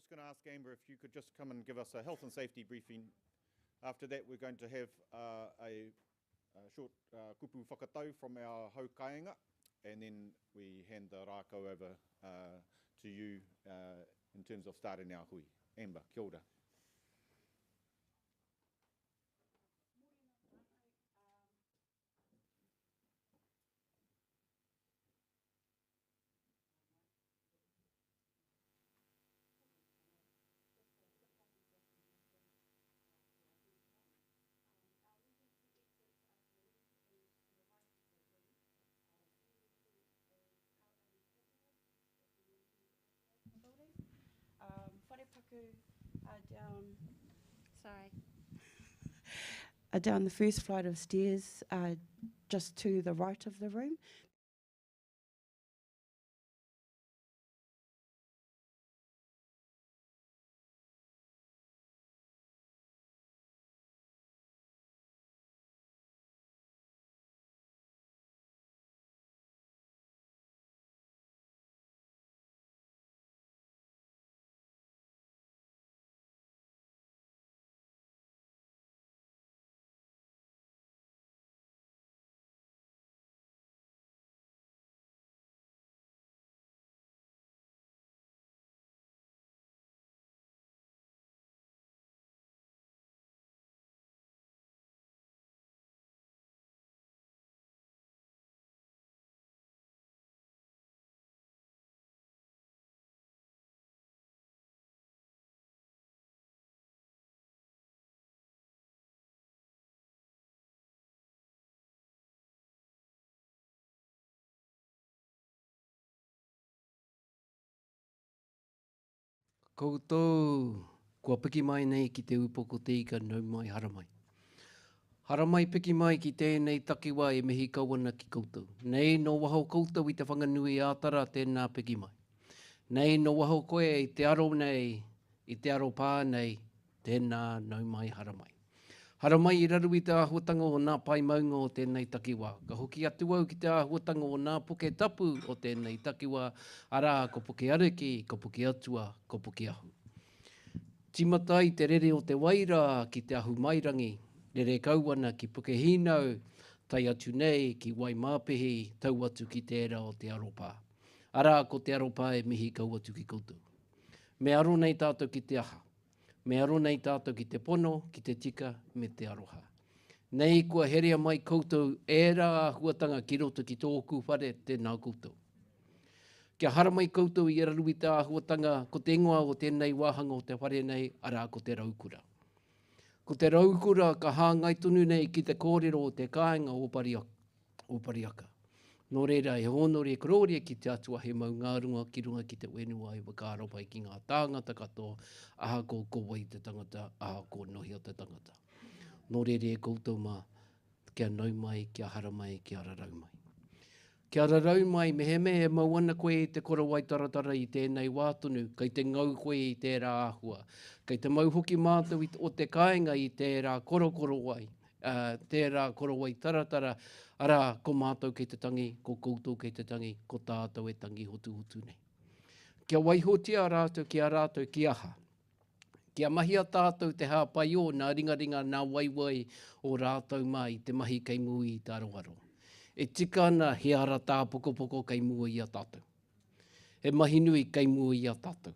just going to ask Amber if you could just come and give us a health and safety briefing. After that, we're going to have a short kupu whakatau from our hau kāinga, and then we hand the rākau over to you in terms of starting our hui. Amber, kia ora. Down the first flight of stairs, just to the right of the room. Koutou, kua piki mai nei ki te upoko te ika nau mai haramai. Haramai piki mai ki tēnei takiwa e mihi kawana ki koutou. Nei no waho koutou i te whanganui ātara tēnā piki mai. Nei no waho koe i te aro nei, i te aro pā nei, tēnā nau mai haramai. Haramai i raru i te āhuatanga o nā pai maunga o tēnei takiwa. Ka hoki atu au ki te āhuatanga o nā puke tapu o tēnei takiwa. Arā, ko puke ariki, ko puke atua, ko puke ahu. Timata i te rere o te waira ki te ahu mairangi. Rere kauana ki puke hinau, tai atu nei ki wai māpehi, tau atu ki tērā o te aropā. Arā, ko te aropā e mihi kau atu ki koutou. Me aro nei tātou ki te aha. Me aro nei tātou ki te pono, ki te tika, me te aroha. Nei kua herea mai koutou e rā huatanga ki roto ki tōku whare tēnā koutou. Kia haramai koutou i raru i te āhuatanga ko te ingoa o tēnei wāhanga o te whare nei, arā ko te raukura. Ko te raukura ka hāngai tonu nei ki te kōrero o te kāinga o Pariaka. Nō reira e honore korore ki te atua he mau ngā runga ki runga ki te wenua e wakaropai ki ngā tāngata katoa, aha ko kowai te tangata, aha ko nohia te tangata. Nō reira e koutou mā, kia nau mai, kia hara mai, kia rarau mai. Kia rarau mai, mehe mehe mau ana koe i te korawai taratara i tēnei wātonu, kai te ngau koe i tērā āhua, kai te mau hoki mātou o te kāinga i tērā korokorowai, tērā korowai taratara, arā, ko mātou kei te tangi, ko koutou kei te tangi, ko tātou e tangi hotu nei. Kia waihotia rātou ki a rātou ki aha. Kia mahia tātou te hāpai o nā ringaringa nā waiwai o rātou mai te mahi kei mui i tā aroaro. E tika ana he ara tā pokopoko kei mua i a tātou. He mahi nui kei mua i a tātou.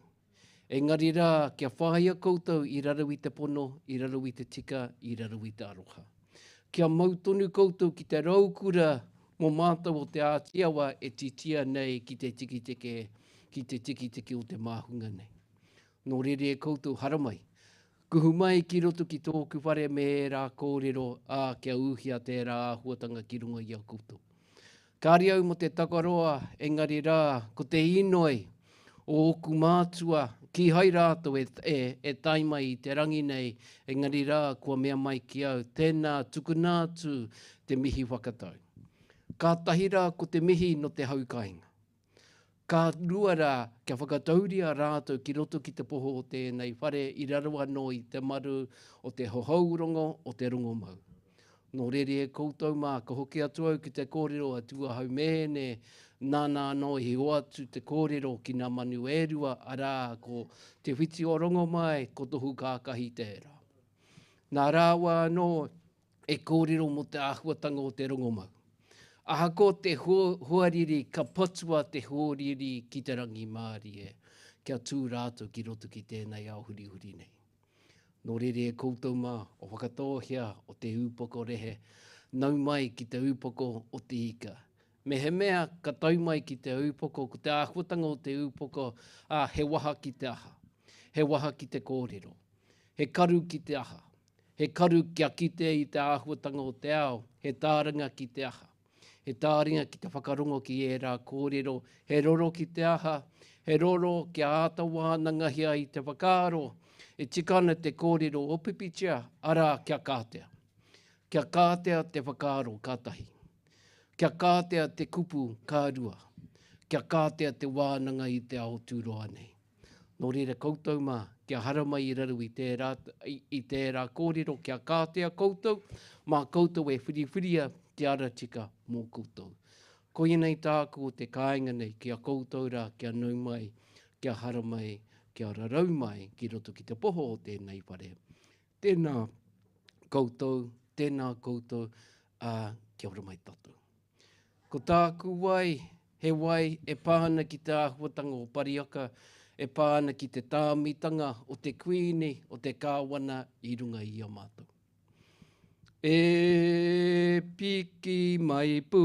Engari rā, kia whāia koutou i raru i te pono, i raru i te tika, i raru i te aroha. Kia mautonu koutou ki te raukura mō mātou o te ātiawa e titia nei ki te tiki o te māhunga nei. Nō rere e koutou haramai. Kuhu mai ki roto ki tōku whare me rā kōrero kia uhia tērā āhuatanga ki runga i a koutou. Kāri au mo te takaroa, engari rā, ko te inoi o oku mātua, ki hai rātou e taimai i te rangi nei, engari rā, kua mea mai ki au, tēnā tukunātu te mihi whakatau. Ka tahi rā ko te mihi no te haukainga. Ka rua rā, kia whakatauria rātou ki roto ki te poho o tēnei whare i raru anō i te maru o te hohaurongo o te rongo mau. Nō rere e koutou mā, ka hoki atu au ki te kōrero atua hau mene, nāna no he o atu te kōrero ki ngā manu e rua, arā ko te whiti o rongo mai, ko tohu kākahi tērā. Nā rāua anō e kōrero mo te āhuatanga o te rongomau. Ahako te huariri, ka patua te huariri ki te rangi Māori e, kia tū rātou ki roto ki tēnei ao huri nei. Nō rere e koutou mā, o Whakatohea o te ūpoko rehe, nau mai ki te ūpoko o te ika. Me he mea ka tau mai ki te ūpoko, ko te āhuatanga o te ūpoko, he waha ki te aha, he waha ki te kōrero, he karu ki te aha, he karu kia kite i te āhuatanga o te ao, he tāringa ki te aha, he tāringa ki te whakarongo ki e rā kōrero, he roro ki te aha, he roro kia ātawa nangahia i te whakaaro, e tikana te kōrero o pipitia, arā kia kātea. Kia kātea te whakaaro kātahi. Kia kātea te kupu kārua. Kia kātea te wānanga i te ao tūroa nei. Nō reira koutou mā, kia hara mai i raru i tērā kōrero, kia kātea koutou, mā koutou e whiriwhiria te ara tika mō koutou. Ko inei tāku o te kāinga nei, kia koutou rā, kia nau mai, kia hara mai, kia rarau mai, ki roto ki te poho o tēnei whare. Tēnā koutou, kia ora mai tātou. Ko tāku wai, he wai, e pāna ki te āhuatanga o Pariaka, e pāna ki te tāmitanga o te kuini, o te kāwana i runga i a mātou. E piki mai pū,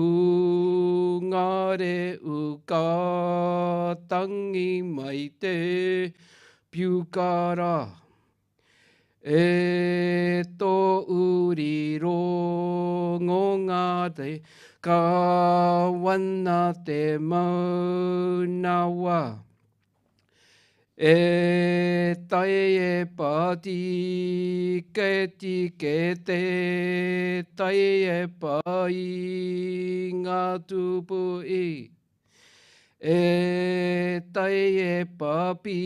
ngare u ka tangi mai te piukara. E tō uri rongo ngare, ka wana te maunawa. E tai e pāti ke tike te tai e pai ngā tupu i. E tai e papi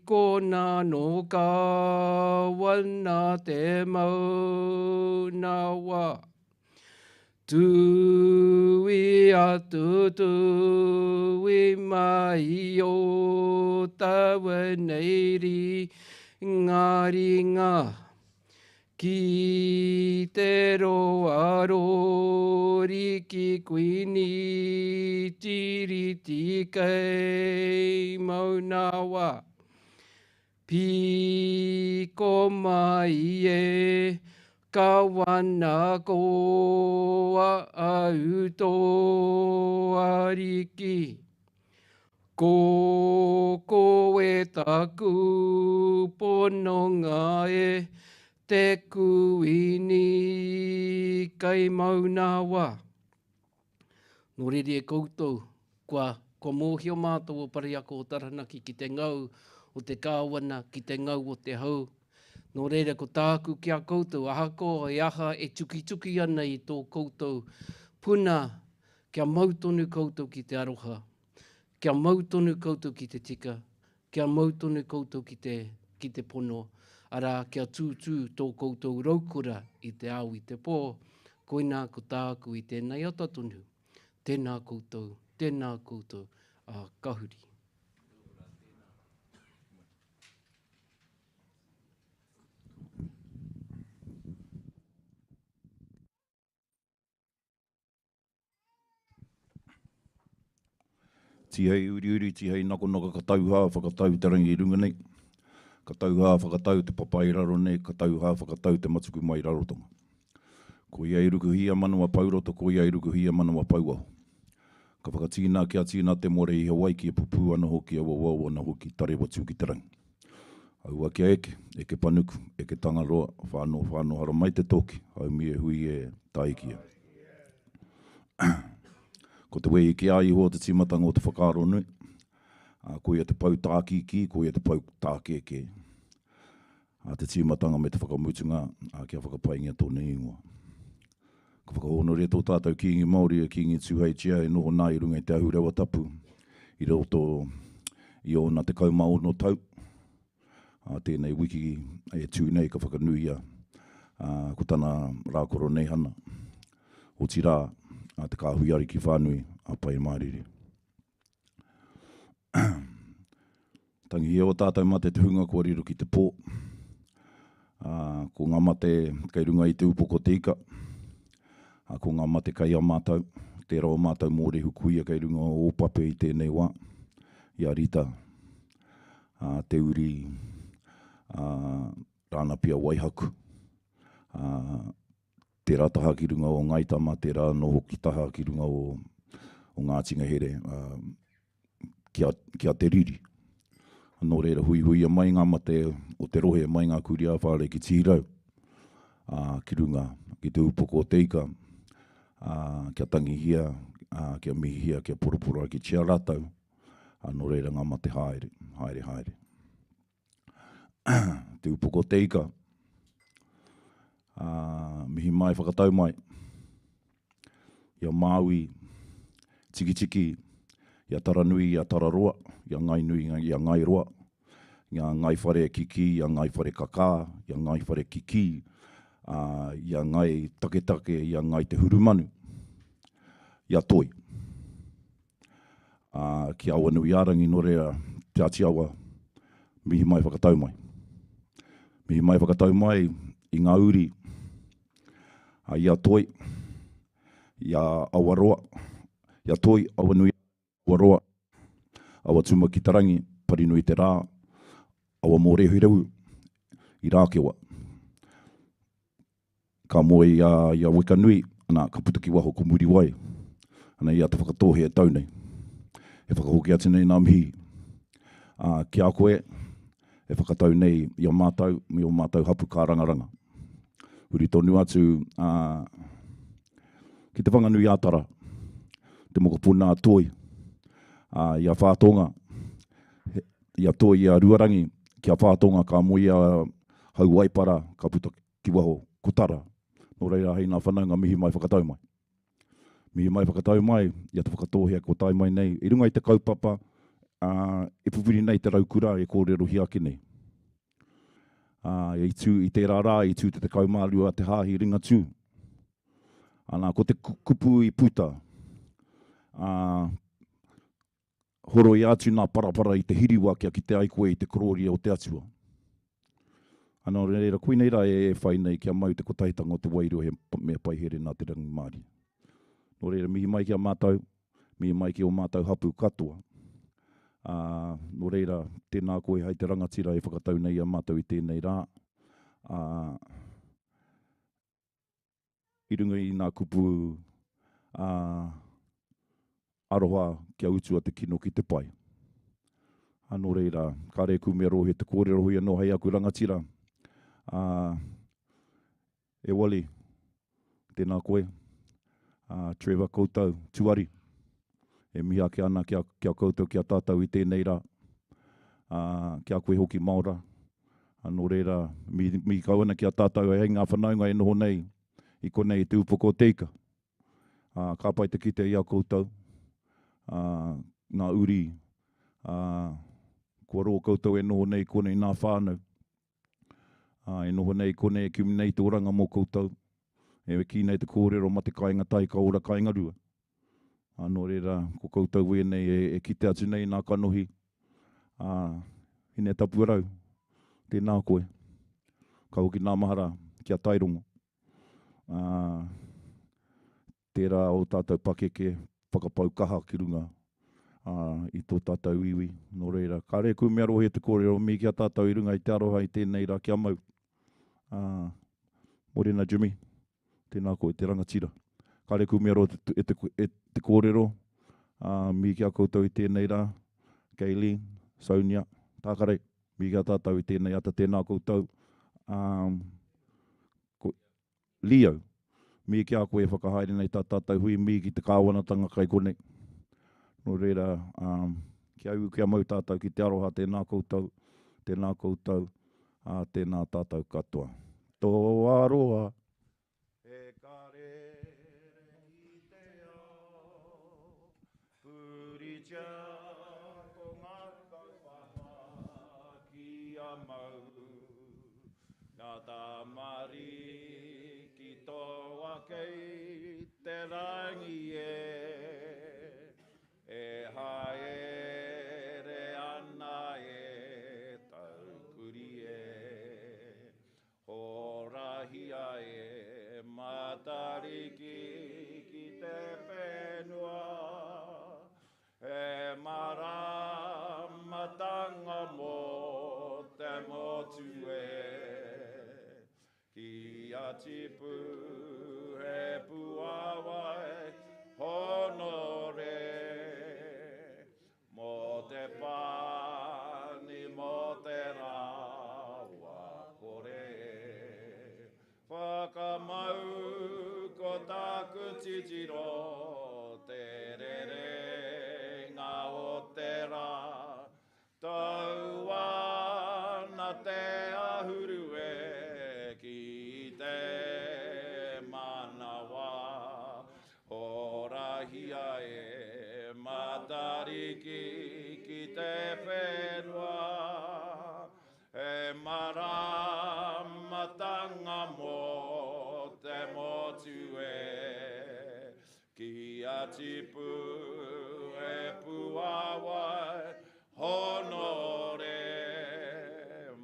kona no ka wana te maunawa. Tui atu tui mai o tawa neiri ngāri ngā. Ki te roa rori ki kuini tiri tikai maunawa. Piko mai e ka wana koa au tō ariki. Ko koe taku pononga e te kuini kai maunawa. Nō rere e koutou, kua mōhio mātou o Pariaka o Taranaki ki te ngau o te kāwana, ki te ngau o te hau. Nō reira ko tāku kia koutou, ahako e aha e tuki ana i tō koutou puna, kia mautonu koutou ki te aroha, kia mautonu koutou ki te tika, kia mautonu koutou ki te pono, arā kia tūtū tō koutou raukura i te au i te pō, koina ko tāku i tēnei atatonu, tēnā koutou, kahuri. Tihei uri, tihei nako ka tauha, whakatau te rangi i runga nei. Ka tauha, whakatau te papai raro nei, ka tauha, whakatau te matuku mai rarotonga. Ko ia i rukuhia manua pauroto, ko ia i rukuhia manua pauaho. Ka whakatīna kia tīna te more i Hawaii ki e pupu ana hoki, awa wau ana hoki, tare watu ki te rangi. Aua kia eke panuku, eke tangaroa, whāno hara mai te toki, au mi e hui e taikia. Ko te wei ki ai hoa te timatanga o te whakaaro nui. Ko ia te pau tākiki, ko ia te pau tākeke. Te timatanga me te whakamutunga, kia whakapaingia tōne ingoa. Ko whakahonoria tō tātou kiingi Māori, kiingi 2HA, e noho nā i runga i te ahurewa tapu. I roto i ona te kaumao no tau. Tēnei wiki e tūnei ka whakanuia ko tana rākoro nei hana. O tira te kāhui ki whānui a pai māriri. Tangi o tātou mate te hunga kua riru ki te pō. Ko ngā mate kei runga i te upoko te ika. Ko ngā mate kai a mātou. Te rao mātou mōre hukuia kei runga o pape i tēnei wā. Ia rita. Te uri rāna pia waihaku. Te rataha ki runga o Ngaitama, te rā noho ki taha ki runga o ngā tinga here. Kia te riri. Nō reira hui a mai ngā mate o te rohe mai ngā kuri a whāre ki tīrau. Ki runga, ki te upoko o te ika. Kia tangihia, kia mihia, kia poropora ki tia rātau. Nō reira ngā mate haere. Te upoko o te ika. Mihi mai whakatau mai. Ia Māui, tiki, ia Taranui, ia Tararoa, ia Ngai Nui, ia Ngai Roa, ia Ngai Whare Kiki, ia Ngai Whare Kakā, ia Ngai Whare Kiki, ia Ngai Take, ia Ngai Te Hurumanu, ia Toi. Ki awa nui arangi no rea te ati awa, mihi mai whakatau mai. Mihi mai whakatau mai i ngā uri, ia Toi, ia Awaroa, ia Toi, awa nui Awaroa, awa tuma ki tarangi, parinui te rā, awa mōre hui rau, i rākewa. Ka moe ia weka nui, ana ka puta ki waho ko muri wai, ana ia te whakatohea tau nei. E whakahoki ati nei nā mihi. Ki a koe, e whakatau nei i o mātau, mi o mātau hapu kā rangaranga. Uri tonu atu, ki te whanganui ātara, te mokopuna Toi, ia whātonga, ia Toi ia Ruarangi, kia whātonga ka mo ia hau waipara, ka puta ki waho, kutara. Nō reira hei nā whanaunga mihi mai whakatau mai. Mihi mai whakatau mai, ia te whakatohea ko tai mai nei. I runga i te kaupapa, e pupiri nei te raukura, e kōrero hiaki nei. I te rārā, i tū te kaumāru a te hāhi ringa tū. Ana, ko te kupu i puta, horo i atu nā parapara i te hiriwa kia ki te aikoe i te kororia o te atua. Ana reira, kui nei rā e whai nei kia mau te kotaitanga o te wairo he mea pai here nā te rangi Māori. Nō reira, mihi mai ki a mātou, mihi mai ki o mātou hapu katoa. Nō reira, tēnā koe hei te rangatira e whakatau nei a mātou i tēnei rā. I runga i nā kupu aroha kia utua te kino ki te pai. Nō reira, kāre ku mea rohe te kōrero hui anō hei aku rangatira. E wali, tēnā koe, Trevor koutou, tuari. E miha ki ana kia koutou kia tātou i tēnei rā. Kia koe hoki Māora. Nō reira, mi kauana kia tātou e hei ngā whanaunga e noho nei. I konei te upoko o te ika. Ka pai te kite ia koutou. Ngā uri, kua roa koutou e noho nei konei nā whānau. E noho nei konei e kiumi nei te oranga mō koutou. E ki nei te kōrero ma te kāinga tai ka ora kāinga rua. Nō reira, ko koutou e nei e kite atu nei nā kanohi. Hine tapu rau, tēnā koe. Ka hoki nā mahara kia tairongo. Tērā o tātou pakeke, whakapau kaha ki runga i tō tātou iwi. Nō reira, ka re ku mea rohe te kōrero mi kia tātou i runga i te aroha i tēnei rā kia mau. Morena Jimmy, tēnā koe, te rangatira. Ka re ku mea rohe te kōrero mi kia koutou i tēnei rā. Kaylee, Sonia, tākarei, mi kia tātou i tēnei ata tēnā koutou. Leo, mi kia koe whakahaere nei tā tātou hui mi ki te kāwanatanga kai konei. Nō reira, kia au kia mau tātou ki te aroha tēnā koutou, tēnā tātou katoa. Tō aroha. E karere i te ao, puritia ko ngā kaupaha ki a mau, ngā tamari toa kei te rangi e haere ana e taukuri horahia matariki ki te whenua e maramatanga mo te motu ki a tipu he puawai honore mo te pani mo te rawa kore whakamau ko taku titiro te rerenga o te rā tau ana te ahuru ki te manawa horahia matariki ki te whenua e maramatanga mo te motu ki a tipu e puawai honore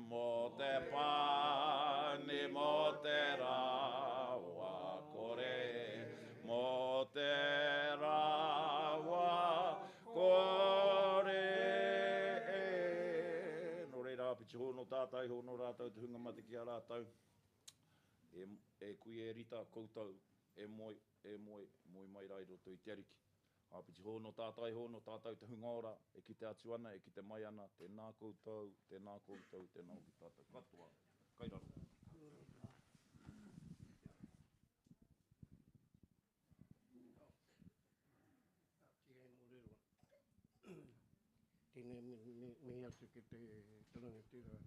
mo te pani mo te rawa kore mo te rawa kore no reira pichi hono tātai hono rātou te hunga mate ki a rātou e kui e rita koutou e moi mai rairo tui te ariki Hāpiti hono tātai hono tātou te hunga ora e ki te atu ana, e ki te mai ana, tēnā koutou, tēnā koutou, tēnā ki tātou katoa. Kairaro. Tēnei mihi atu ki te tarangatira.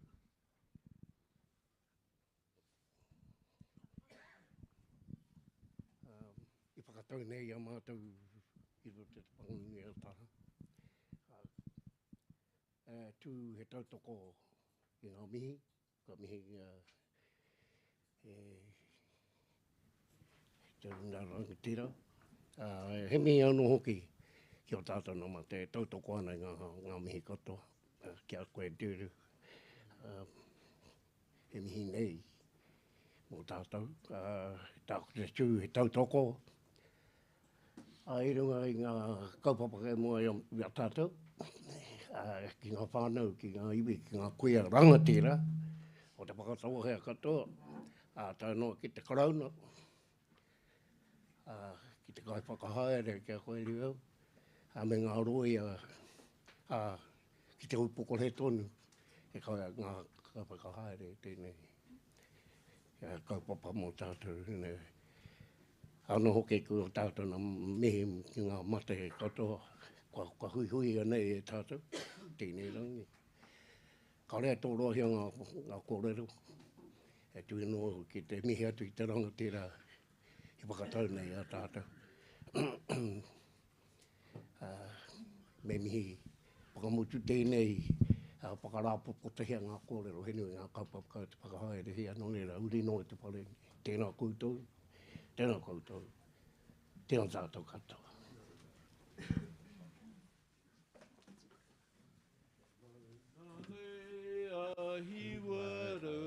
I whakatau nei a mātou I ro te pangungi e taha. Tū he tautoko I ngā mihi, ka mihi te runga rangatira. He mihi anō hoki ki o tātou nama te tautoko ana ngā mihi katoa. Ki a koe tūru. He mihi nei mō tātou. Tāko te tū he tautoko. I runga I ngā kaupapa mua I a tātou, ki ngā whānau, ki ngā iwi, ki ngā kuia rangatira, o te whakatauhea katoa, tā noa ki te karauna, ki te kai whakahaere ki a koe riau, me ngā roi, ki te upokore tonu, e kai ngā kai whakahaere tēnei kaupapa mō tātou, Ano hoke ko tātou na mehe ki ngā mate katoa, kua hui anei e tātou, tēnei rangi. Ka rea tōrohia ngā kōrero, e tui no ki te mihi atu I te rangatira, I whakatau nei a tātou. Me mihi, whakamutu tēnei, whakarāpopotehia ngā kōrero, henui ngā kaupapa te whakahaere hia, no nera, uri no te pare, tēnā koutou. Tēnā koutou, tēnā tātou katoa. Ahi waro,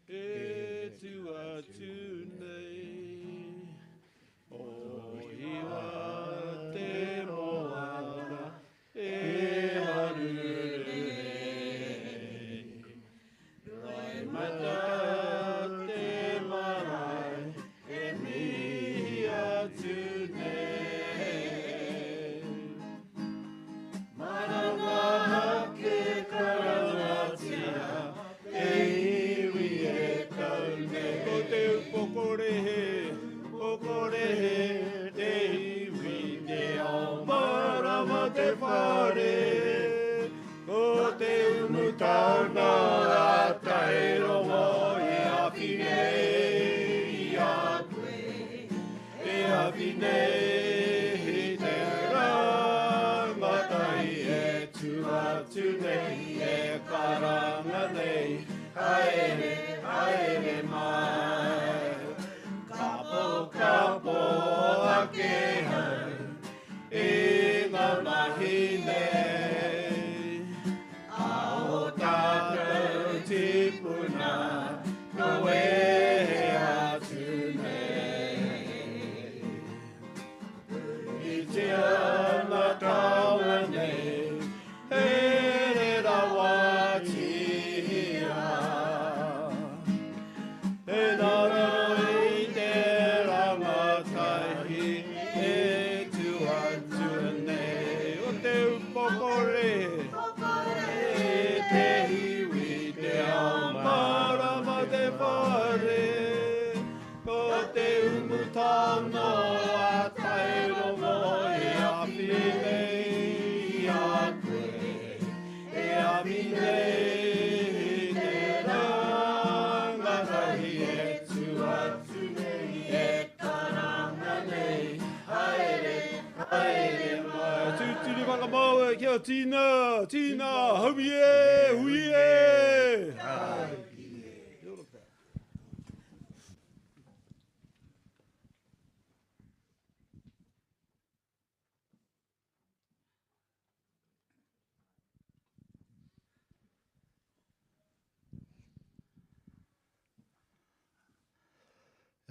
e tu atu nei, o hiwa te moana, e haruru hei. Rai mata te marae, Tauna a taero mo e awhine I a koe, e awhine he te rangatai e tu atu nei, e karanga nei, haere mai, Tūturu whakamaua, kia tīna, tīna, hui e, hui e.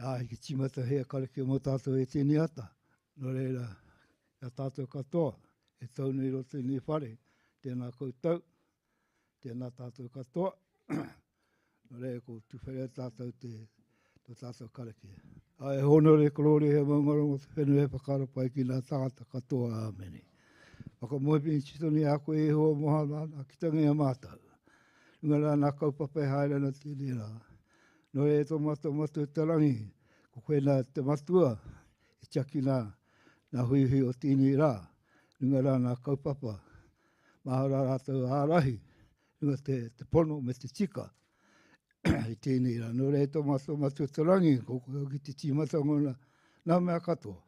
Ai, ki timata hea kareke mo tātou e tēnei ata. No reira, ia tātou katoa, e taunu i roto i ni whare, tēnā koutou, tēnā tātou katoa. No reira, ko tuwharea tātou tō tātou kareke. Ai, honore korore he maungarongo te whenua he whakarapai ki nā tāta katoa āmeni. Whakamoepi i titoni a koe e hoa moha nā ki tangi a mātau. Runga rā nā kaupapa e haere na tēnei rā. No e tō matu te rangi, ko koe nā te matua, e tiaki nā hui hui o tēnei rā, runga rā nā kaupapa, mahara rātou ārahi, runga te pono me te tika, i tēnei rā. No e tō matu te rangi, ko koe ki te tīmata ngona, nā mea katoa,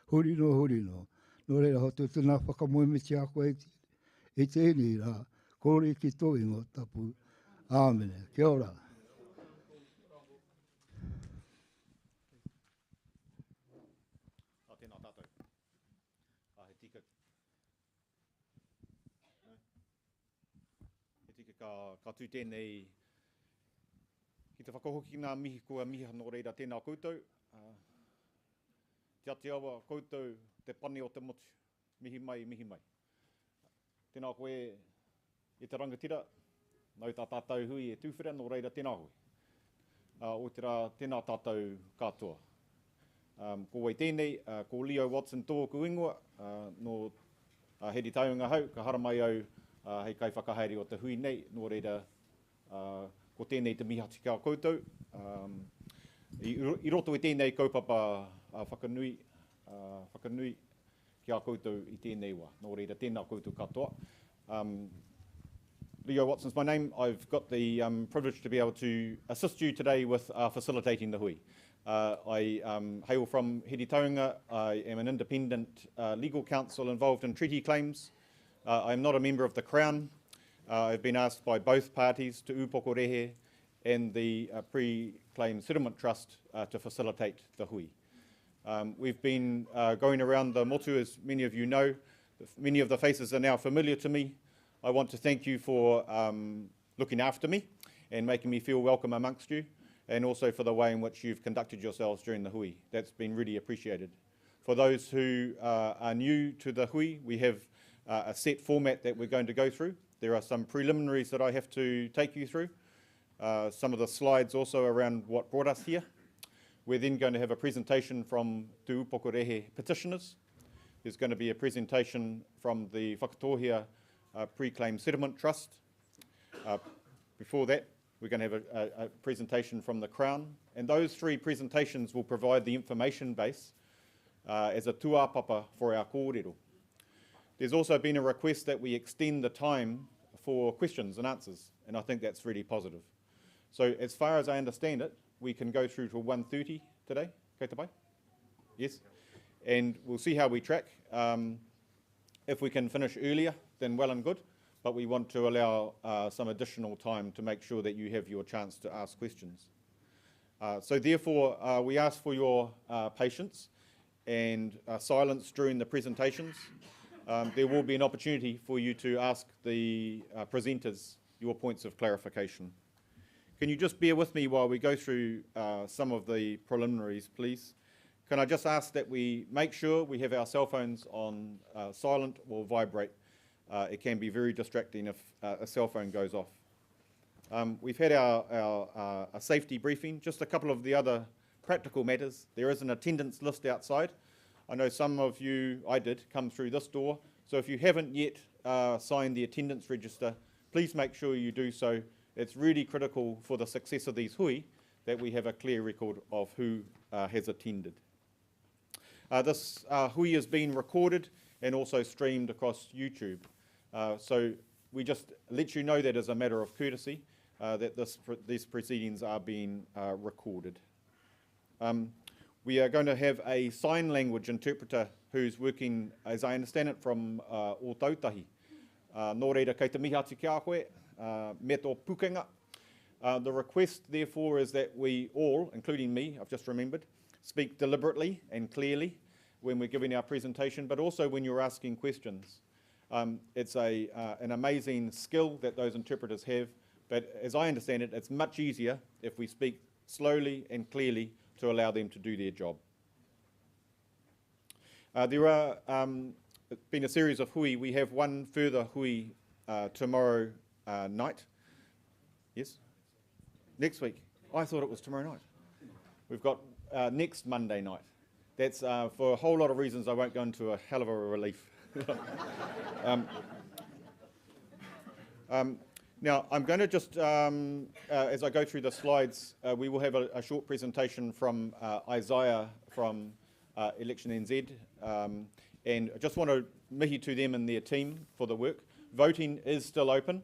hurino. No reira hotu tēnā whakamoemiti a koe e tēnei rā, kore ki tō ingo tapu. Āmene, kia ora. Ka tū tēnei, ki te whakahoki ngā mihi kua miha no reira tēnā koutou. Te ati awa koutou te pane o te motu, mihi mai. Tēnā koe e te rangatira, nau tā tātou hui e tūwhera no reira tēnā hui. O te rā tēnā tātou katoa. Ko wei tēnei, ko Leo Watson tōku ingoa, no heri taunga hau, ka hara mai au hei kai whakahaere o te hui nei, no reira ko tēnei te miha tika koutou. I roto e tēnei kaupapa whakanui ki a koutou i tēnei wā, no reira tēnā koutou katoa. Leo Watson's my name. I've got the privilege to be able to assist you today with facilitating the hui. I hail from Hiri Taunga. I am an independent legal counsel involved in treaty claims. I am not a member of the Crown. I've been asked by both parties, Te Whakatohea and the Pre-Claim Settlement Trust, to facilitate the hui. We've been going around the motu, as many of you know. Many of the faces are now familiar to me. I want to thank you for looking after me and making me feel welcome amongst you, and also for the way in which you've conducted yourselves during the hui. That's been really appreciated. For those who are new to the hui, we have a set format that we're going to go through. There are some preliminaries that I have to take you through. Some of the slides also around what brought us here. We're then going to have a presentation from Te Whakatohea petitioners. There's going to be a presentation from the Whakatohea Pre-Claim Settlement Trust. Before that, we're going to have a presentation from the Crown. And those three presentations will provide the information base as a tuapapa for our kōrero. There's also been a request that we extend the time for questions and answers, and I think that's really positive. So as far as I understand it, we can go through to 1:30 today, kei te pai? Yes? And we'll see how we track. If we can finish earlier, then well and good, but we want to allow some additional time to make sure that you have your chance to ask questions. So therefore, we ask for your patience and silence during the presentations. There will be an opportunity for you to ask the presenters your points of clarification. Can you just bear with me while we go through some of the preliminaries, please? Can I just ask that we make sure we have our cell phones on silent or vibrate? It can be very distracting if a cell phone goes off. We've had our safety briefing, just a couple of the other practical matters. There is an attendance list outside. I know some of you, I did, come through this door. So if you haven't yet signed the attendance register, please make sure you do so. It's really critical for the success of these hui that we have a clear record of who has attended. This hui is being recorded and also streamed across YouTube. So we just let you know that as a matter of courtesy, that these proceedings are being recorded. We are going to have a sign language interpreter who's working, as I understand it, from o Tautahi. Nō reira, kei te mihi ati ki a koe, me tō pukenga. The request, therefore, is that we all, including me, I've just remembered, speak deliberately and clearly when we're giving our presentation, but also when you're asking questions. It's an amazing skill that those interpreters have, but as I understand it, it's much easier if we speak slowly and clearly to allow them to do their job. There are been a series of hui. We have one further hui tomorrow night. Yes? Next week. I thought it was tomorrow night. We've got next Monday night. That's for a whole lot of reasons I won't go into a hell of a relief. Now, I'm going to just, as I go through the slides, we will have a short presentation from Isaiah from Election NZ, and I just want to mihi to them and their team for the work. Voting is still open.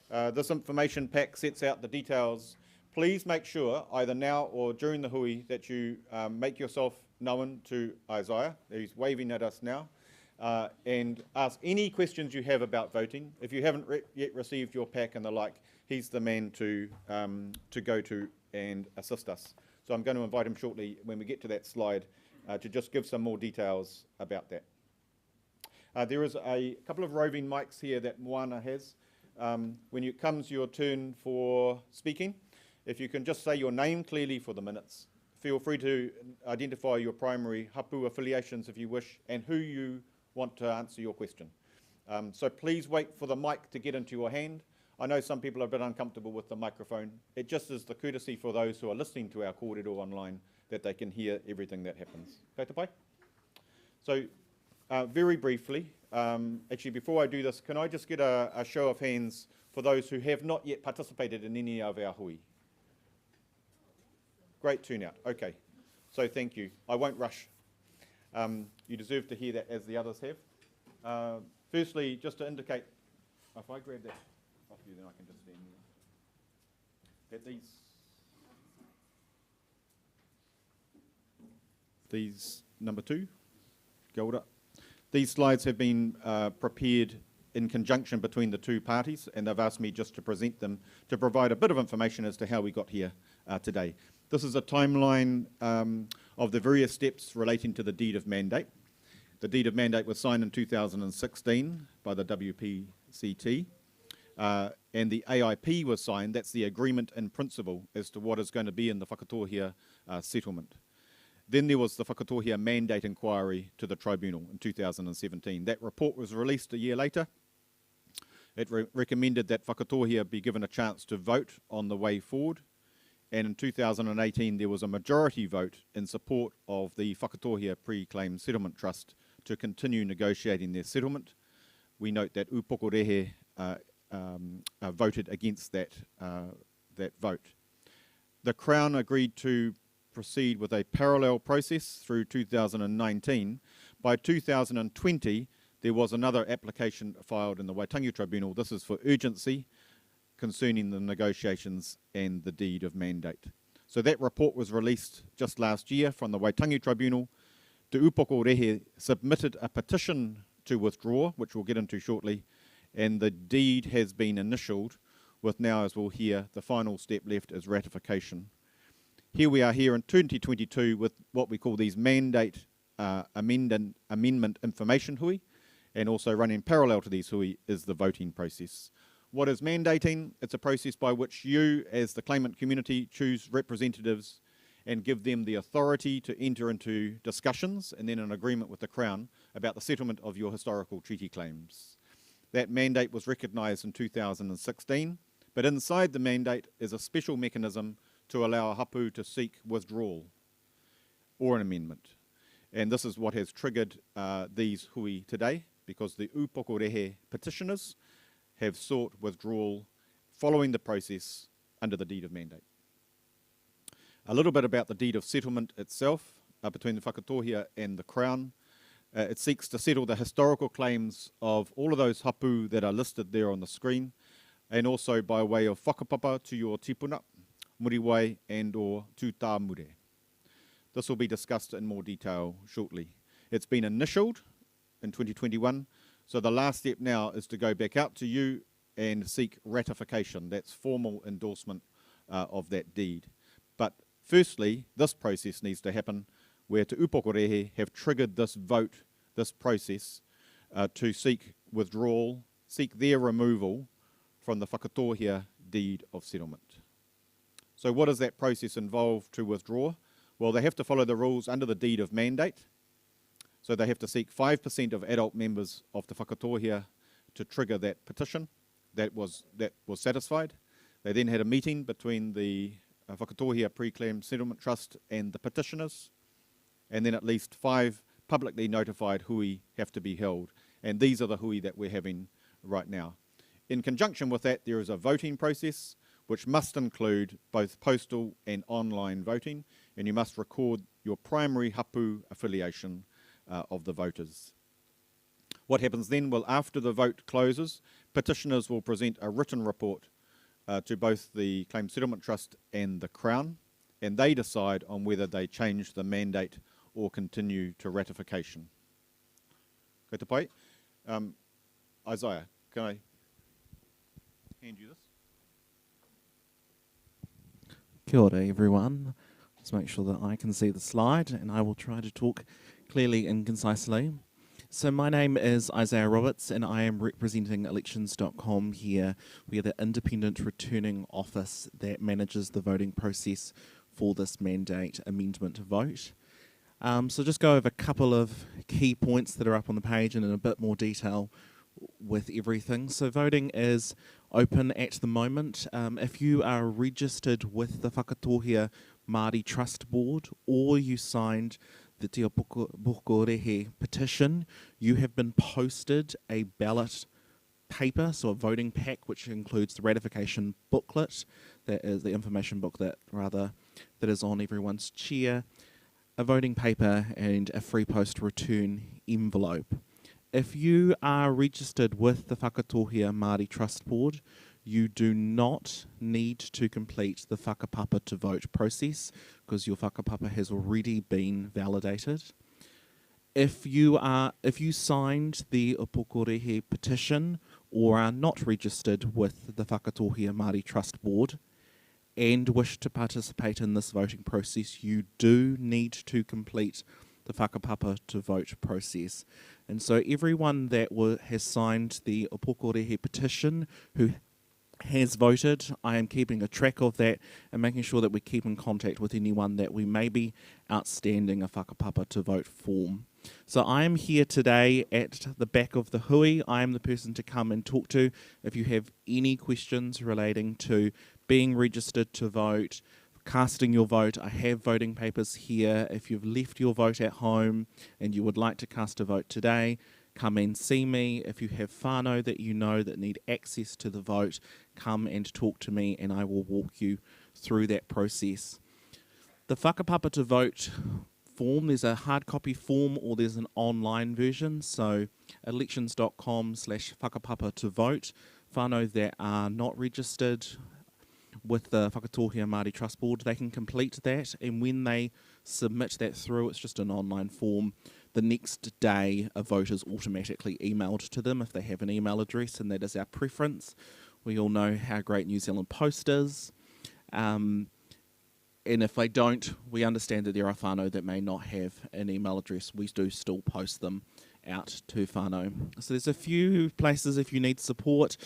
This information pack sets out the details. Please make sure, either now or during the hui, that you make yourself known to Isaiah. He's waving at us now. And ask any questions you have about voting. If you haven't yet received your pack and the like, he's the man to go to and assist us. So I'm going to invite him shortly when we get to that slide to just give some more details about that. There is a couple of roving mics here that Moana has. When it comes your turn for speaking, if you can just say your name clearly for the minutes. Feel free to identify your primary hapu affiliations if you wish, and who you want to answer your question. So please wait for the mic to get into your hand. I know some people are a bit uncomfortable with the microphone. It just is the courtesy for those who are listening to our kōrero online that they can hear everything that happens. Kei te pai? So very briefly, actually before I do this, can I just get a show of hands for those who have not yet participated in any of our hui? Great turnout, okay. So thank you. I won't rush. You deserve to hear that as the others have. Firstly, just to indicate, if I grab that off you, then I can just stand there. That these number 2, Gilda. These slides have been prepared in conjunction between the two parties, and they've asked me just to present them to provide a bit of information as to how we got here today. This is a timeline of the various steps relating to the deed of mandate. The deed of mandate was signed in 2016 by the WPCT, and the AIP was signed. That's the agreement in principle as to what is going to be in the Whakatohea settlement. Then there was the Whakatohea mandate inquiry to the tribunal in 2017. That report was released a year later. It recommended that Whakatohea be given a chance to vote on the way forward. And in 2018, there was a majority vote in support of the Whakatohea Pre-Claim Settlement Trust to continue negotiating their settlement. We note that Whakatohea voted against that vote. The Crown agreed to proceed with a parallel process through 2019. By 2020, there was another application filed in the Waitangi Tribunal. This is for urgency concerning the negotiations and the deed of mandate. So that report was released just last year from the Waitangi Tribunal. Te Upoko Rehe submitted a petition to withdraw, which we'll get into shortly, and the deed has been initialed, with now, as we'll hear, the final step left is ratification. Here we are here in 2022 with what we call these mandate amendment information hui, and also running parallel to these hui is the voting process. What is mandating? It's a process by which you, as the claimant community, choose representatives and give them the authority to enter into discussions and then an agreement with the Crown about the settlement of your historical treaty claims. That mandate was recognised in 2016, but inside the mandate is a special mechanism to allow a hapu to seek withdrawal or an amendment. And this is what has triggered these hui today, because the Upoko Rehe petitioners have sought withdrawal following the process under the deed of mandate. A little bit about the deed of settlement itself. between the Whakatohea and the Crown. It seeks to settle the historical claims of all of those hapu that are listed there on the screen, and also by way of whakapapa to your tipuna, muriwai and or tū tā mure. This will be discussed in more detail shortly. It's been initialed in 2021, so the last step now is to go back out to you and seek ratification. That's formal endorsement of that deed. But firstly, this process needs to happen where Te Upokorehe have triggered this vote, this process, to seek withdrawal, seek their removal from the Whakatohea deed of settlement. So what does that process involve to withdraw? Well, they have to follow the rules under the deed of mandate. So they have to seek 5% of adult members of the Whakatohea to trigger that petition. That was satisfied. They then had a meeting between the Whakatohea Pre-Claim Settlement Trust and the petitioners, and then at least 5 publicly notified hui have to be held. And these are the hui that we're having right now. In conjunction with that, there is a voting process which must include both postal and online voting, and you must record your primary hapu affiliation of the voters. What happens then? Well, after the vote closes, petitioners will present a written report to both the Claim Settlement Trust and the Crown, and they decide on whether they change the mandate or continue to ratification. Kei te pai. Isaiah, can I hand you this? Kia ora, everyone. Let's make sure that I can see the slide, and I will try to talk clearly and concisely. So my name is Isaiah Roberts, and I am representing elections.com here. We are the independent returning office that manages the voting process for this mandate amendment vote. So just go over a couple of key points that are up on the page and in a bit more detail with everything. So voting is open at the moment. If you are registered with the Whakatohea Māori Trust Board, or you signed the Te Upokorehe petition, you have been posted a ballot paper, so a voting pack, which includes the ratification booklet, that is the information book that is on everyone's chair, a voting paper, and a free post return envelope. If you are registered with the Whakatohea Māori Trust Board, you do not need to complete the whakapapa to vote process because your whakapapa has already been validated. If you signed the Upokorehe petition or are not registered with the Whakatohea Māori Trust Board and wish to participate in this voting process, you do need to complete the whakapapa to vote process. And so everyone that has signed the Upokorehe petition who has voted, I am keeping a track of that and making sure that we keep in contact with anyone that we may be outstanding a whakapapa to vote form. So I am here today at the back of the hui. I am the person to come and talk to if you have any questions relating to being registered to vote, casting your vote. I have voting papers here. If you've left your vote at home and you would like to cast a vote today, come and see me. If you have whānau that you know that need access to the vote, come and talk to me and I will walk you through that process. The whakapapa to vote form, there's a hard copy form or there's an online version. So elections.com/whakapapa to vote. Whānau that are not registered with the Whakatohea Māori Trust Board, they can complete that, and when they submit that through, it's just an online form. The next day, a vote is automatically emailed to them if they have an email address, and that is our preference. We all know how great New Zealand Post is. And if they don't, we understand that there are whānau that may not have an email address. We do still post them out to whānau. So there's a few places if you need support.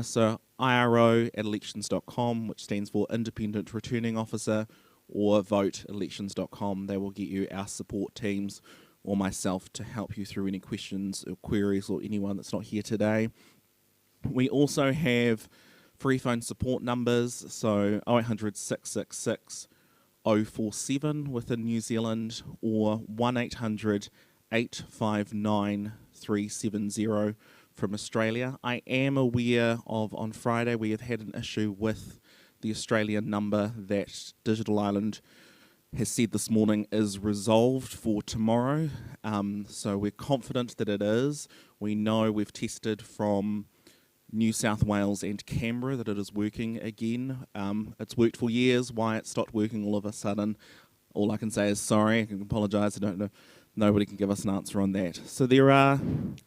So IRO@elections.com, which stands for Independent Returning Officer, or vote@elections.com. They will get you our support teams or myself to help you through any questions or queries, or anyone that's not here today. We also have free phone support numbers, so 0800 666 047 within New Zealand, or 1800 859 370 from Australia. I am aware of, on Friday, we have had an issue with the Australian number that Digital Island has said this morning is resolved for tomorrow. So we're confident that it is. We know we've tested from New South Wales and Canberra that it is working again. It's worked for years. Why it stopped working all of a sudden, all I can say is sorry. I can apologise. I don't know. Nobody can give us an answer on that. So there are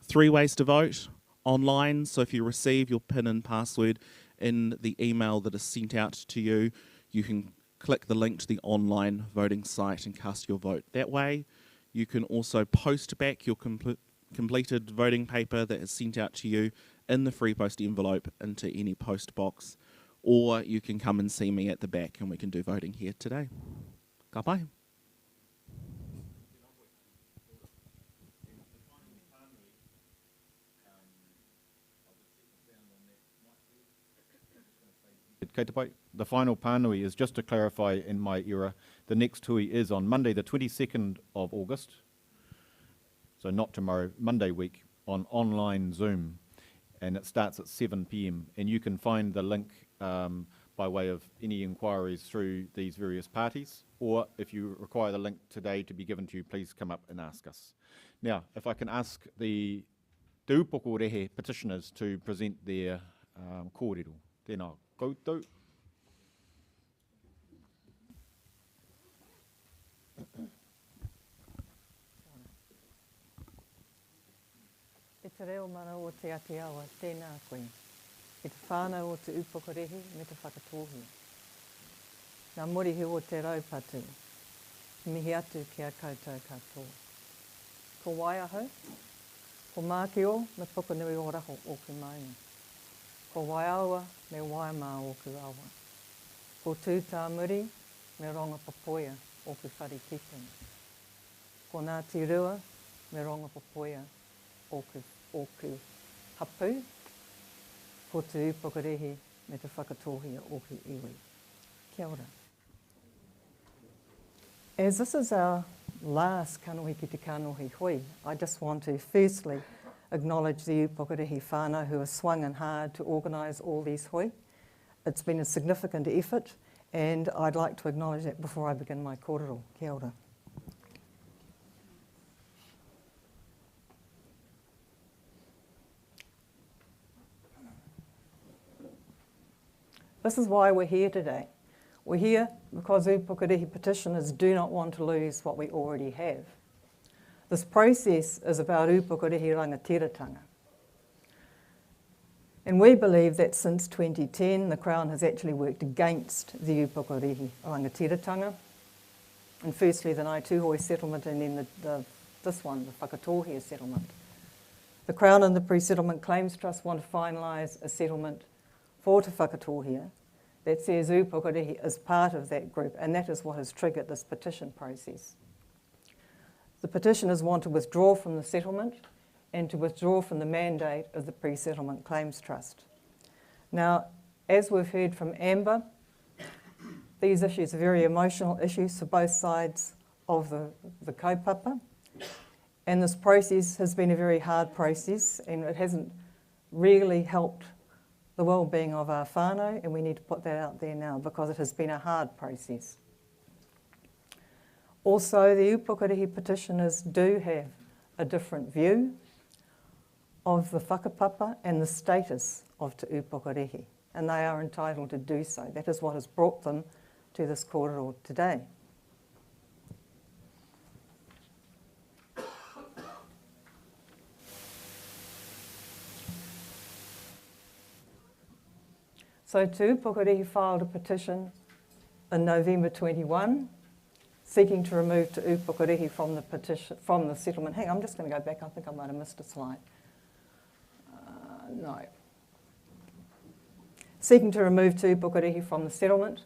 3 ways to vote online. So if you receive your PIN and password in the email that is sent out to you, you can click the link to the online voting site and cast your vote that way. You can also post back your completed voting paper that is sent out to you in the free post envelope into any post box, or you can come and see me at the back and we can do voting here today. Ka pai. Kei te pai. The final pānui is, just to clarify in my era, the next hui is on Monday the 22nd of August, so not tomorrow, Monday week, on online Zoom, and it starts at 7 p.m. and you can find the link by way of any inquiries through these various parties, or if you require the link today to be given to you, please come up and ask us. Now, if I can ask the Te Upoko Rehe petitioners to present their kōrero. Tēnā koutou. E te reo mana o te Aotearoa, tēnā koe. E te whānau o te Upoko Rehe me te Whakatohea. Nā morihi o te raupatu, mihi atu ki a koutou katoa. Ko waiaho, ko mākio me pukanui o raho o ku maunga. Ko waiaua me waimā o ku awa. Ko tūtā muri me ronga papoia o ku whare kitenga. Ko Ngāti Rua me ronga papoia o ku hapu. Ko te Upoko Rehe me te Whakatohea o ku iwi. Kia ora. As this is our last kanohi ki te kanohi hui, I just want to firstly acknowledge the Upoko Rehe whānau who have swung in hard to organise all these hui. It's been a significant effort, and I'd like to acknowledge that before I begin my kōrero. Kia ora. This is why we're here today. We're here because Upoko Rehe petitioners do not want to lose what we already have. This process is about Upoko Rehe rangatiratanga. And we believe that since 2010, the Crown has actually worked against the Upoko Rehe rangatiratanga. And firstly, the Ngaituhoi settlement, and then this one, the Whakatohea settlement. The Crown and the Pre-Settlement Claims Trust want to finalise a settlement for Te Whakatohea that says Upoko Rehe is part of that group, and that is what has triggered this petition process. The petitioners want to withdraw from the settlement and to withdraw from the mandate of the Pre-Settlement Claims Trust. Now, as we've heard from Amber, these issues are very emotional issues for both sides of the kaupapa, and this process has been a very hard process, and it hasn't really helped the well-being of our whānau, and we need to put that out there now because it has been a hard process. Also, the Upoko Rehe petitioners do have a different view of the whakapapa and the status of Te Upoko Rehe, and they are entitled to do so. That is what has brought them to this kōrero today. So Te Upoko Rehe filed a petition in November 21, seeking to remove Te Upoko Rehe from the settlement. Hang on, I'm just going to go back. I think I might have missed a slide. No. Seeking to remove Te Upoko Rehe from the settlement.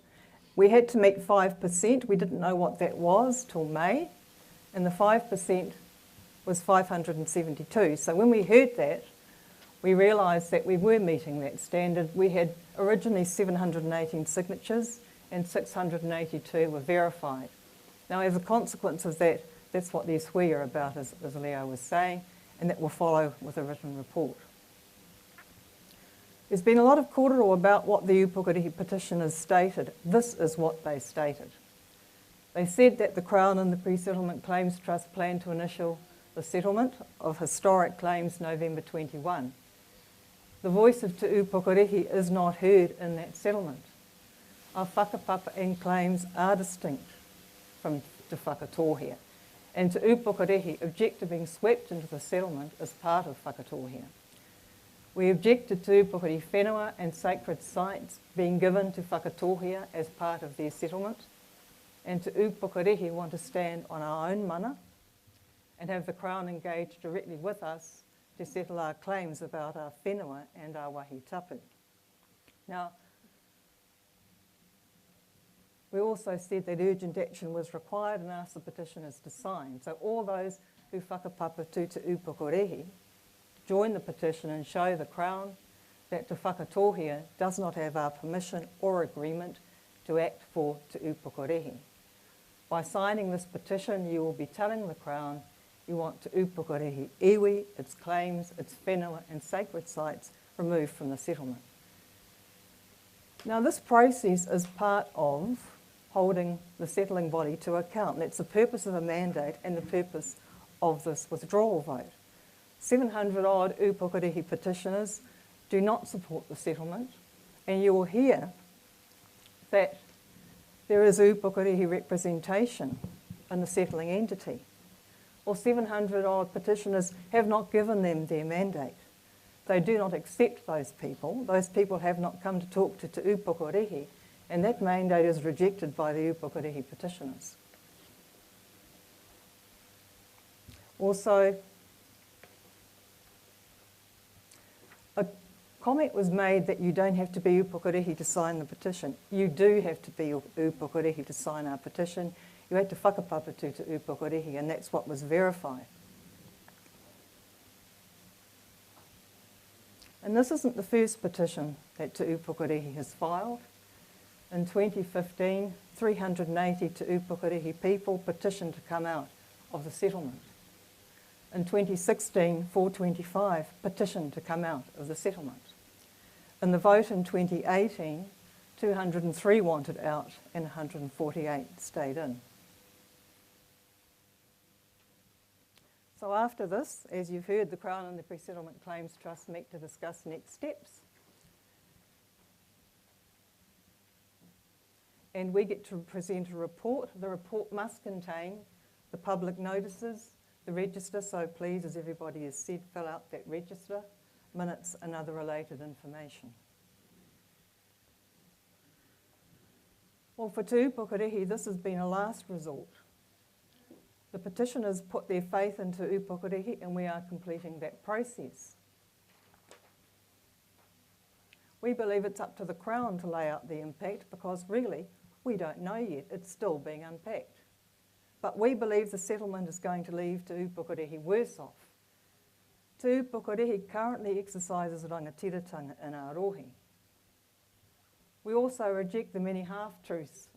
We had to meet 5%. We didn't know what that was till May, and the 5% was 572. So when we heard that, we realised that we were meeting that standard. We had originally 718 signatures and 682 were verified. Now, as a consequence of that, that's what these hui are about, as Leo was saying, and that will follow with a written report. There's been a lot of kōrero about what the Upoko Rehe petitioners stated. This is what they stated. They said that the Crown and the Pre-Settlement Claims Trust plan to initial the settlement of historic claims November 21. The voice of Te Upukarehi is not heard in that settlement. Our whakapapa and claims are distinct from Te Whakatohea, and Te Upukarehi object to being swept into the settlement as part of Whakatohea. We object to Te Upukarehi whenua and sacred sites being given to Whakatohea as part of their settlement, and Te Upukarehi want to stand on our own mana and have the Crown engage directly with us to settle our claims about our whenua and our wahi tapu. Now, we also said that urgent action was required and asked the petitioners to sign. So all those who whakapapa to Te Upukarehi join the petition and show the Crown that Te Whakatohea does not have our permission or agreement to act for Te Upukarehi. By signing this petition, you will be telling the Crown you want Te Upukarehi iwi, its claims, its whenua and sacred sites removed from the settlement. Now this process is part of holding the settling body to account. That's the purpose of a mandate and the purpose of this withdrawal vote. 700 odd Upukarehi petitioners do not support the settlement, and you will hear that there is Upukarehi representation in the settling entity. Or 700 odd petitioners have not given them their mandate. They do not accept those people. Those people have not come to talk to Te Upukarehi, and that mandate is rejected by the Upukarehi petitioners. Also, a comment was made that you don't have to be Upukarehi to sign the petition. You do have to be Upukarehi to sign our petition. You had to whakapapa to Te Upukarehi, and that's what was verified. And this isn't the first petition that Te Upukarehi has filed. In 2015, 380 Te Upukarehi people petitioned to come out of the settlement. In 2016, 425 petitioned to come out of the settlement. In the vote in 2018, 203 wanted out and 148 stayed in. So after this, as you've heard, the Crown and the Pre-Settlement Claims Trust meet to discuss next steps. And we get to present a report. The report must contain the public notices, the register, so please, as everybody has said, fill out that register, minutes and other related information. Well, for Te Upukarehi, this has been a last resort. The petitioners put their faith into Upukarehi, and we are completing that process. We believe it's up to the Crown to lay out the impact because really we don't know yet. It's still being unpacked. But we believe the settlement is going to leave Te Upukarehi worse off. Te Upukarehi currently exercises rangatiratanga in our rohi. We also reject the many half-truths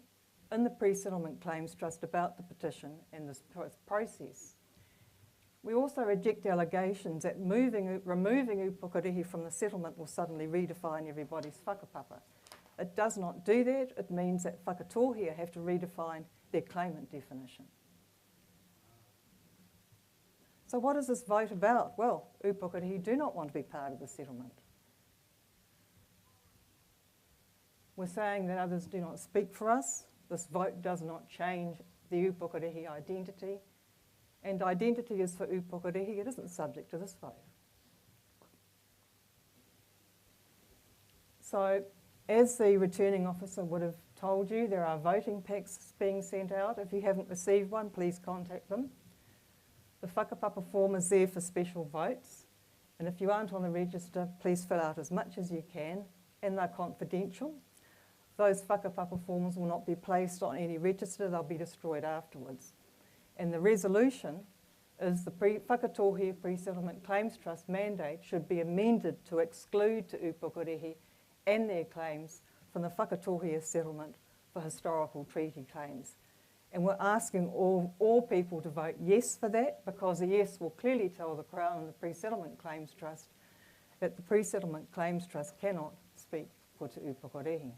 in the Pre-Settlement Claims Trust about the petition and this process. We also reject allegations that removing Upukarehi from the settlement will suddenly redefine everybody's whakapapa. It does not do that. It means that Whakatohea have to redefine their claimant definition. So what is this vote about? Well, Upukarehi do not want to be part of the settlement. We're saying that others do not speak for us. This vote does not change the Upukarehi identity. And identity is for Upukarehi. It isn't subject to this vote. So, as the returning officer would have told you, there are voting packs being sent out. If you haven't received one, please contact them. The whakapapa form is there for special votes. And if you aren't on the register, please fill out as much as you can, and they're confidential. Those whakapapa forms will not be placed on any register, they'll be destroyed afterwards. And the resolution is the Whakatohea Pre-Settlement Claims Trust mandate should be amended to exclude Te Upukarehi and their claims from the Whakatohea settlement for historical treaty claims. And we're asking all people to vote yes for that, because a yes will clearly tell the Crown and the Pre-Settlement Claims Trust that the Pre-Settlement Claims Trust cannot speak for Te Upukarehi.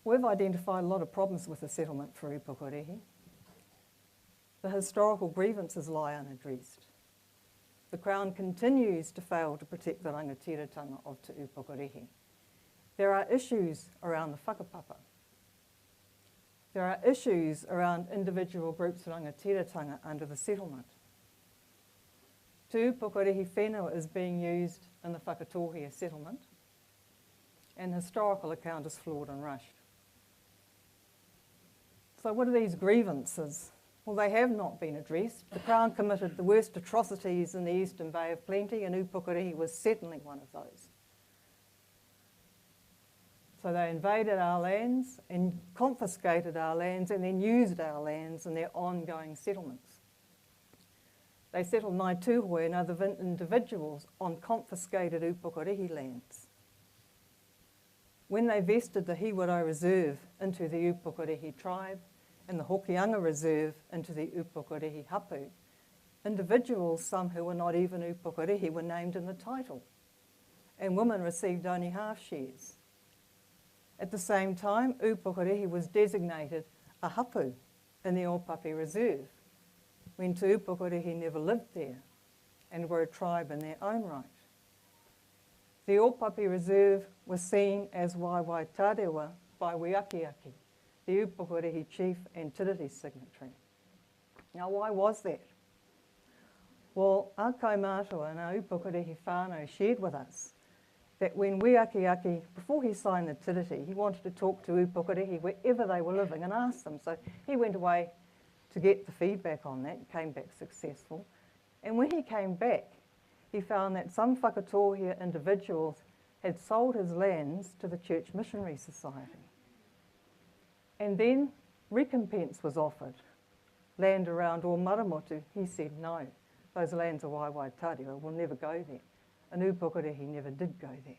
We've identified a lot of problems with the settlement for Upukorehi. The historical grievances lie unaddressed. The Crown continues to fail to protect the rangatiratanga of Te Upukorehi. There are issues around the whakapapa. There are issues around individual groups of rangatiratanga under the settlement. Te Upukorehi whenua is being used in the Whakatohea settlement, and the historical account is flawed and rushed. So what are these grievances? Well, they have not been addressed. The Crown committed the worst atrocities in the Eastern Bay of Plenty, and Upukorehi was certainly one of those. So they invaded our lands and confiscated our lands and then used our lands in their ongoing settlements. They settled Ngāi Tūhoe and other individuals on confiscated Upukorehi lands. When they vested the Hiwaro Reserve into the Upukorehi tribe and the Hokianga Reserve into the Upukorehi hapu, individuals, some who were not even Upukorehi, were named in the title, and women received only half shares. At the same time, Upukorehi was designated a hapu in the Ōpapi Reserve, when Te Upukorehi never lived there and were a tribe in their own right. The Ōpapi Reserve was seen as Waiwai Tarewa by Whakatohea, the Upukorehi chief and Tiriti signatory. Now, why was that? Well, our kaumātua and our Upukorehi whānau shared with us that when Whakatohea, before he signed the Tiriti, he wanted to talk to Upukorehi wherever they were living and ask them. So he went away to get the feedback on that, came back successful. And when he came back, he found that some Whakatohea individuals had sold his lands to the Church Missionary Society. And then recompense was offered. Land around Ōmaramotu, he said no, those lands are Waiwai Tarewa, we'll never go there. And Upukorehi never did go there.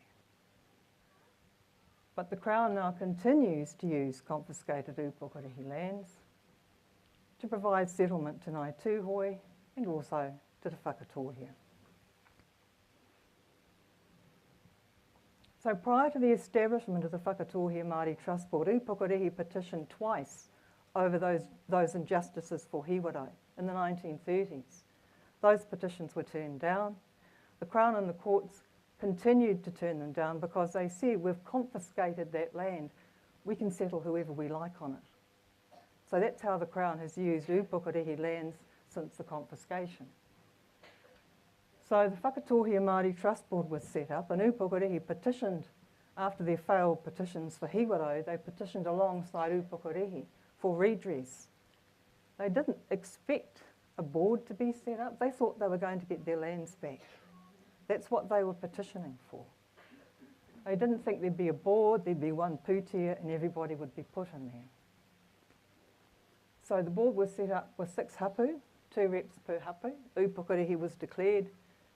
But the Crown now continues to use confiscated Upukorehi lands to provide settlement to Ngāi Tūhoe and also to the Whakatohea. So prior to the establishment of the Whakatohea Māori Trust Board, Upukorehi petitioned twice over those injustices for Hiwaro in the 1930s. Those petitions were turned down. The Crown and the courts continued to turn them down because they said, we've confiscated that land, we can settle whoever we like on it. So that's how the Crown has used Upukorehi lands since the confiscation. So the Whakatohea Māori Trust Board was set up, and Upukorehi petitioned, after their failed petitions for Hiwaro, they petitioned alongside Upukorehi for redress. They didn't expect a board to be set up. They thought they were going to get their lands back. That's what they were petitioning for. They didn't think there'd be a board, there'd be one pūtea, and everybody would be put in there. So the board was set up with 6 hapu, 2 reps per hapu. Upukorehi was declared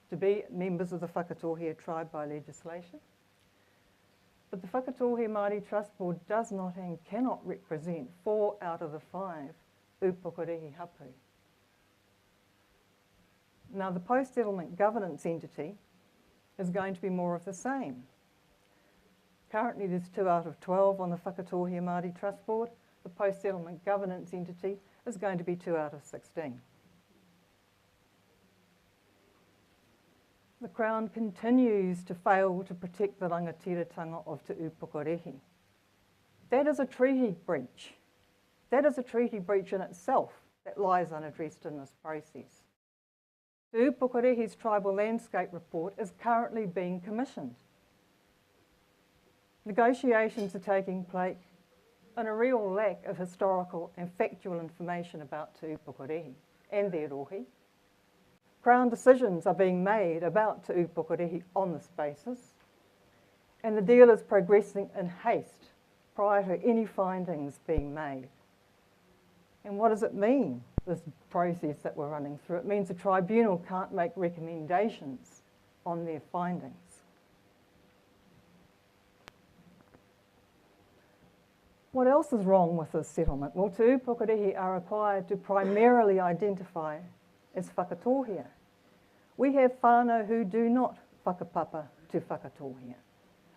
to be members of the Whakatohea tribe by legislation. But the Whakatohea Māori Trust Board does not and cannot represent 4 out of the 5 Upukorehi hapu. Now the post-settlement governance entity is going to be more of the same. Currently there's 2 out of 12 on the Whakatohea Māori Trust Board. The post-settlement governance entity is going to be 2 out of 16. The Crown continues to fail to protect the rangatiratanga of Te Upukorehi. That is a treaty breach. That is a treaty breach in itself that lies unaddressed in this process. Te Upukorehi's Tribal Landscape Report is currently being commissioned. Negotiations are taking place and a real lack of historical and factual information about Te Upukorehi and their rohi. Crown decisions are being made about Te Upukorehi on this basis, and the deal is progressing in haste prior to any findings being made. And what does it mean, this process that we're running through? It means the tribunal can't make recommendations on their findings. What else is wrong with this settlement? Well, Te Upukorehi are required to primarily identify as Whakatohea. We have whānau who do not whakapapa to Whakatohea.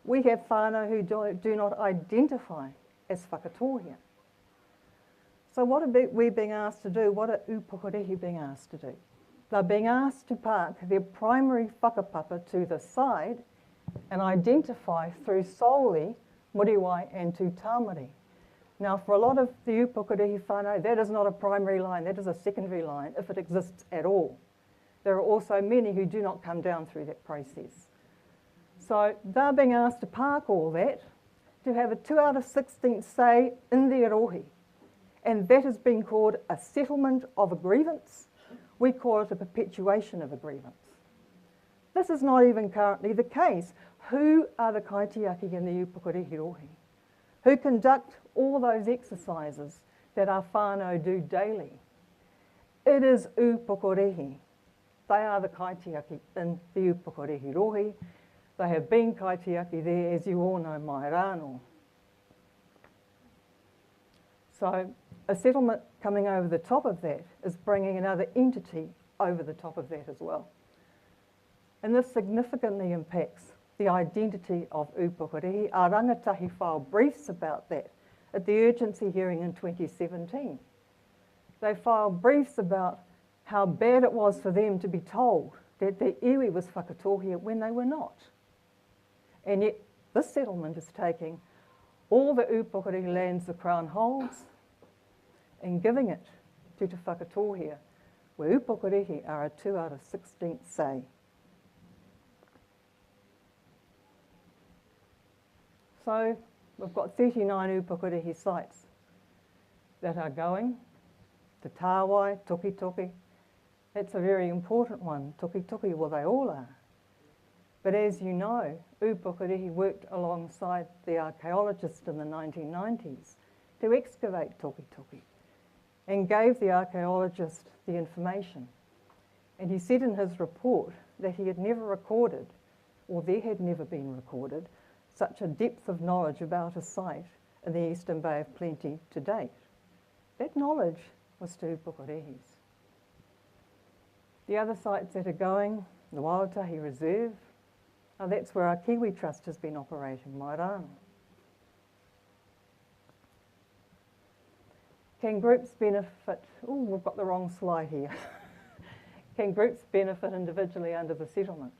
We have whānau who do not identify as Whakatohea. So what are we being asked to do? What are Upukarehi being asked to do? They're being asked to park their primary whakapapa to the side and identify through solely Muriwai and to Tāmari. Now, for a lot of the Upukarehi whānau, that is not a primary line, that is a secondary line, if it exists at all. There are also many who do not come down through that process. So they're being asked to park all that, to have a 2 out of 16 say in their rohi. And that has been called a settlement of a grievance. We call it a perpetuation of a grievance. This is not even currently the case. Who are the kaitiaki in the Upukarehi rohi? Who conduct all those exercises that our whānau do daily? It is Upukarehi. They are the kaitiaki in the Upukarehi rohi. They have been kaitiaki there, as you all know, mai rāno. So a settlement coming over the top of that is bringing another entity over the top of that as well. And this significantly impacts the identity of Upukarehi. Our rangatahi filed briefs about that at the urgency hearing in 2017. They filed briefs about how bad it was for them to be told that their iwi was Whakatohea when they were not. And yet this settlement is taking all the Upukarehi lands the Crown holds and giving it to Te Whakatohea, where Upukarehi are a 2 out of 16 say. So we've got 39 Upukarehi sites that are going. Te Tāwai, Toki Toki, that's a very important one. Toki Toki, well, they all are. But as you know, Upukarehi worked alongside the archaeologist in the 1990s to excavate Toki Toki and gave the archaeologist the information. And he said in his report that he had never recorded, or there had never been recorded, such a depth of knowledge about a site in the Eastern Bay of Plenty to date. That knowledge was to Upukarehis. The other sites that are going, the Waiatahi Reserve, now that's where our Kiwi Trust has been operating, mai rāna. Can groups benefit, oh, we've got the wrong slide here. Can groups benefit individually under the settlement?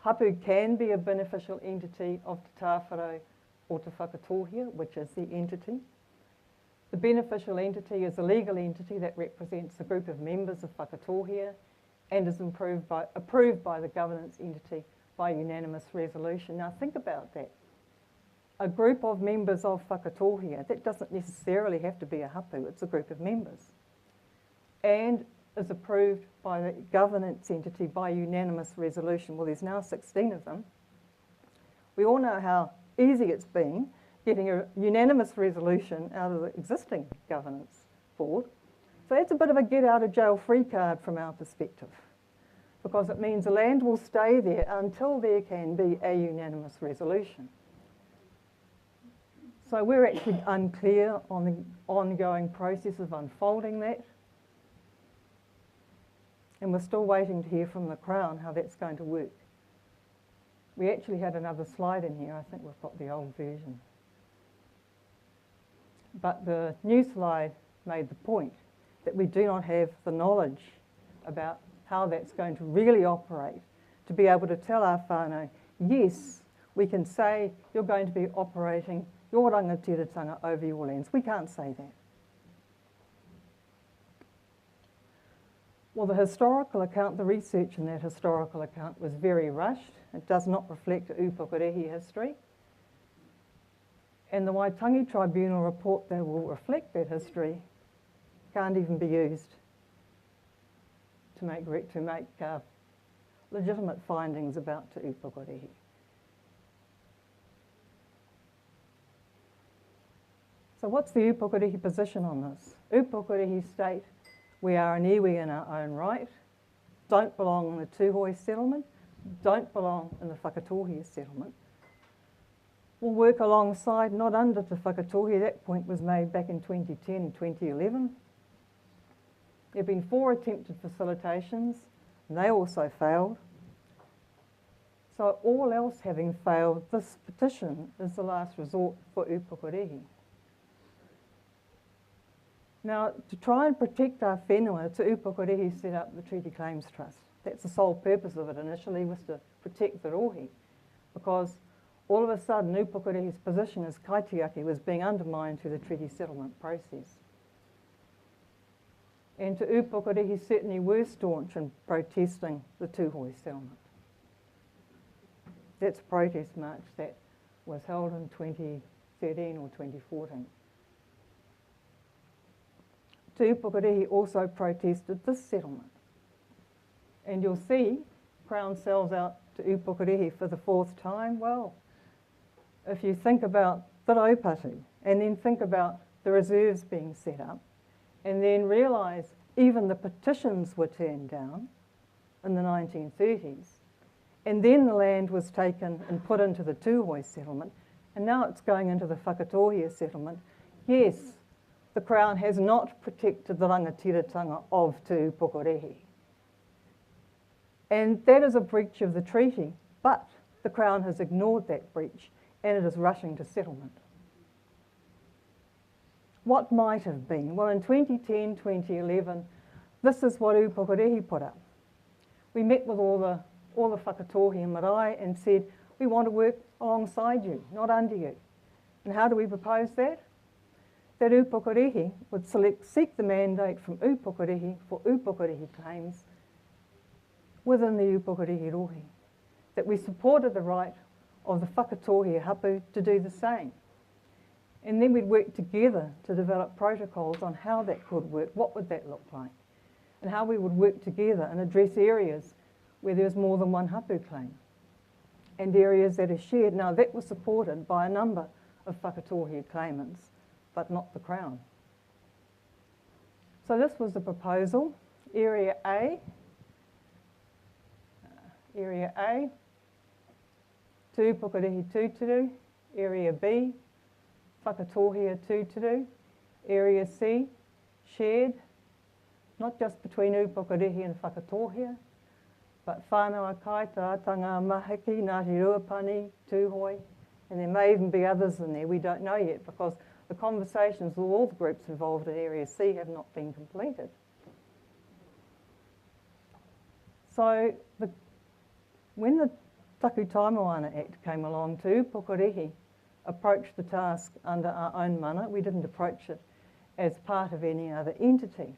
Hapu can be a beneficial entity of Te Tāwharo or Te Whakatohea, which is the entity. The beneficial entity is a legal entity that represents a group of members of Whakatohea and is approved by the governance entity by unanimous resolution. Now think about that. A group of members of Whakatohea, that doesn't necessarily have to be a hapu, it's a group of members, and is approved by the governance entity by unanimous resolution. Well, there's now 16 of them. We all know how easy it's been getting a unanimous resolution out of the existing governance board. So that's a bit of a get out of jail free card from our perspective, because it means the land will stay there until there can be a unanimous resolution. So we're actually unclear on the ongoing process of unfolding that. And we're still waiting to hear from the Crown how that's going to work. We actually had another slide in here. I think we've got the old version. But the new slide made the point that we do not have the knowledge about how that's going to really operate to be able to tell our whānau, yes, we can say you're going to be operating your rangatiratanga over your lands. We can't say that. Well, the historical account, the research in that historical account was very rushed. It does not reflect Upukarehi history. And the Waitangi Tribunal report that will reflect that history can't even be used to make legitimate findings about Te Upukarehi. So what's the Upukarehi position on this? Upukarehi state we are an iwi in our own right, don't belong in the Tūhoe settlement, don't belong in the Whakatohea settlement. We'll work alongside, not under Te Whakatohea, that point was made back in 2010 and 2011. There have been 4 attempted facilitations, and they also failed. So all else having failed, this petition is the last resort for Upukarehi. Now, to try and protect our whenua, Te Upukorehi set up the Treaty Claims Trust. That's the sole purpose of it initially, was to protect the rohi, because all of a sudden Upukorehi's position as kaitiaki was being undermined through the treaty settlement process. And Te Upukorehi certainly were staunch in protesting the Tūhoe settlement. That's a protest march that was held in 2013 or 2014. Te Upukorehi also protested this settlement. And you'll see Crown sells out to Upukorehi for the 4th time. Well, if you think about the raupatu and then think about the reserves being set up and then realise even the petitions were turned down in the 1930s, and then the land was taken and put into the Tūhoe settlement, and now it's going into the Whakatohea settlement. Yes, the Crown has not protected the rangatiratanga of Te Upukorehi. And that is a breach of the treaty, but the Crown has ignored that breach and it is rushing to settlement. What might have been? Well, in 2010, 2011, this is what Upukorehi put up. We met with all the Whakatohea marae and said, we want to work alongside you, not under you. And how do we propose that? That Upukorehi would seek the mandate from Upukorehi for Upukorehi claims within the Upukorehi rohi. That we supported the right of the Whakatohea hapu to do the same. And then we'd work together to develop protocols on how that could work, what would that look like, and how we would work together and address areas where there's more than one hapu claim, and areas that are shared. Now, that was supported by a number of Whakatohea claimants, but not the Crown. So this was the proposal. Area A, Te Upukorehi Tūturu. Area B, Whakatohea Tūturu. Area C, shared, not just between Upukorehi and Whakatohea, but whānau kaita, tanga mahiki, Ngāti Ruapani, Tūhoe, and there may even be others in there. We don't know yet because the conversations with all the groups involved in Area C have not been completed. So when the Taku Taimoana Act came along, Te Upukorehi approached the task under our own mana. We didn't approach it as part of any other entity.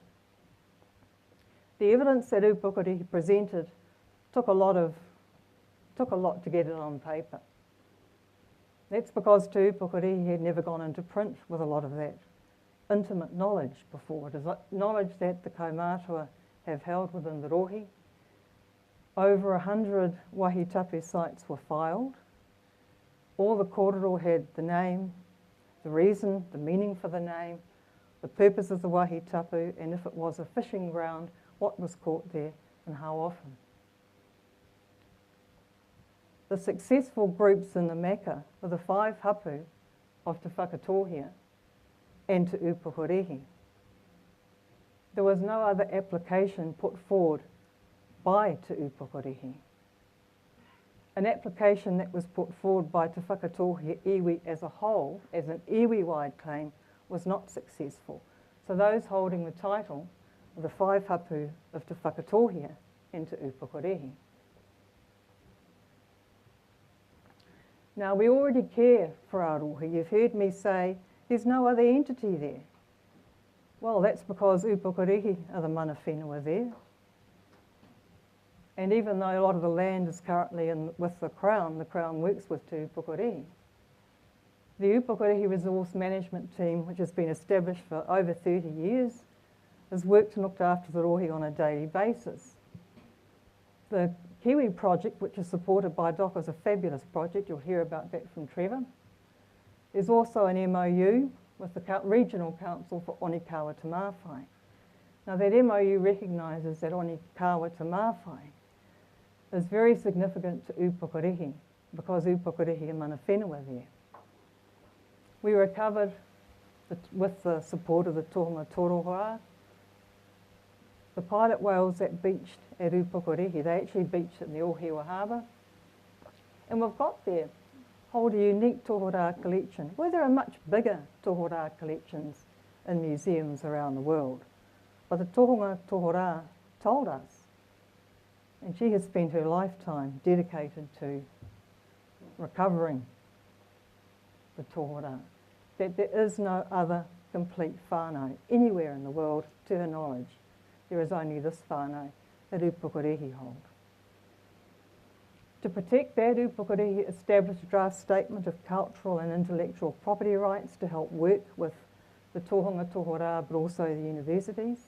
The evidence that Upukorehi presented took a lot to get it on paper. That's because Te Upukorehi had never gone into print with a lot of that intimate knowledge before. It is knowledge that the kaumātua have held within the rohi. Over 100 wahi tapu sites were filed. All the kōrero had the name, the reason, the meaning for the name, the purpose of the wahi tapu, and if it was a fishing ground, what was caught there and how often. The successful groups in the maka were the 5 hapu of Te Whakatohea and Te Upukorehi. There was no other application put forward by Te Upukorehi. An application that was put forward by Te Whakatohea iwi as a whole, as an iwi-wide claim, was not successful. So those holding the title were the 5 hapu of Te Whakatohea and Te Upukorehi. Now, we already care for our rohi. You've heard me say there's no other entity there. Well, that's because Upukorehi are the mana whenua there. And even though a lot of the land is currently with the Crown works with Te Upukorehi. The Upukorehi Resource Management Team, which has been established for over 30 years, has worked and looked after the rohi on a daily basis. The Kiwi project, which is supported by DOC, is a fabulous project. You'll hear about that from Trevor. There's also an MOU with the Regional Council for Onikawa Te Mawhai. Now that MOU recognises that Onikawa Te Mawhai is very significant to Upukorehi because Upukorehi are mana whenua there. We recovered, with the support of the Tohunga Torohua, the pilot whales that beached at Upukorehi. They actually beached in the Ohiwa Harbour. And we've got there, hold a unique tohora collection. Well, there are much bigger tohora collections in museums around the world. But the tohunga tohora told us, and she has spent her lifetime dedicated to recovering the tohora, that there is no other complete whānau anywhere in the world, to her knowledge. There is only this whānau that Upukorehi hold. To protect that, Upukorehi established a draft statement of cultural and intellectual property rights to help work with the tohunga tohora, but also the universities.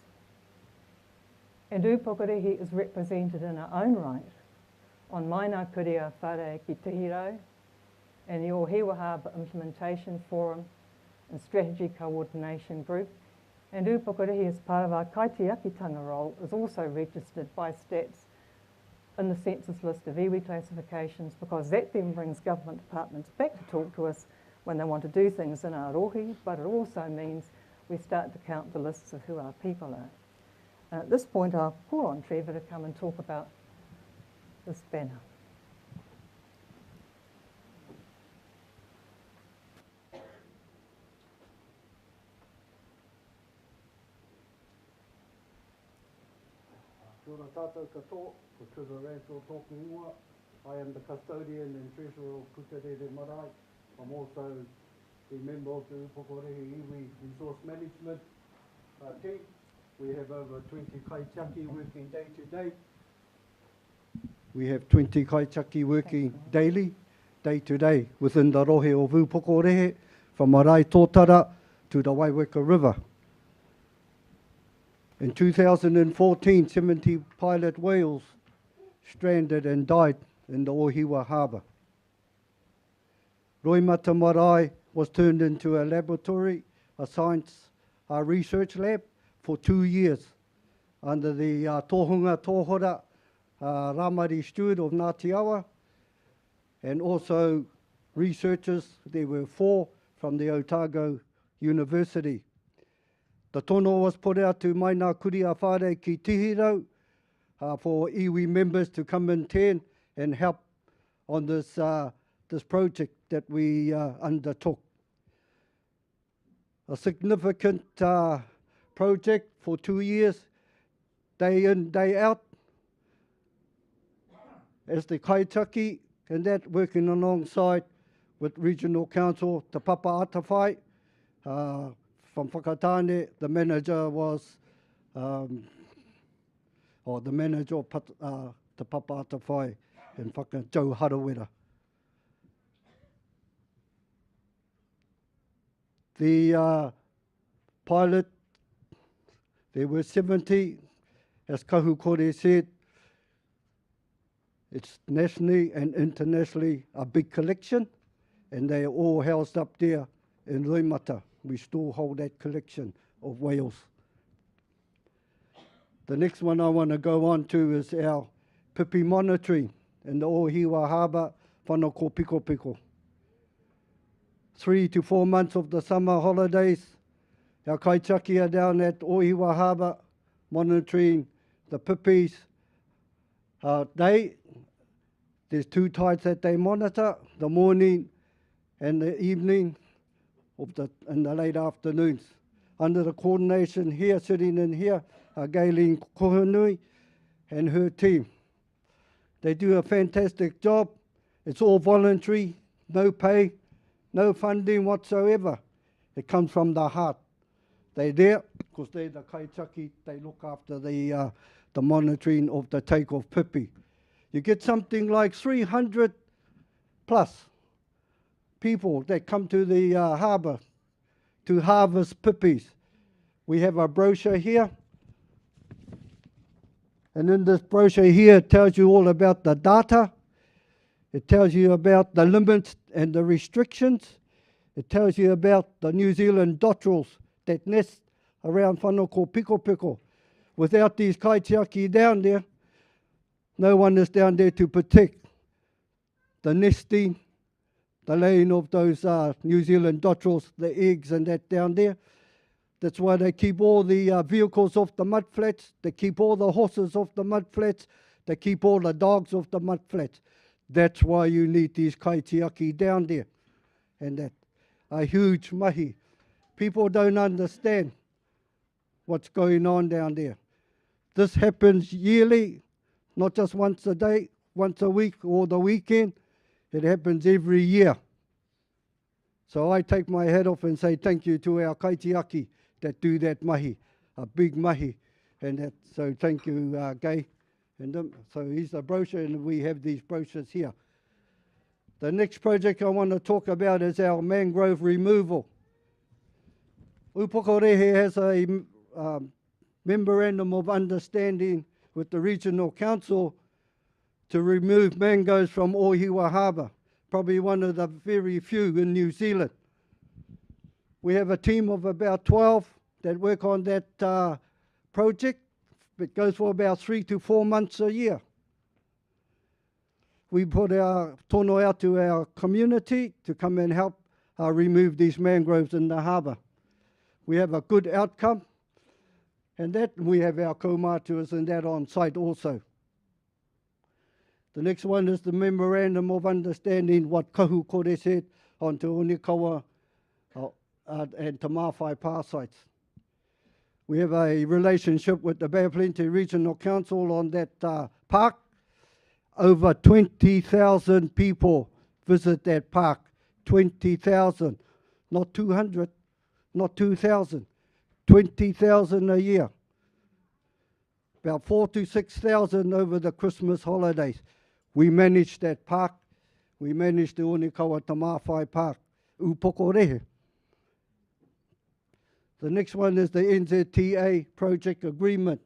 And Upukorehi is represented in her own right on Maina Kurea Whare ki Tihiro and the Ohewa Harbour Implementation Forum and Strategy Coordination Group. And Upukorehi, as part of our kaitiakitanga role, is also registered by Stats in the census list of iwi classifications, because that then brings government departments back to talk to us when they want to do things in our rohi, but it also means we start to count the lists of who our people are. And at this point, I'll call on Trevor to come and talk about this banner. Kia ora tātou katoa, ko Trevor Ransell talking ingoa. I am the custodian and treasurer of Kutarere Marae. I'm also the member of the Upukorehi Iwi Resource Management team. We have over 20 kaitiaki working day to day. We have 20 kaitiaki working daily, day to day, within the rohe of Upukorehi, from Marae Tōtara to the Waiweka River. In 2014, 70 pilot whales stranded and died in the Ohiwa Harbour. Roimata Marae was turned into a laboratory, a science research lab for 2 years under the Tohunga Tohora Ramari Steward of Ngāti Awa, and also researchers. There were 4 from the Otago University. The tono was put out to Maina Kurea Whare ki Tihiro for iwi members to come in turn and help on this project that we undertook. A significant project for 2 years, day in, day out, as the kaitaki, and that working alongside with Regional Council, Te Papa Atawhai. From Whakatane, the manager was, the manager of Te Papa Atawhai and Joe Harawera. The pilot, there were 70, as Kahu Kore said. It's nationally and internationally a big collection, and they are all housed up there in Roimata. We still hold that collection of whales. The next one I want to go on to is our pipi monitoring in the Ohiwa Harbour, whanoko piko piko. 3 to 4 months of the summer holidays, our kaitaki are down at Ohiwa Harbour monitoring the pipis. There's 2 tides that they monitor, the morning and the evening, in the late afternoons. Under the coordination here, sitting in here, are Gaileen Kohonui and her team. They do a fantastic job. It's all voluntary, no pay, no funding whatsoever. It comes from the heart. They're there because they're the kaitaki. They look after the monitoring of the take of pipi. You get something like 300 plus people that come to the harbour to harvest pipis. We have a brochure here, and in this brochure here it tells you all about the data. It tells you about the limits and the restrictions. It tells you about the New Zealand dotterels that nest around whanoko piko piko. Without these kaitiaki down there, no one is down there to protect the nesting, the laying of those New Zealand dotterels, the eggs and that down there. That's why they keep all the vehicles off the mud flats. They keep all the horses off the mud flats. They keep all the dogs off the mud flats. That's why you need these kaitiaki down there. And that a huge mahi People don't understand what's going on down there. This happens yearly, not just once a day, once a week, or the weekend. It happens every year. So I take my hat off and say thank you to our kaitiaki that do that mahi, a big mahi. And that, so thank you, Gay. And so here's the brochure, and we have these brochures here. The next project I want to talk about is our mangrove removal. Upokorehe has a memorandum of understanding with the regional council to remove mangroves from Ohiwa Harbour, probably one of the very few in New Zealand. We have a team of about 12 that work on that project. It goes for about 3 to 4 months a year. We put our tono out to our community to come and help remove these mangroves in the harbour. We have a good outcome, and that we have our kaumātuas and that on site also. The next one is the Memorandum of Understanding, what Kahu Kore said, on Te Onikawa and Te Mawhai Pā sites. We have a relationship with the Bay of Plenty Regional Council on that park. Over 20,000 people visit that park. 20,000, not 200, not 2,000. 20,000 a year. About 4,000 to 6,000 over the Christmas holidays. We manage that park. We manage the Onikawa Te Mawhai Park, Upokorehe. The next one is the NZTA project agreement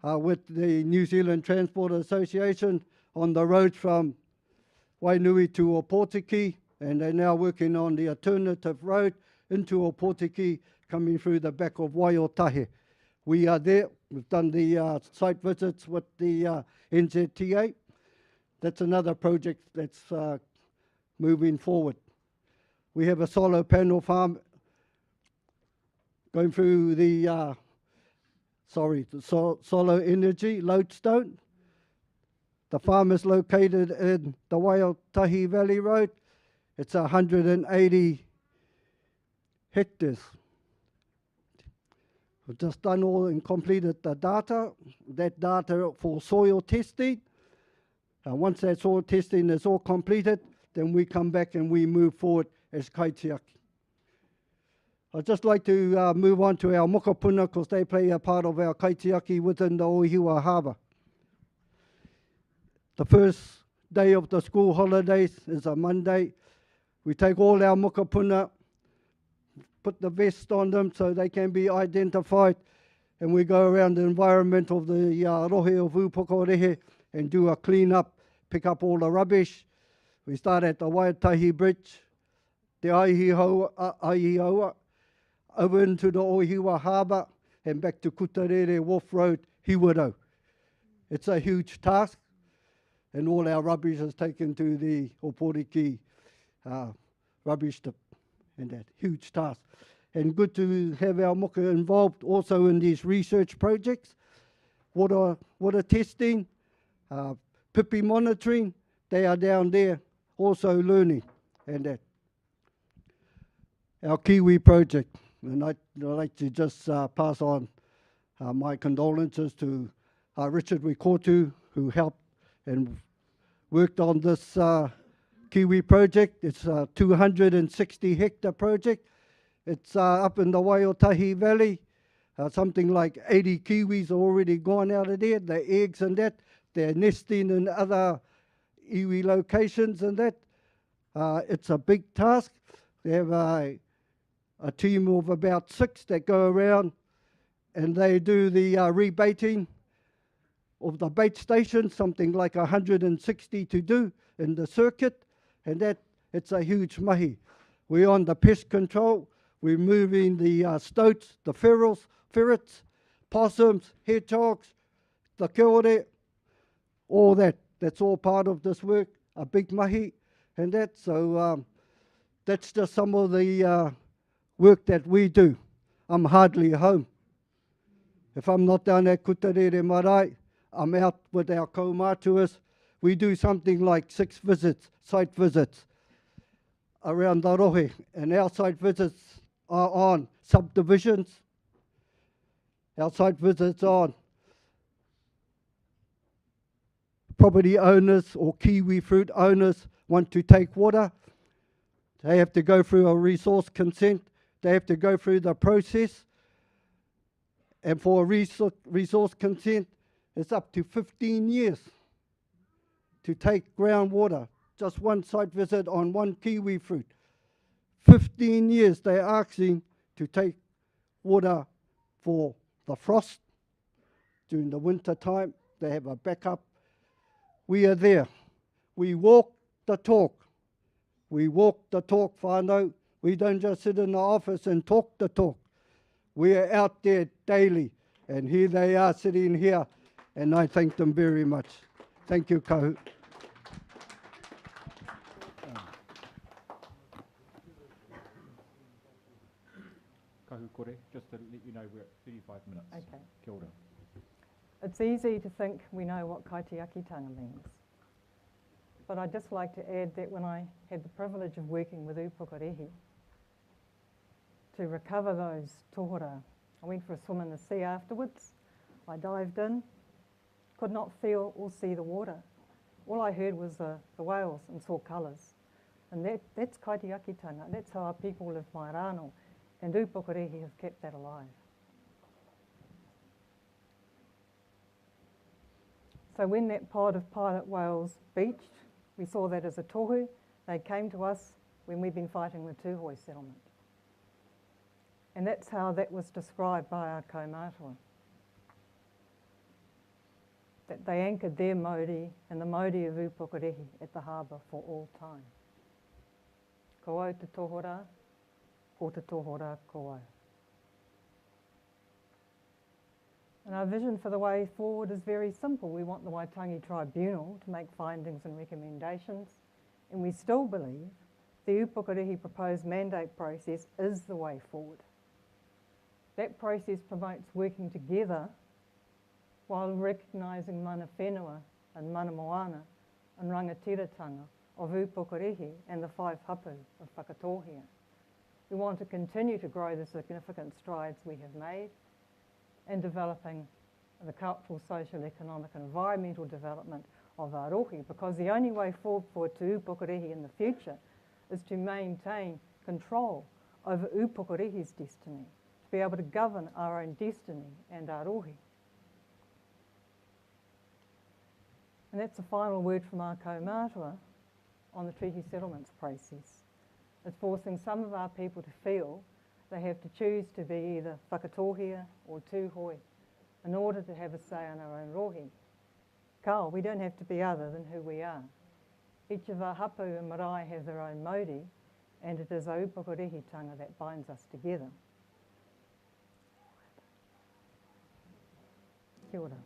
with the New Zealand Transport Association on the roads from Wainui to Opotiki, and they're now working on the alternative road into Opotiki coming through the back of Waiotahe. We are there. We've done the site visits with the NZTA. That's another project that's moving forward. We have a solar panel farm going through the solar energy lodestone. The farm is located in the Waiotahe Valley Road. It's 180 hectares. We've just done all and completed the data, that data for soil testing. Once that soil testing is all completed, then we come back and we move forward as kaitiaki. I'd just like to move on to our mokopuna because they play a part of our kaitiaki within the Ohiwa Harbour. The first day of the school holidays is a Monday. We take all our mokopuna, put the vest on them so they can be identified, and we go around the environment of the rohe of Upokorehe and do a clean up, pick up all the rubbish. We start at the Waiotahe Bridge, the Aihiaua, over into the Ohiwa Harbour and back to Kutarere Wharf Road, Hiwaro. It's a huge task, and all our rubbish is taken to the Oporiki rubbish tip, and that huge task. And good to have our moka involved also in these research projects, water testing, pipi monitoring. They are down there also learning, and that. Our Kiwi project, and I'd like to just pass on my condolences to Richard Wikotu, who helped and worked on this Kiwi project. It's a 260 hectare project. It's up in the Waiotahe Valley. Something like 80 kiwis are already gone out of there, the eggs and that. They're nesting in other iwi locations and that. It's a big task. They have a team of about 6 that go around and they do the rebaiting of the bait station, something like 160 to do in the circuit, and that it's a huge mahi. We're on the pest control. We're moving the stoats, the ferrets, possums, hedgehogs, the kiore, all that. That's all part of this work, a big mahi, and that. So that's just some of the work that we do. I'm hardly home. If I'm not down at Kutarere Marae, I'm out with our kaumātuas. We do something like 6 visits, site visits, around the rohe. And our site visits are on subdivisions. Our site visits on property owners or kiwi fruit owners want to take water. They have to go through a resource consent. They have to go through the process. And for a resource consent, it's up to 15 years to take groundwater. Just one site visit on one kiwi fruit. 15 years they're asking to take water for the frost. During the winter time, they have a backup. We are there. We walk the talk. We walk the talk, whānau. We don't just sit in the office and talk the talk. We are out there daily, and here they are sitting here, and I thank them very much. Thank you, Kahu. Kahu kore, just to let you know we're at 35 minutes. Okay. Kia ora. It's easy to think we know what kaitiakitanga means. But I'd just like to add that when I had the privilege of working with Upukarehi to recover those tohora, I went for a swim in the sea afterwards. I dived in, could not feel or see the water. All I heard was the whales and saw colours. And that's kaitiakitanga. That's how our people live mai rāno. And Upukarehi have kept that alive. So when that pod of pilot whales beached, we saw that as a tohu. They came to us when we've been fighting the Tūhoi settlement. And that's how that was described by our kaumātua. That they anchored their mauri and the mauri of Upukarehi at the harbour for all time. Ko au te tohora, ko te tohora ko au. And our vision for the way forward is very simple. We want the Waitangi Tribunal to make findings and recommendations, and we still believe the Upukarehi proposed mandate process is the way forward. That process promotes working together while recognising mana whenua and mana moana and rangatiratanga of Upukarehi and the 5 hapu of Whakatohea. We want to continue to grow the significant strides we have made and developing the cultural, social, economic and environmental development of Arohi, because the only way forward for Te Upukarehi in the future is to maintain control over Upukarehi's destiny, to be able to govern our own destiny and Arohi. And that's the final word from our kaumātua on the treaty settlements process. It's forcing some of our people to feel they have to choose to be either Whakatohea or Tūhoi in order to have a say on our own rohi. Kao, we don't have to be other than who we are. Each of our hapu and marae have their own mauri, and it is a Upukarehi-tanga that binds us together. Kia ora.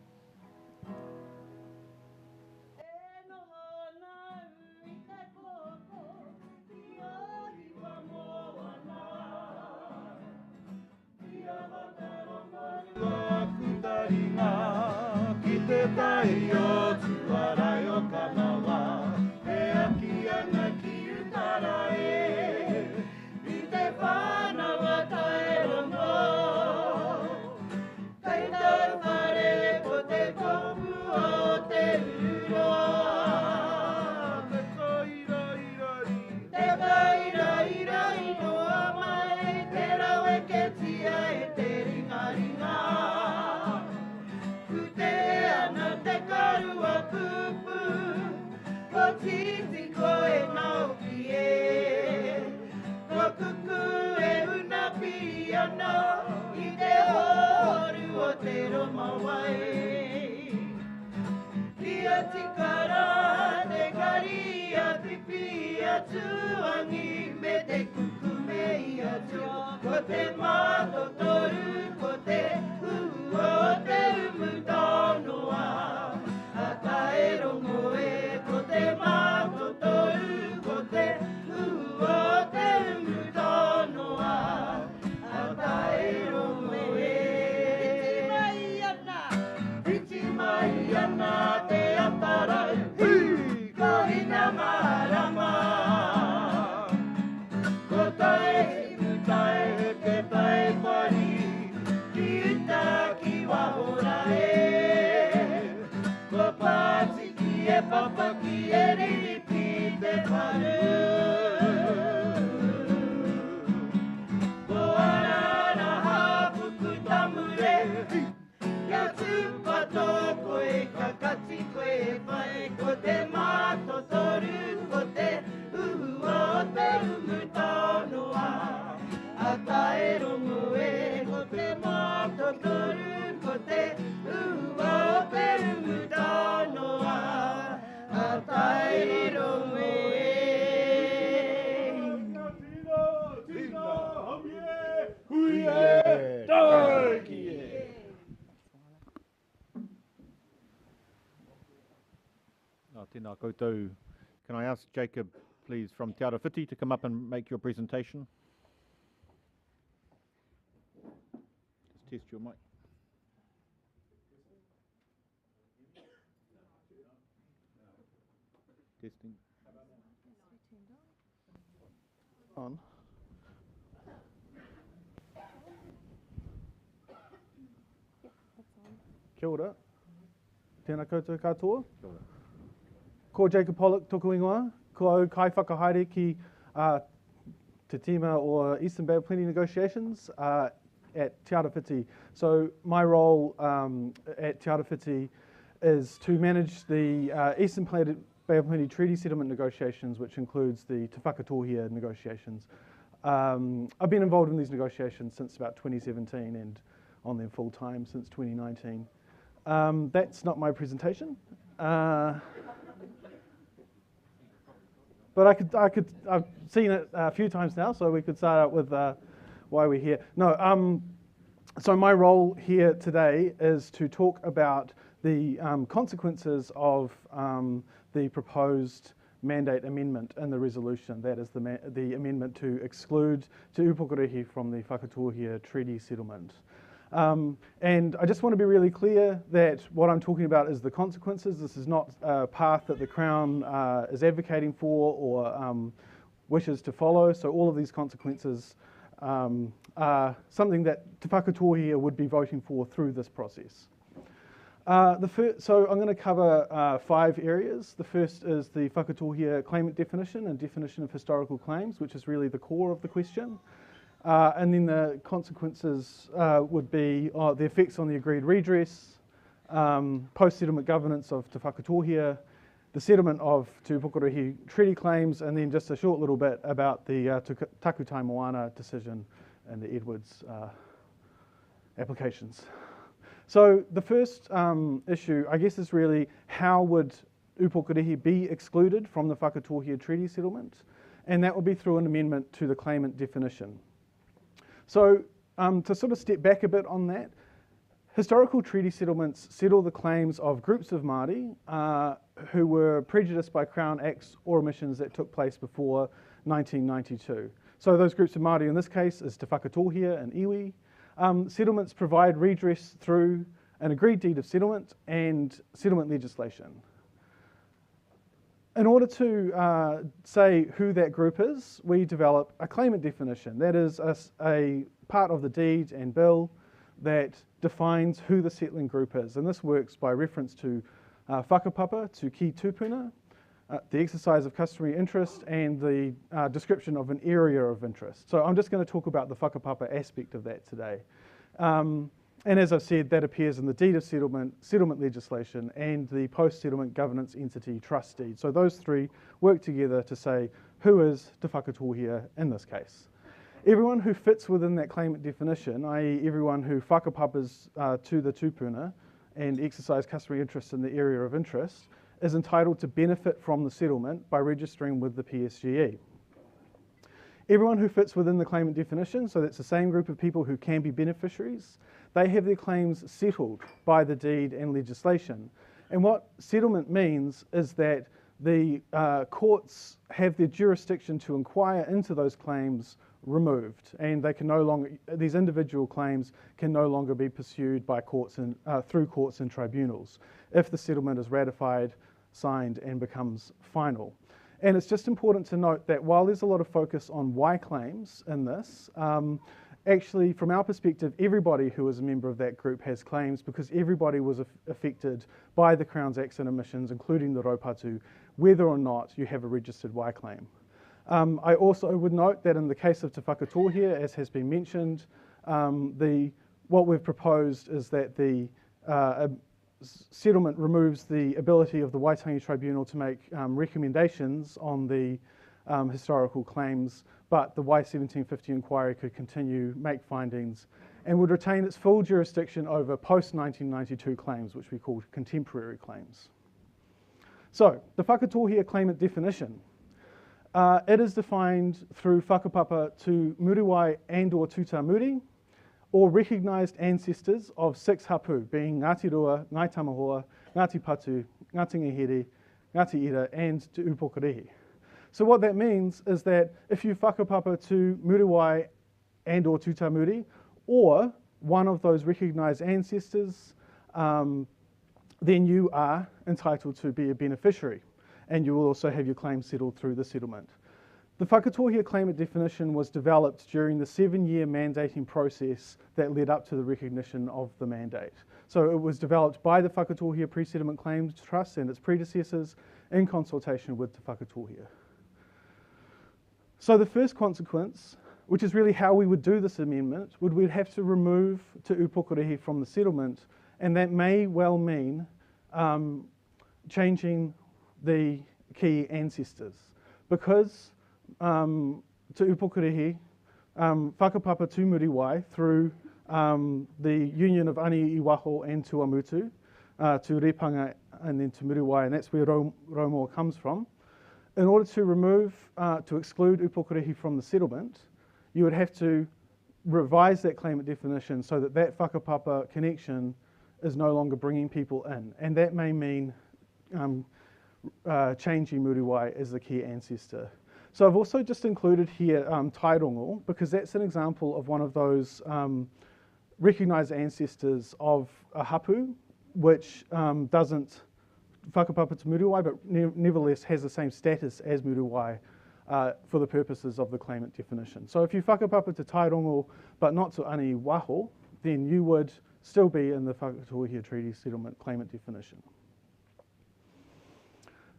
paki e riripi te paru. Ko arara hapuku tamure, ia tupato koe kakati koe whai, ko te mato toru, ko te uhua o te umutanoa. A tae rongo e, ko te mato toru, ko te uhua o te umutanoa. A tae rongo e. Tina, haumie, huie, taikie. Tēnā koutou. Can I ask Jacob, please, from Te Arawhiti to come up and make your presentation? Just test your mic. Testing. On. Kia ora. Tēnā koutou katoa. Ko Jacob Pollock toku ingoa. Ko au kai whakahaere ki Te Tima or Eastern Bay of Plenty negotiations at Te Arawhiti. So my role at Te Arawhiti is to manage the Eastern Bay of Plenty Treaty Settlement negotiations, which includes the Te Whakatohea negotiations. I've been involved in these negotiations since about 2017 and on them full time since 2019. That's not my presentation. But I've seen it a few times now, so we could start out with why we're here. No, so my role here today is to talk about the consequences of the proposed mandate amendment in the resolution. That is the amendment to exclude Te Upukarehi from the Whakatohea Treaty Settlement. And I just want to be really clear that what I'm talking about is the consequences. This is not a path that the Crown is advocating for or wishes to follow. So all of these consequences are something that Te Whakatohea would be voting for through this process. So I'm going to cover 5 areas. The first is the Whakatohea claimant definition and definition of historical claims, which is really the core of the question. And then the consequences would be the effects on the agreed redress, post-settlement governance of Te Whakatohea, the settlement of Te Upukarehi treaty claims, and then just a short little bit about the Takutai Moana decision and the Edwards applications. So the first issue, I guess, is really how would Upukarehi be excluded from the Whakatohea treaty settlement? And that would be through an amendment to the claimant definition. So to sort of step back a bit on that, historical treaty settlements settle the claims of groups of Māori who were prejudiced by Crown acts or omissions that took place before 1992. So those groups of Māori in this case is Te Whakatohea and iwi. Settlements provide redress through an agreed deed of settlement and settlement legislation. In order to say who that group is, we develop a claimant definition. That is a part of the deed and bill that defines who the settling group is. And this works by reference to whakapapa, to ki tupuna, the exercise of customary interest, and the description of an area of interest. So I'm just going to talk about the whakapapa aspect of that today. And as I've said, that appears in the deed of settlement, settlement legislation, and the post-settlement governance entity trust deed. So those 3 work together to say who is Te Whakatohea in this case. Everyone who fits within that claimant definition, i.e. everyone who whakapapas to the tupuna and exercise customary interest in the area of interest, is entitled to benefit from the settlement by registering with the PSGE. Everyone who fits within the claimant definition, so that's the same group of people who can be beneficiaries, they have their claims settled by the deed and legislation. And what settlement means is that the courts have their jurisdiction to inquire into those claims removed, and they can no longer, these individual claims can no longer be pursued by courts and through courts and tribunals if the settlement is ratified, signed, and becomes final. And it's just important to note that while there's a lot of focus on why claims in this, actually, from our perspective, everybody who is a member of that group has claims because everybody was affected by the Crown's acts and omissions, including the raupatu, whether or not you have a registered Y claim. I also would note that in the case of Te Whakatohea, as has been mentioned, what we've proposed is that the settlement removes the ability of the Waitangi Tribunal to make recommendations on the historical claims, but the Y1750 inquiry could continue, make findings, and would retain its full jurisdiction over post-1992 claims, which we call contemporary claims. So, the Whakatohea claimant definition. It is defined through whakapapa to Muriwai and or Tuta Muri, or recognised ancestors of 6 hapu, being Ngāti Rua, Ngāi Tamahoa, Ngāti Patu, Ngāti Ngahere, Ngāti Ira, and Te Upokorehi. So what that means is that if you whakapapa to Muriwai and or Tuta Muri, or one of those recognised ancestors, then you are entitled to be a beneficiary, and you will also have your claim settled through the settlement. The Whakatohea claimant definition was developed during the 7-year mandating process that led up to the recognition of the mandate. So it was developed by the Whakatohea Pre-Settlement Claims Trust and its predecessors in consultation with the Whakatohea. So the first consequence, which is really how we would do this amendment, we'd have to remove Te Upokorehi from the settlement, and that may well mean changing the key ancestors. Because Te Upokorehi whakapapa to Muriwai through the union of Ani Iwaho and Tuamutu, to Repanga and then to Muriwai, and that's where Raumoa comes from. In order to remove, to exclude Upokorehi from the settlement, you would have to revise that claimant definition so that that whakapapa connection is no longer bringing people in, and that may mean changing Muriwai as the key ancestor. So I've also just included here Tairongo, because that's an example of one of those recognised ancestors of a hapu, which doesn't whakapapa to Muriwai, but nevertheless has the same status as Muriwai for the purposes of the claimant definition. So if you whakapapa to Tairongo, but not to Ani Waho, then you would still be in the Whakatohea Treaty Settlement claimant definition.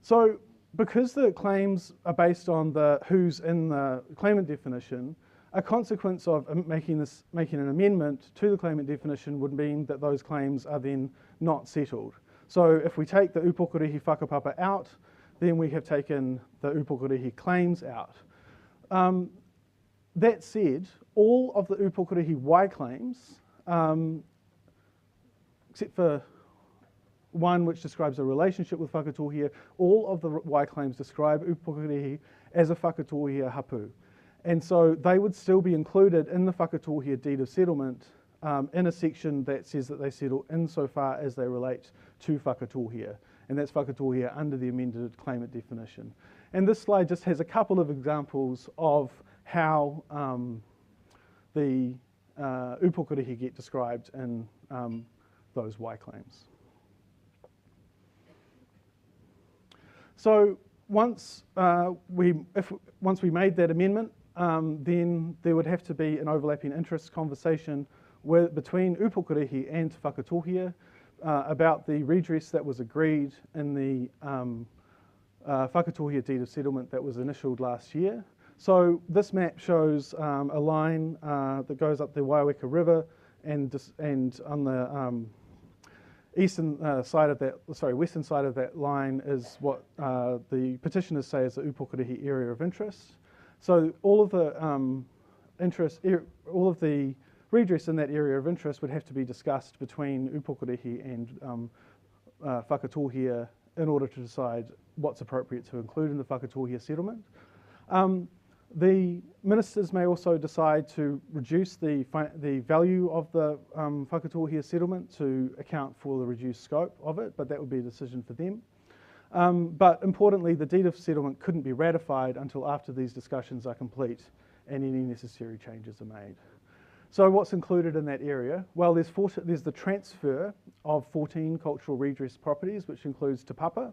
So because the claims are based on the who's in the claimant definition, a consequence of making an amendment to the claimant definition would mean that those claims are then not settled. So if we take the Upokorehi whakapapa out, then we have taken the Upokorehi claims out. That said, all of the Upokorehi Y claims, except for one which describes a relationship with Whakatohea, all of the Y claims describe Upokorehi as a Whakatohea hapu. And so they would still be included in the Whakatohea deed of settlement in a section that says that they settle insofar as they relate to Whakatohea. And that's Whakatohea under the amended claimant definition. And this slide just has a couple of examples of how the Upokorehi get described in those Y claims. So once we made that amendment, then there would have to be an overlapping interests conversation between Upokorehi and Whakatohea about the redress that was agreed in the Whakatohea deed of settlement that was initialed last year. So this map shows a line that goes up the Waiweka River, and on the western side of that line is what the petitioners say is the Upokorehi area of interest. So all of the all of the redress in that area of interest would have to be discussed between Upokorehi and Whakatohea in order to decide what's appropriate to include in the Whakatohea settlement. The ministers may also decide to reduce the value of the Whakatohea settlement to account for the reduced scope of it, but that would be a decision for them. But importantly, the deed of settlement couldn't be ratified until after these discussions are complete and any necessary changes are made. So what's included in that area? Well, there's the transfer of 14 cultural redress properties, which includes Te Papa,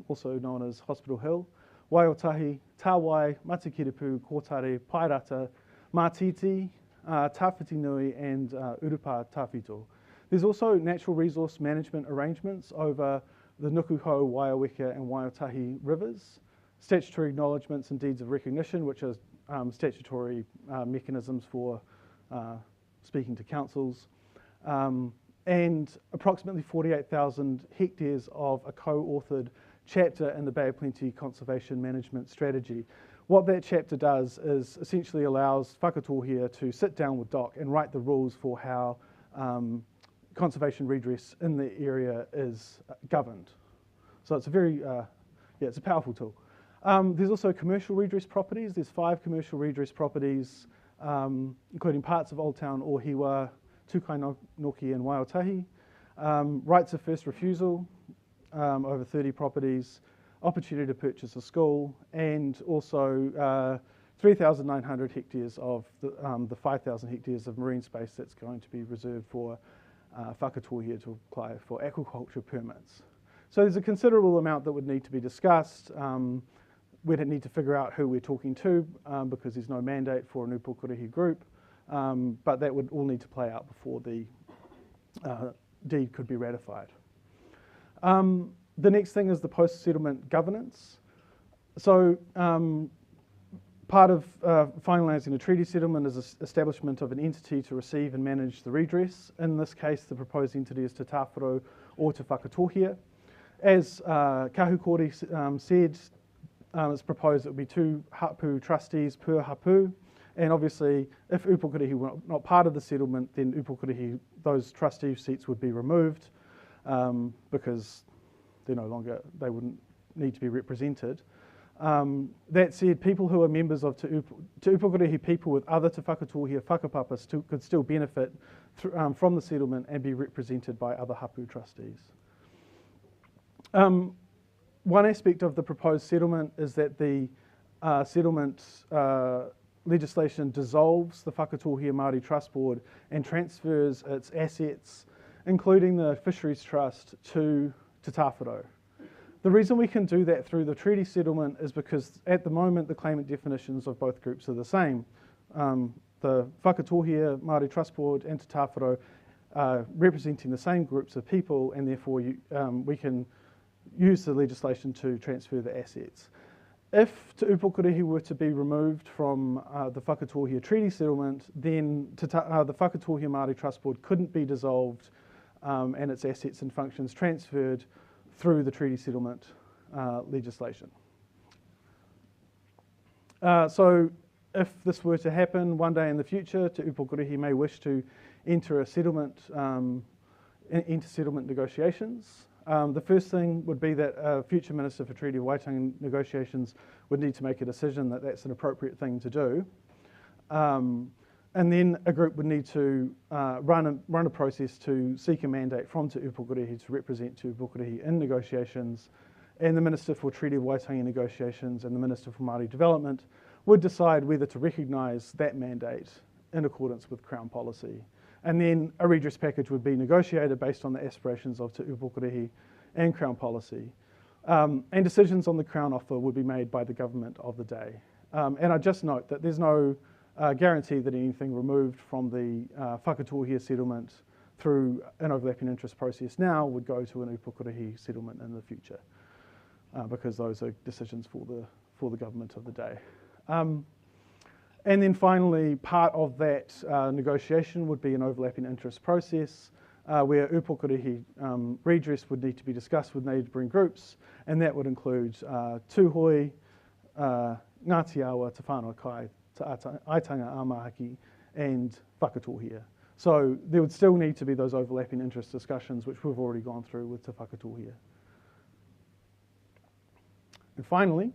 also known as Hospital Hill, Waiotahi, Tāwai, Matikiripu, Kotare, Pairata, Mātiti, Tawhiti Nui and Urupa Tawhito. There's also natural resource management arrangements over the Nukuho, Waiaweka and Waiotahi rivers, statutory acknowledgements and deeds of recognition, which are statutory mechanisms for speaking to councils, and approximately 48,000 hectares of a co-authored chapter in the Bay of Plenty Conservation Management Strategy. What that chapter does is essentially allows Whakatohea to sit down with DOC and write the rules for how conservation redress in the area is governed. So it's a very, it's a powerful tool. There's also commercial redress properties. There's 5 commercial redress properties, including parts of Old Town Ohiwa, Tukainoki and Waiotahi. Rights of first refusal, over 30 properties, opportunity to purchase a school, and also 3,900 hectares of the 5,000 hectares of marine space that's going to be reserved for Whakatohea to apply for aquaculture permits. So there's a considerable amount that would need to be discussed. We'd need to figure out who we're talking to because there's no mandate for an Upukurihi group, but that would all need to play out before the deed could be ratified. The next thing is the post-settlement governance. So part of finalising a treaty settlement is establishment of an entity to receive and manage the redress. In this case, the proposed entity is Te Tāwharo or Te Whakatohea. As Kahukori said, it's proposed it would be 2 hapu trustees per hapu, and obviously if Upukurihi were not part of the settlement, then Upukurihi, those trustee seats would be removed because they're no longer, they wouldn't need to be represented. That said, people who are members of Te Upukurihi people with other Te Whakatohea whakapapas could still benefit from the settlement and be represented by other hapu trustees. One aspect of the proposed settlement is that the settlement legislation dissolves the Whakatohea Māori Trust Board and transfers its assets, including the Fisheries Trust, to Te Tāwharo. The reason we can do that through the treaty settlement is because at the moment the claimant definitions of both groups are the same. The Whakatohea Māori Trust Board and Te Tāwharo are representing the same groups of people, and therefore we can use the legislation to transfer the assets. If Te Upukurihi were to be removed from the Whakatohea treaty settlement, then the Whakatohea Māori Trust Board couldn't be dissolved and its assets and functions transferred through the treaty settlement legislation. So if this were to happen one day in the future, Te Upukurihi may wish to enter a settlement, into settlement negotiations. The first thing would be that a future Minister for Treaty of Waitangi negotiations would need to make a decision that that's an appropriate thing to do. And then a group would need to run a process to seek a mandate from Te Upukurihi to represent Te Upukurihi in negotiations, and the Minister for Treaty of Waitangi negotiations and the Minister for Māori Development would decide whether to recognise that mandate in accordance with Crown policy. And then a redress package would be negotiated based on the aspirations of Te Upukurihi and Crown policy. And decisions on the Crown offer would be made by the government of the day. And I just note that there's no guarantee that anything removed from the Whakatohea settlement through an overlapping interest process now would go to an Upukurihi settlement in the future, because those are decisions for the government of the day. And then finally, part of that negotiation would be an overlapping interest process where Upukurihi redress would need to be discussed with neighbouring groups, and that would include Tūhoi, Ngāti Awa, Te Whānau Kai, Te Aitanga Āmahaki, and Whakatohea. So there would still need to be those overlapping interest discussions, which we've already gone through with Te Whakatohea. And finally,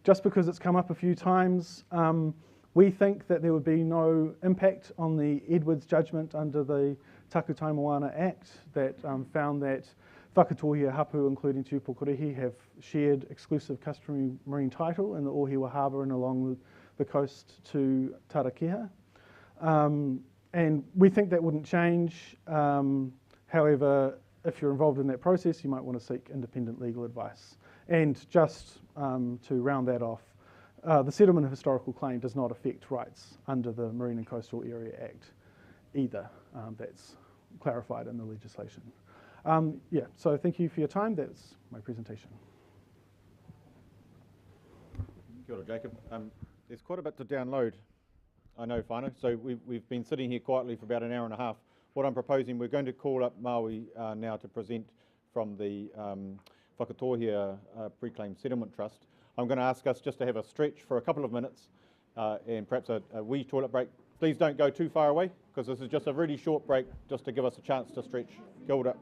just because it's come up a few times, we think that there would be no impact on the Edwards judgment under the Takutai Moana Act that found that Whakatohea hapu, including Te Upukurihi, have shared exclusive customary marine title in the Ohiwa Harbour and along the coast to Tarakeha. And we think that wouldn't change. However, if you're involved in that process, you might want to seek independent legal advice. And just to round that off, the Settlement of Historical Claim does not affect rights under the Marine and Coastal Area Act either. That's clarified in the legislation. Yeah, so thank you for your time. That's my presentation. Kia ora, Jacob. There's quite a bit to download, I know, whānau. So we've been sitting here quietly for about an hour and a half. What I'm proposing, we're going to call up Maui now to present from the Whakatohea Preclaimed Settlement Trust. I'm going to ask us just to have a stretch for a couple of minutes and perhaps a wee toilet break. Please don't go too far away, because this is just a really short break just to give us a chance to stretch. Kia ora.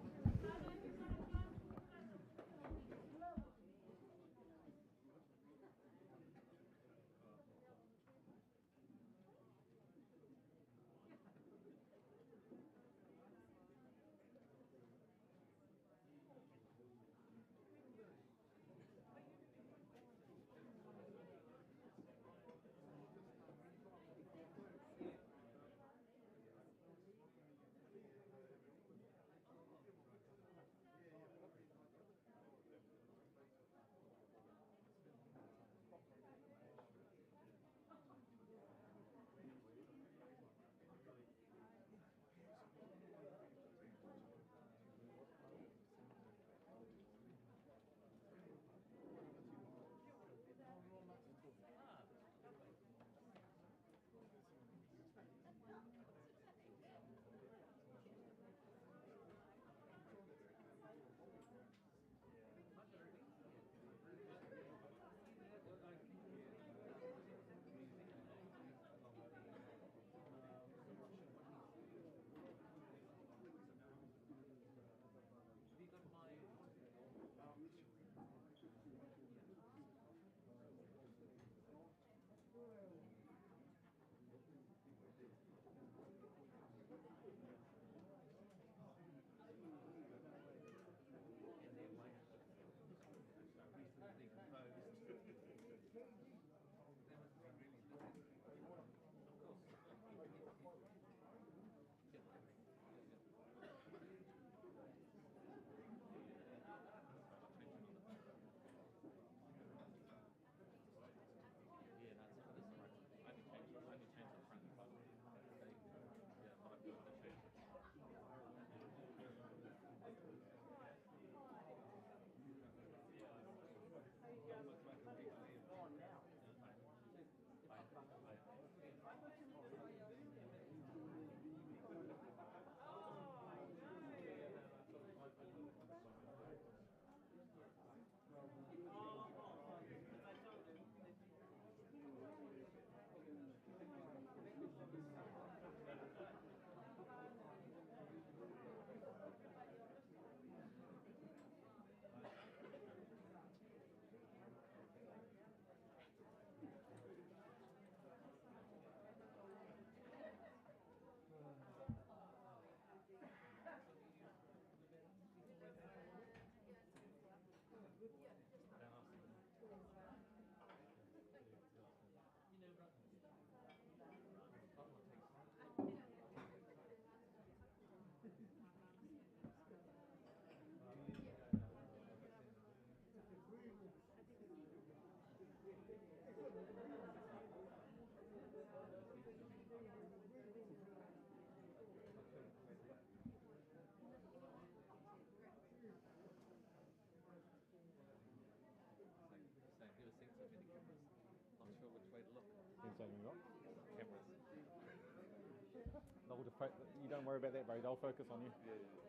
You don't worry about that, bro. They'll focus on you.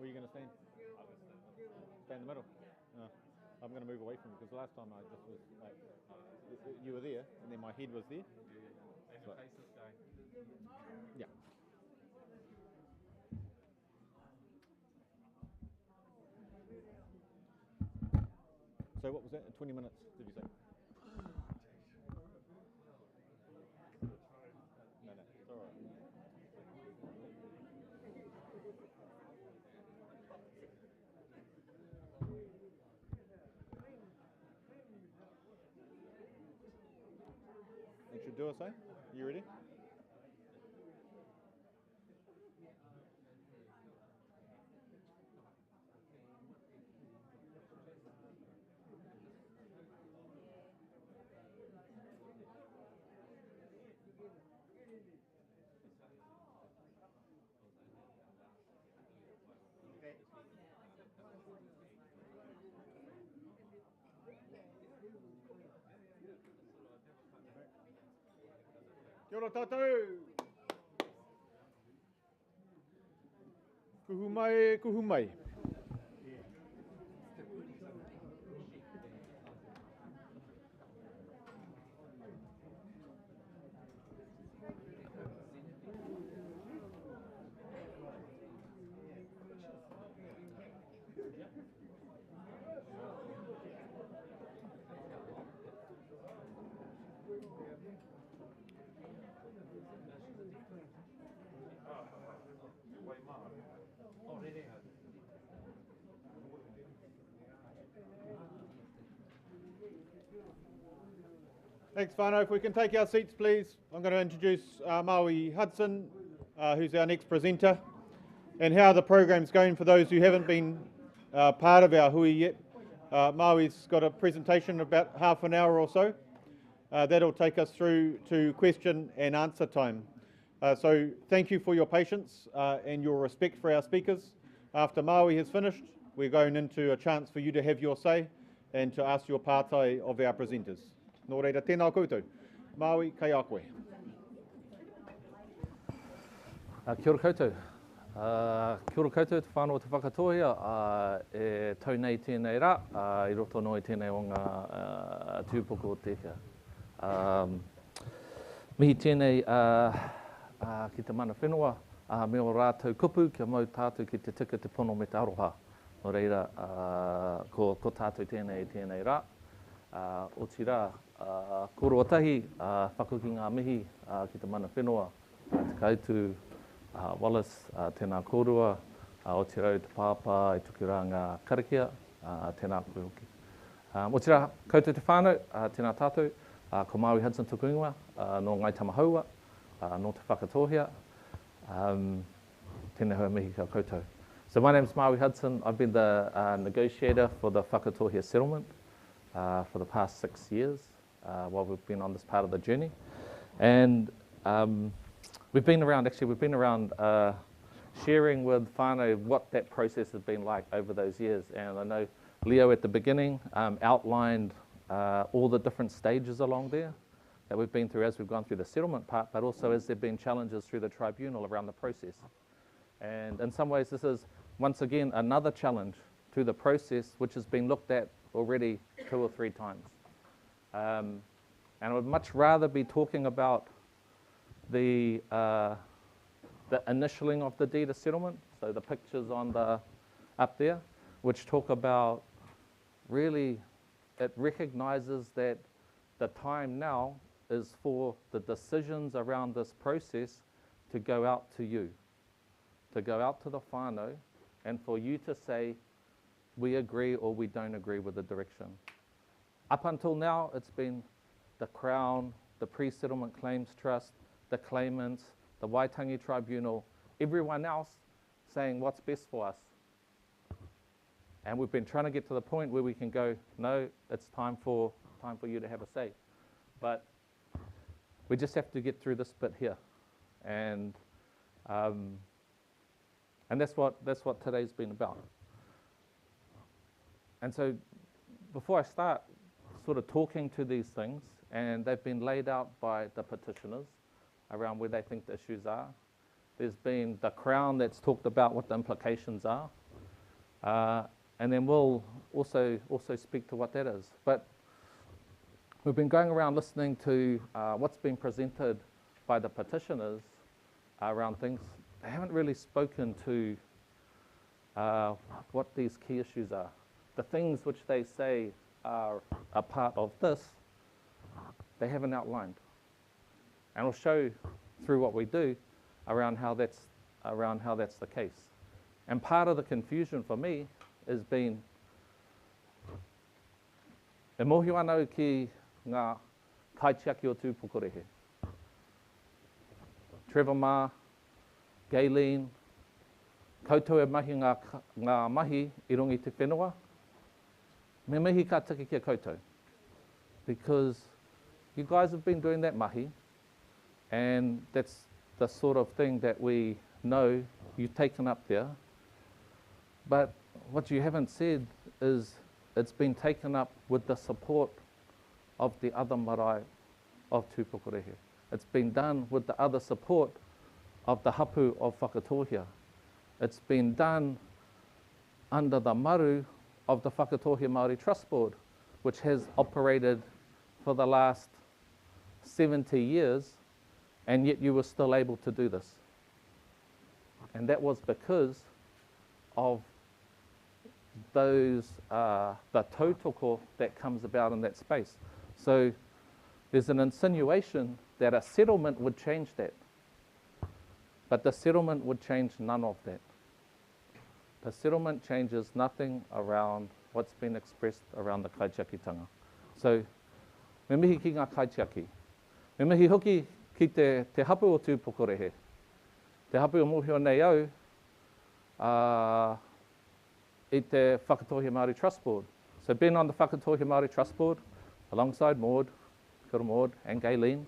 Where are you going to stand? Stand in the middle. I'm going to move away from you because the last time I just was like, you were there, and then my head was there. So, yeah. So what was that? 20 minutes, did you say? No, it's all right. It should do us, eh? You ready? Kia ora tātou. Kuhu mai, kuhu mai. Thanks, whānau. If we can take our seats, please. I'm going to introduce Maui Hudson, who's our next presenter, and how the program's going for those who haven't been part of our hui yet. Maui's got a presentation about half an hour or so. That'll take us through to question and answer time. So thank you for your patience and your respect for our speakers. After Maui has finished, we're going into a chance for you to have your say and to ask your pātai of our presenters. Nō reira, tēnā koutou. Maui, kei a koe. Kia ora koutou. Kia ora koutou te whānau te Whakatohea. E tau nei tēnei rā, I roto noi tēnei o ngā tūpoko o tēhea. Mihi tēnei ki te mana whenua, me o rātou kupu, kia mau tātou ki te tika te pono me te aroha. Nō reira, ko tātou tēnei rā. O tira, koro atahi, whakuki ngā mihi ki te mana whenua, te kautu, Wallace, tēnā kōrua, o tira te pāpā, i tuki rā ngā karakia, tēnā koe hoki. O tira, koutou te whānau, tēnā tātou, ko Maui Hudson tuku ingoa, no Ngai Tamahaua, no te Whakatohea, tēnā hua mihi ka koutou. So my name's Maui Hudson. I've been the negotiator for the Whakatohea settlement for the past 6 years while we've been on this part of the journey. And we've been around sharing with whānau what that process has been like over those years. And I know Leo at the beginning outlined all the different stages along there that we've been through as we've gone through the settlement part, but also as there have been challenges through the tribunal around the process. And in some ways this is once again another challenge to the process which has been looked at already 2 or 3 times. And I would much rather be talking about the initialing of the deed of settlement, so the pictures on up there, which talk about really, it recognises that the time now is for the decisions around this process to go out to you, to go out to the whānau, and for you to say, we agree or we don't agree with the direction. Up until now, it's been the Crown, the Pre-Settlement Claims Trust, the claimants, the Waitangi Tribunal, everyone else saying what's best for us. And we've been trying to get to the point where we can go, no, it's time for you to have a say. But we just have to get through this bit here. And that's what today's been about. And so before I start sort of talking to these things, and they've been laid out by the petitioners around where they think the issues are. There's been the Crown that's talked about what the implications are. And then we'll also speak to what that is. But we've been going around listening to what's been presented by the petitioners around things. They haven't really spoken to what these key issues are. The things which they say are a part of this, they haven't outlined. And I'll show through what we do around how that's the case. And part of the confusion for me has been e mohi anau ki ngā kaitiaki o tūpokorehe. Trevor Ma, Gayleen, koutou e mahi ngā mahi I rungi te whenua. Me mihi ka tiki kia koutou. Because you guys have been doing that mahi, and that's the sort of thing that we know you've taken up there. But what you haven't said is it's been taken up with the support of the other marae of Tūpokorehe. It's been done with the other support of the hapu of Whakatohea. It's been done under the maru of the Whakatohea Māori Trust Board, which has operated for the last 70 years, and yet you were still able to do this. And that was because of those, the tautoko that comes about in that space. So there's an insinuation that a settlement would change that. But the settlement would change none of that. The settlement changes nothing around what's been expressed around the kaitiakitanga. So, me mihi ki ngā kaitiaki. Me mihi hoki ki te hapu o tūpokorehe. Te hapu o mōhio nei au i te Whakatohea Māori Trust Board. So being on the Whakatohea Māori Trust Board, alongside Maud, kia ora Maud, and Gayleen,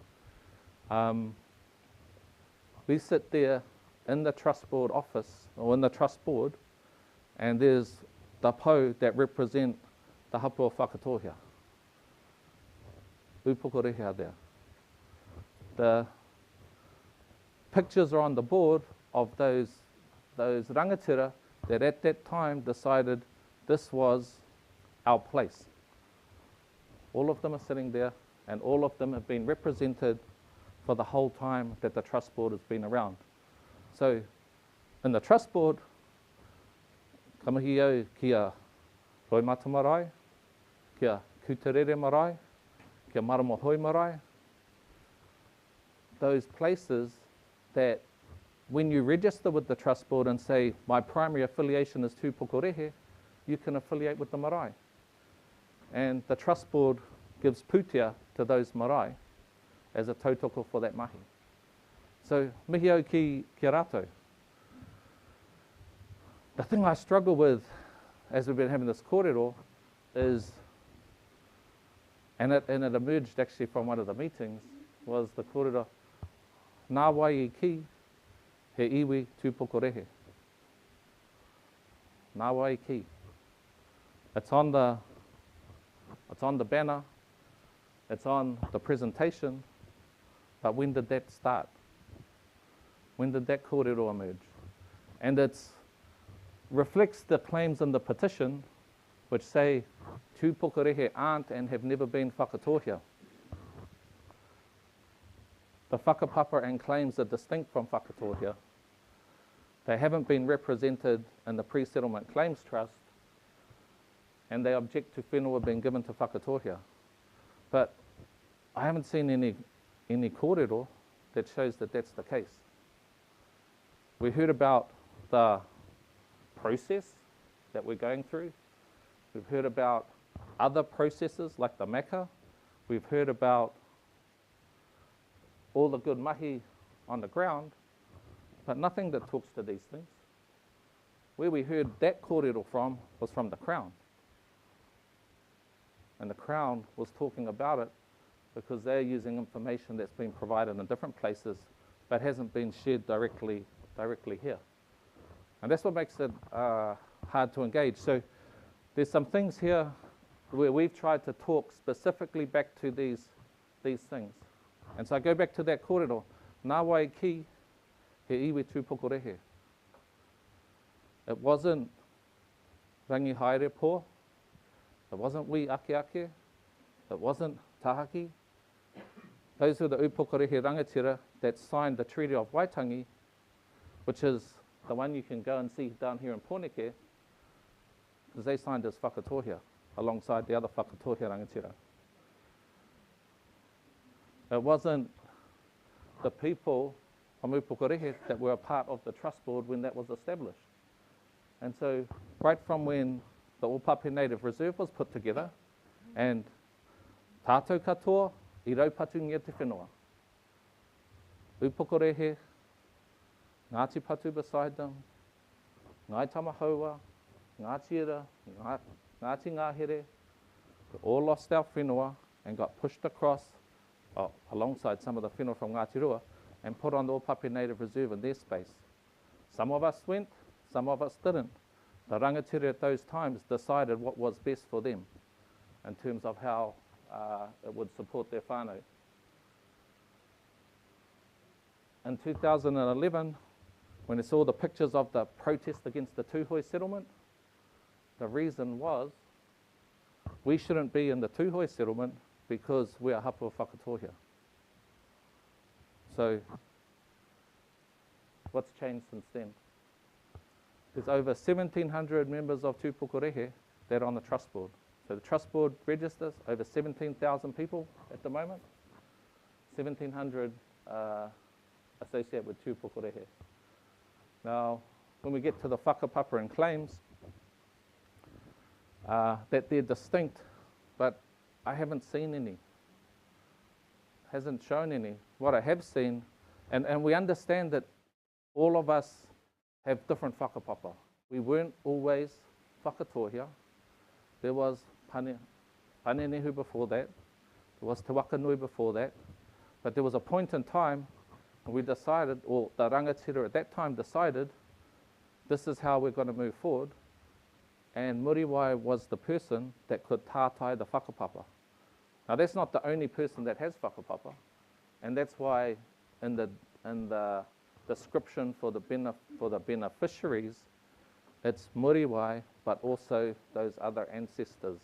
we sit there in the Trust Board office, or in the Trust Board, and there's the pou that represent the hapu of Whakatohea. Upokorehe are there. The pictures are on the board of those rangatira that at that time decided this was our place. All of them are sitting there, and all of them have been represented for the whole time that the Trust Board has been around. So, in the Trust Board, kamahi au kia Roimata marae, kia Kuterere marae, kia Maramohoi marae. Those places that when you register with the Trust Board and say, my primary affiliation is Tūpokorehe, you can affiliate with the marae. And the Trust Board gives putia to those marae as a tautoko for that mahi. So, mihi au ki rātou. The thing I struggle with as we've been having this kōrero is, and it emerged actually from one of the meetings, was the kōrero, nā wai I ki, he iwi tūpokorehe. Nā wai I ki. It's on the banner, it's on the presentation, but when did that start? When did that kōrero emerge? And it reflects the claims in the petition, which say tūpokorehe aren't and have never been Whakatohea. The whakapapa and claims are distinct from Whakatohea. They haven't been represented in the Pre-Settlement Claims Trust, and they object to whenua being given to Whakatohea. But I haven't seen any kōrero that shows that that's the case. We heard about the process that we're going through. We've heard about other processes like the maka. We've heard about all the good mahi on the ground, but nothing that talks to these things. Where we heard that kōrero from was from the Crown. And the Crown was talking about it because they're using information that's been provided in different places but hasn't been shared directly here. And that's what makes it hard to engage. So there's some things here where we've tried to talk specifically back to these things. And so I go back to that kōrero, nā wai ki, he iwi tūpokorehe. It wasn't rangi haere pō, it wasn't wi ake ake, it wasn't tahaki. Those were the upokorehe rangatira that signed the Treaty of Waitangi, which is the one you can go and see down here in Pōneke, because they signed as Whakatohea alongside the other Whakatohea rangatira. It wasn't the people from upokorehe that were a part of the Trust Board when that was established. And so right from when the Ōpape Native Reserve was put together, and tātou katoa I raupatu ngia te whenua. Upokorehe, Ngāti Patu beside them, Ngai Tamahaua, Ngāti Ira, Ngāti Ngāhere, we all lost our whenua and got pushed across alongside some of the whenua from Ngāti Rua and put on the Ōpape Native Reserve in their space. Some of us went, some of us didn't. The rangatira at those times decided what was best for them in terms of how it would support their whānau. in 2011, when I saw the pictures of the protest against the Tūhoe settlement, the reason was we shouldn't be in the Tūhoe settlement because we're hapua Whakatohea. So what's changed since then? There's over 1,700 members of Tūpukorehe that are on the trust board. So the trust board registers over 17,000 people at the moment, 1,700 associated with Tūpukorehe. Now, when we get to the whakapapa and claims, that they're distinct, but I haven't seen any. Hasn't shown any. What I have seen, and we understand that all of us have different whakapapa. We weren't always Whakatohea. There was Panenehu before that. There was Te Wakanui before that. But there was a point in time we decided, or the rangatira at that time decided, this is how we're going to move forward. And Muriwai was the person that could tātai the whakapapa. Now that's not the only person that has whakapapa, and that's why in the description for the beneficiaries, it's Muriwai, but also those other ancestors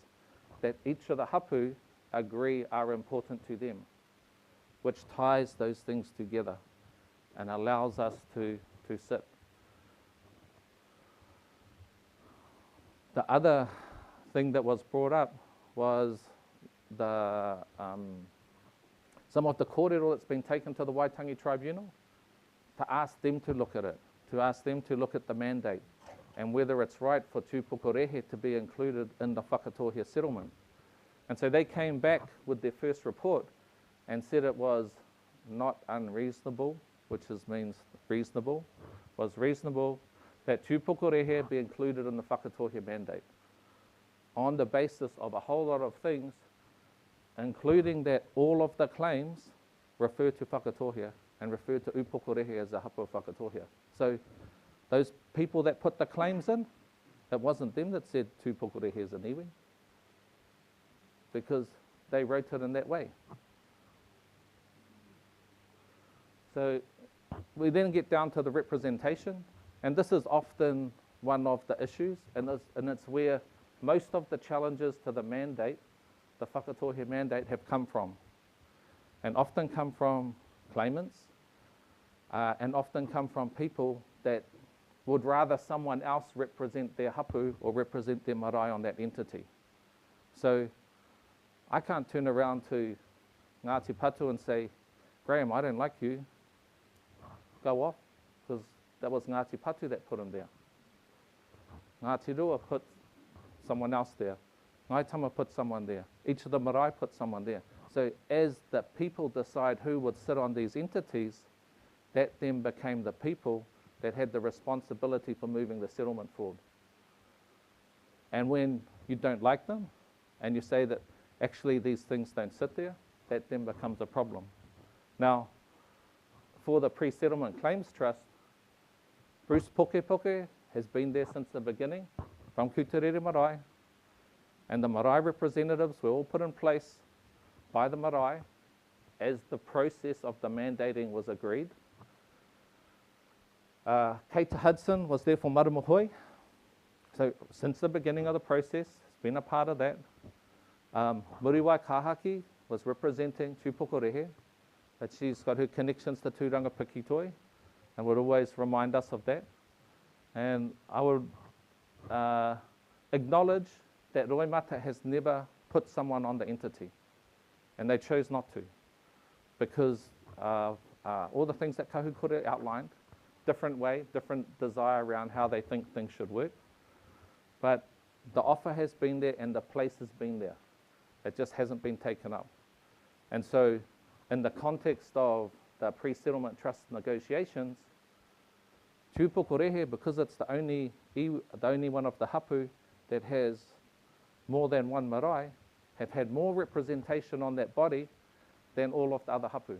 that each of the hapu agree are important to them, which ties those things together and allows us to sit. The other thing that was brought up was the some of the kōrero that's been taken to the Waitangi Tribunal, to ask them to look at it, to ask them to look at the mandate and whether it's right for Tūpukorehe to be included in the Whakatohea settlement. And so they came back with their first report and said it was not unreasonable, which means reasonable, was reasonable that Tūpukorehe be included in the Whakatohea mandate on the basis of a whole lot of things, including that all of the claims refer to Whakatohea and refer to Upukorehe as a hapua Whakatohea. So those people that put the claims in, it wasn't them that said Tūpukorehe is an iwi, because they wrote it in that way. So we then get down to the representation, and this is often one of the issues, and it's where most of the challenges to the mandate, the Whakatohea mandate, have come from, and often come from claimants, and often come from people that would rather someone else represent their hapu or represent their marae on that entity. So I can't turn around to Ngāti Patu and say, Graham, I don't like you, go off, because that was Ngāti Patu that put him there. Ngāti Rua put someone else there. Ngai Tama put someone there. Each of the marae put someone there. So as the people decide who would sit on these entities, that then became the people that had the responsibility for moving the settlement forward. And when you don't like them, and you say that actually these things don't sit there, that then becomes a problem. Now, for the Pre-Settlement Claims Trust, Bruce Pokepoke has been there since the beginning, from Kuterere Marae, and the marae representatives were all put in place by the marae as the process of the mandating was agreed. Keita Hudson was there for Marumuhoi. So since the beginning of the process, he's been a part of that. Muriwai Kahaki was representing Tūpukorehe, that she's got her connections to Tūranga Pikitoi, and would always remind us of that. And I would acknowledge that Roimata has never put someone on the entity, and they chose not to, because all the things that Kahukura outlined, different way, different desire around how they think things should work. But the offer has been there and the place has been there. It just hasn't been taken up. And so in the context of the pre-settlement trust negotiations, Tūpukorehe, because it's the only one of the hapu that has more than one marae, have had more representation on that body than all of the other hapu.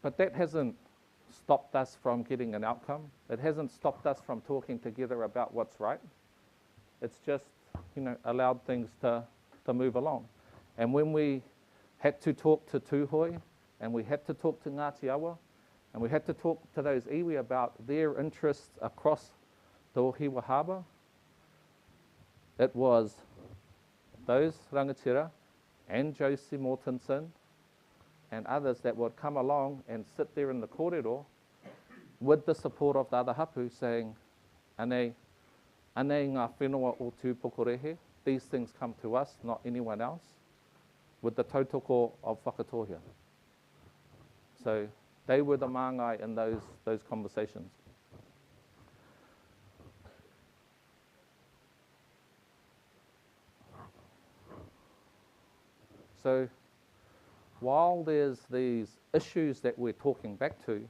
But that hasn't stopped us from getting an outcome. It hasn't stopped us from talking together about what's right. It's just, allowed things to move along. And when we had to talk to Tūhoe and we had to talk to Ngāti Awa, and we had to talk to those iwi about their interests across the Ohiwa Harbour. It was those rangatira and Josie Mortensen and others that would come along and sit there in the kōrero with the support of the other hapu saying, anei ngā whenua o tū pokorehe, these things come to us, not anyone else, with the tautoko of Whakatohea. So they were the māngai in those conversations. So while there's these issues that we're talking back to,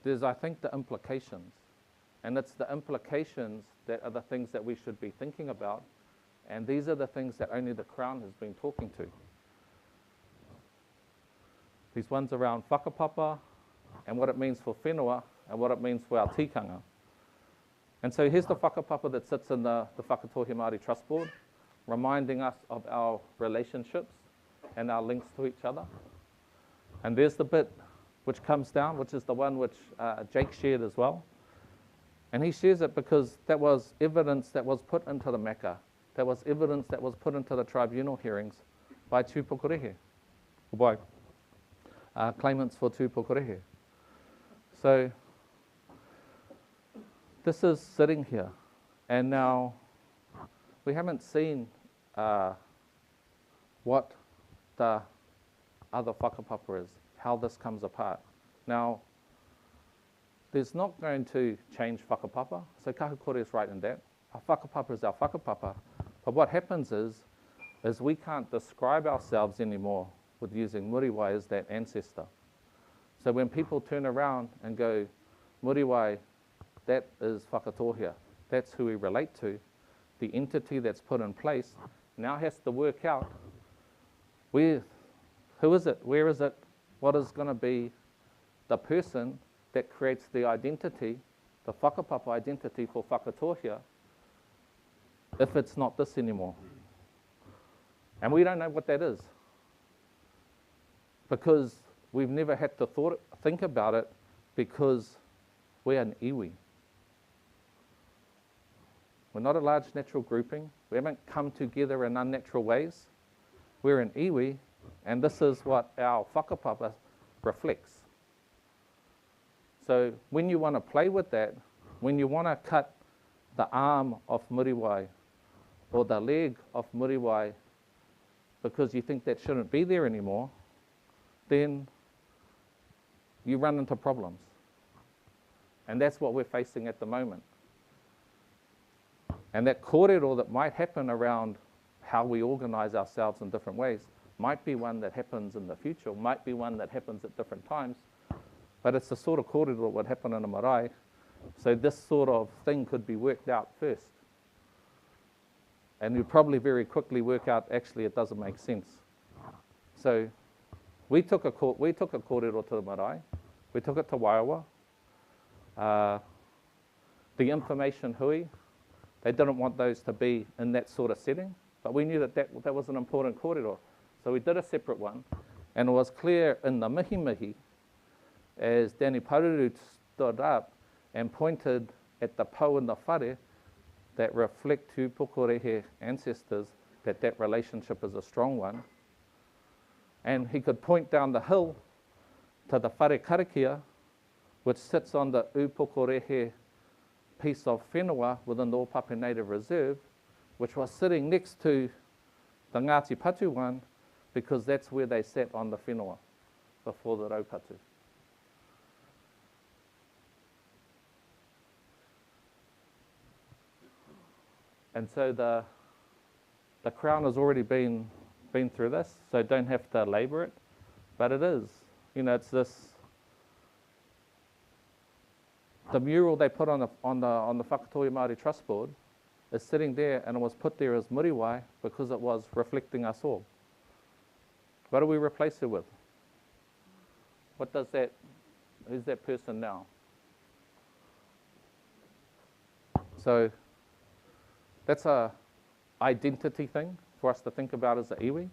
there's, I think, the implications. And it's the implications that are the things that we should be thinking about. And these are the things that only the Crown has been talking to. These ones around whakapapa and what it means for whenua and what it means for our tikanga. And so here's the whakapapa that sits in the Whakatohea Māori Trust Board, reminding us of our relationships and our links to each other. And there's the bit which comes down, which is the one which Jake shared as well. And he shares it because that was evidence that was put into the meka. That was evidence that was put into the tribunal hearings by tū pokorehe, or by claimants for tū pokorehe. So this is sitting here, and now we haven't seen what the other whakapapa is, how this comes apart. Now, there's not going to change whakapapa, so Kahukore is right in that. Our whakapapa is our whakapapa, but what happens is we can't describe ourselves anymore with using Muriwai as that ancestor. So when people turn around and go, Muriwai, that is Whakatohea, that's who we relate to, the entity that's put in place now has to work out who is it, where is it, what is going to be the person that creates the identity, the whakapapa identity for Whakatohea, if it's not this anymore. And we don't know what that is, because we've never had to think about it, because we're an iwi. We're not a large natural grouping. We haven't come together in unnatural ways. We're an iwi, and this is what our whakapapa reflects. So when you want to play with that, when you want to cut the arm of Muriwai or the leg of Muriwai because you think that shouldn't be there anymore, then you run into problems. And that's what we're facing at the moment. And that kōrero that might happen around how we organise ourselves in different ways might be one that happens in the future, might be one that happens at different times, but it's the sort of kōrero that would happen in a marae. So this sort of thing could be worked out first. And you probably very quickly work out, actually, it doesn't make sense. So we took a kōrero to the marae. We took it to Waiawa. The information hui, they didn't want those to be in that sort of setting, but we knew that was an important kōrero. So we did a separate one, and it was clear in the mihi as Danny Paruru stood up and pointed at the pau and the whare that reflect tū pokorehe ancestors, that relationship is a strong one. And he could point down the hill to the whare karakia, which sits on the upokorehe piece of whenua within the Ōpape Native Reserve, which was sitting next to the Ngāti Patu one, because that's where they sat on the whenua before the Raupatu. And so the Crown has already been through this, so don't have to labour it, but it is. You know, it's this. The mural they put on the Whakatohea Māori Trust Board is sitting there, and it was put there as Muriwai because it was reflecting us all. What do we replace it with? What does that? Who's that person now? So that's a identity thing for us to think about as a iwi.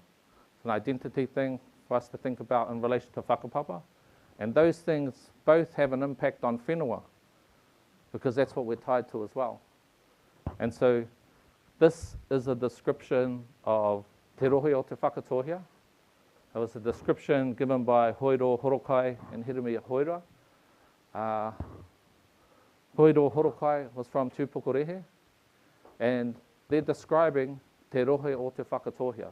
It's an identity thing for us to think about in relation to whakapapa. And those things both have an impact on whenua, because that's what we're tied to as well. And so this is a description of te rohe o te Whakatohea. It was a description given by Hoiro Horokai and Hirumi Hoira. Hoiro Horokai was from Tūpokorehe, and they're describing te rohe o te Whakatohea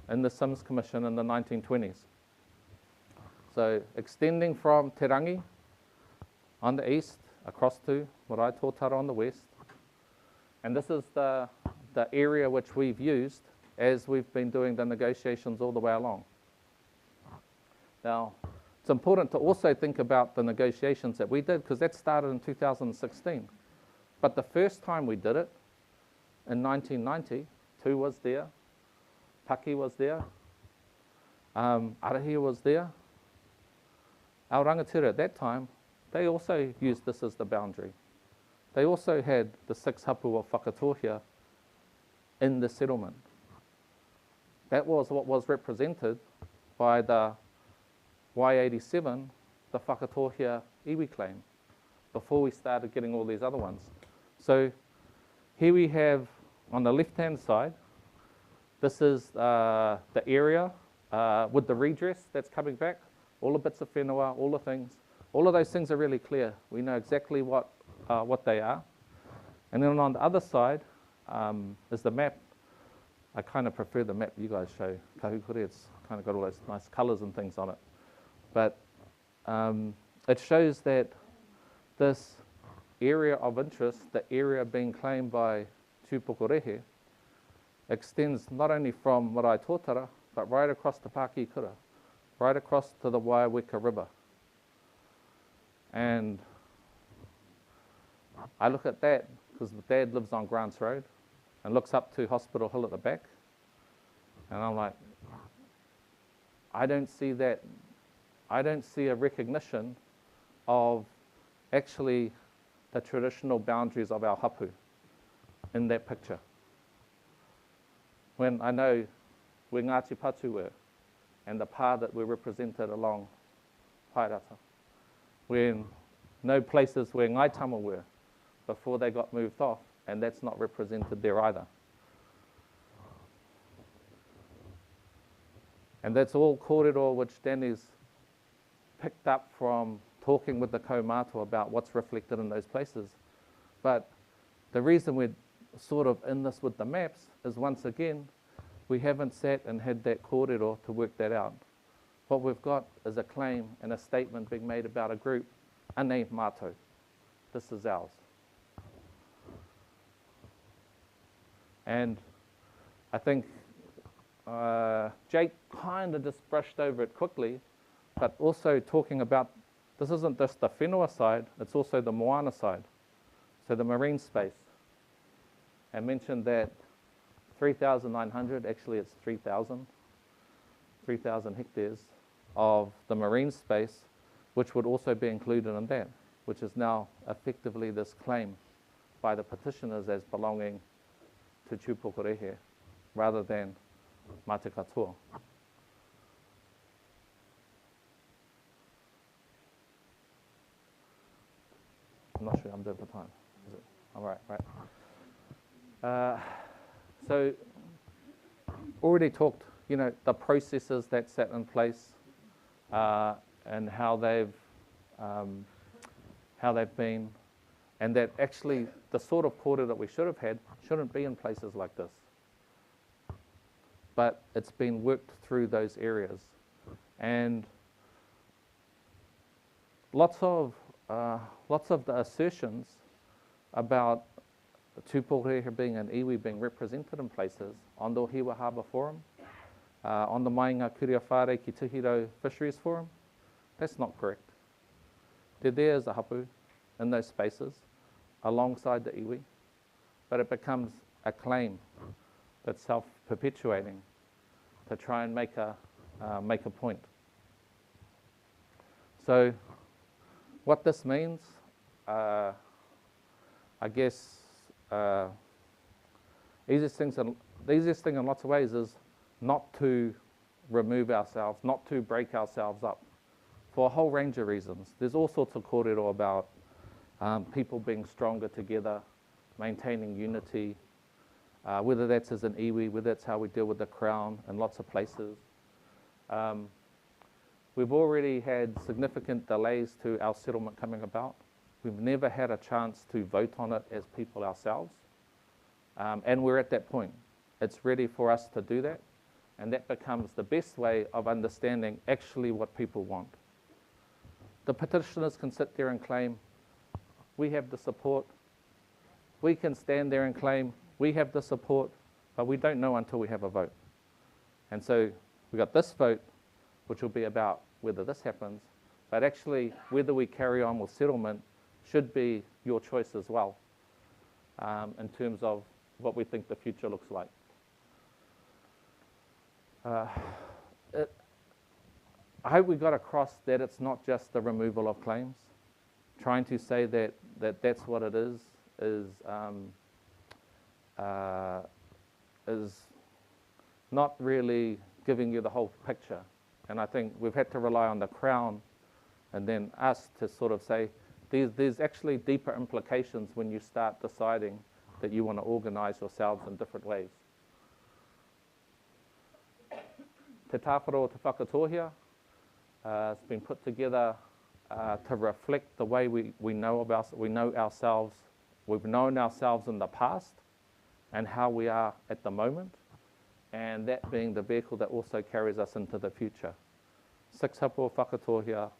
in the Sims Commission in the 1920s. So extending from Te Rangi on the east across to Marae Tōtara on the west. And this is the area which we've used as we've been doing the negotiations all the way along. Now, it's important to also think about the negotiations that we did, because that started in 2016. But the first time we did it, in 1990, Tu was there, Paki was there, Arahia was there. Our rangatira at that time, they also used this as the boundary. They also had the 6 hapu of Whakatohea in the settlement. That was what was represented by the Y87, the Whakatohea iwi claim, before we started getting all these other ones. So here we have, on the left-hand side, this is the area with the redress that's coming back, all the bits of whenua, all the things. All of those things are really clear. We know exactly what they are. And then on the other side is the map. I kind of prefer the map you guys show, Kahukuri. It's kind of got all those nice colours and things on it. But it shows that this area of interest, the area being claimed by Tūpokorehe, extends not only from Marae Tōtara, but right across the Pākikura, right across to the Waiweka River. And I look at that because Dad lives on Grants Road and looks up to Hospital Hill at the back. And I'm like, I don't see that. I don't see a recognition of actually the traditional boundaries of our hapu in that picture. When I know where Ngāti Patu were and the pā that were represented along Pairata, when no places where Ngaitama were before they got moved off, and that's not represented there either. And that's all kōrero which Danny's picked up from talking with the kaumātua about what's reflected in those places. But the reason we're sort of in this with the maps is, once again, we haven't sat and had that kōrero to work that out. What we've got is a claim and a statement being made about a group, ane mātou. This is ours. And I think Jake kind of just brushed over it quickly, but also talking about, this isn't just the whenua side, it's also the moana side, so the marine space. And mentioned that 3,900, actually it's 3,000 hectares of the marine space, which would also be included in that, which is now effectively this claim by the petitioners as belonging to Tūpokorehe rather than Mate Katoa. I'm not sure I'm doing for time. Is it? All right, right. So already talked, the processes that sat in place and how they've been, and that actually the sort of kōrero that we should have had shouldn't be in places like this. But it's been worked through those areas. And lots of the assertions about Tūpokorehe being an iwi being represented in places, on the Hiwa Harbour Forum, on the Mainga Kuria Whare ki Tuhiro Fisheries Forum, that's not correct. They're there as a hapu in those spaces alongside the iwi, but it becomes a claim that's self-perpetuating to try and make a point. So what this means, I guess, the easiest thing in lots of ways is not to remove ourselves, not to break ourselves up, for a whole range of reasons. There's all sorts of kōrero about people being stronger together, maintaining unity, whether that's as an iwi, whether that's how we deal with the Crown in lots of places. We've already had significant delays to our settlement coming about. We've never had a chance to vote on it as people ourselves. And we're at that point. It's ready for us to do that. And that becomes the best way of understanding actually what people want. The petitioners can sit there and claim, we have the support. We can stand there and claim, we have the support, but we don't know until we have a vote. And so we got this vote, which will be about whether this happens, but actually whether we carry on with settlement should be your choice as well, in terms of what we think the future looks like. I hope we got across that it's not just the removal of claims. Trying to say that that's what it is not really giving you the whole picture. And I think we've had to rely on the Crown and then us to sort of say, there's actually deeper implications when you start deciding that you want to organise yourselves in different ways. Te tāwharo o te Whakatohea, it's been put together to reflect the way we know ourselves. We've known ourselves in the past and how we are at the moment, and that being the vehicle that also carries us into the future. 6 hapu o Whakatohea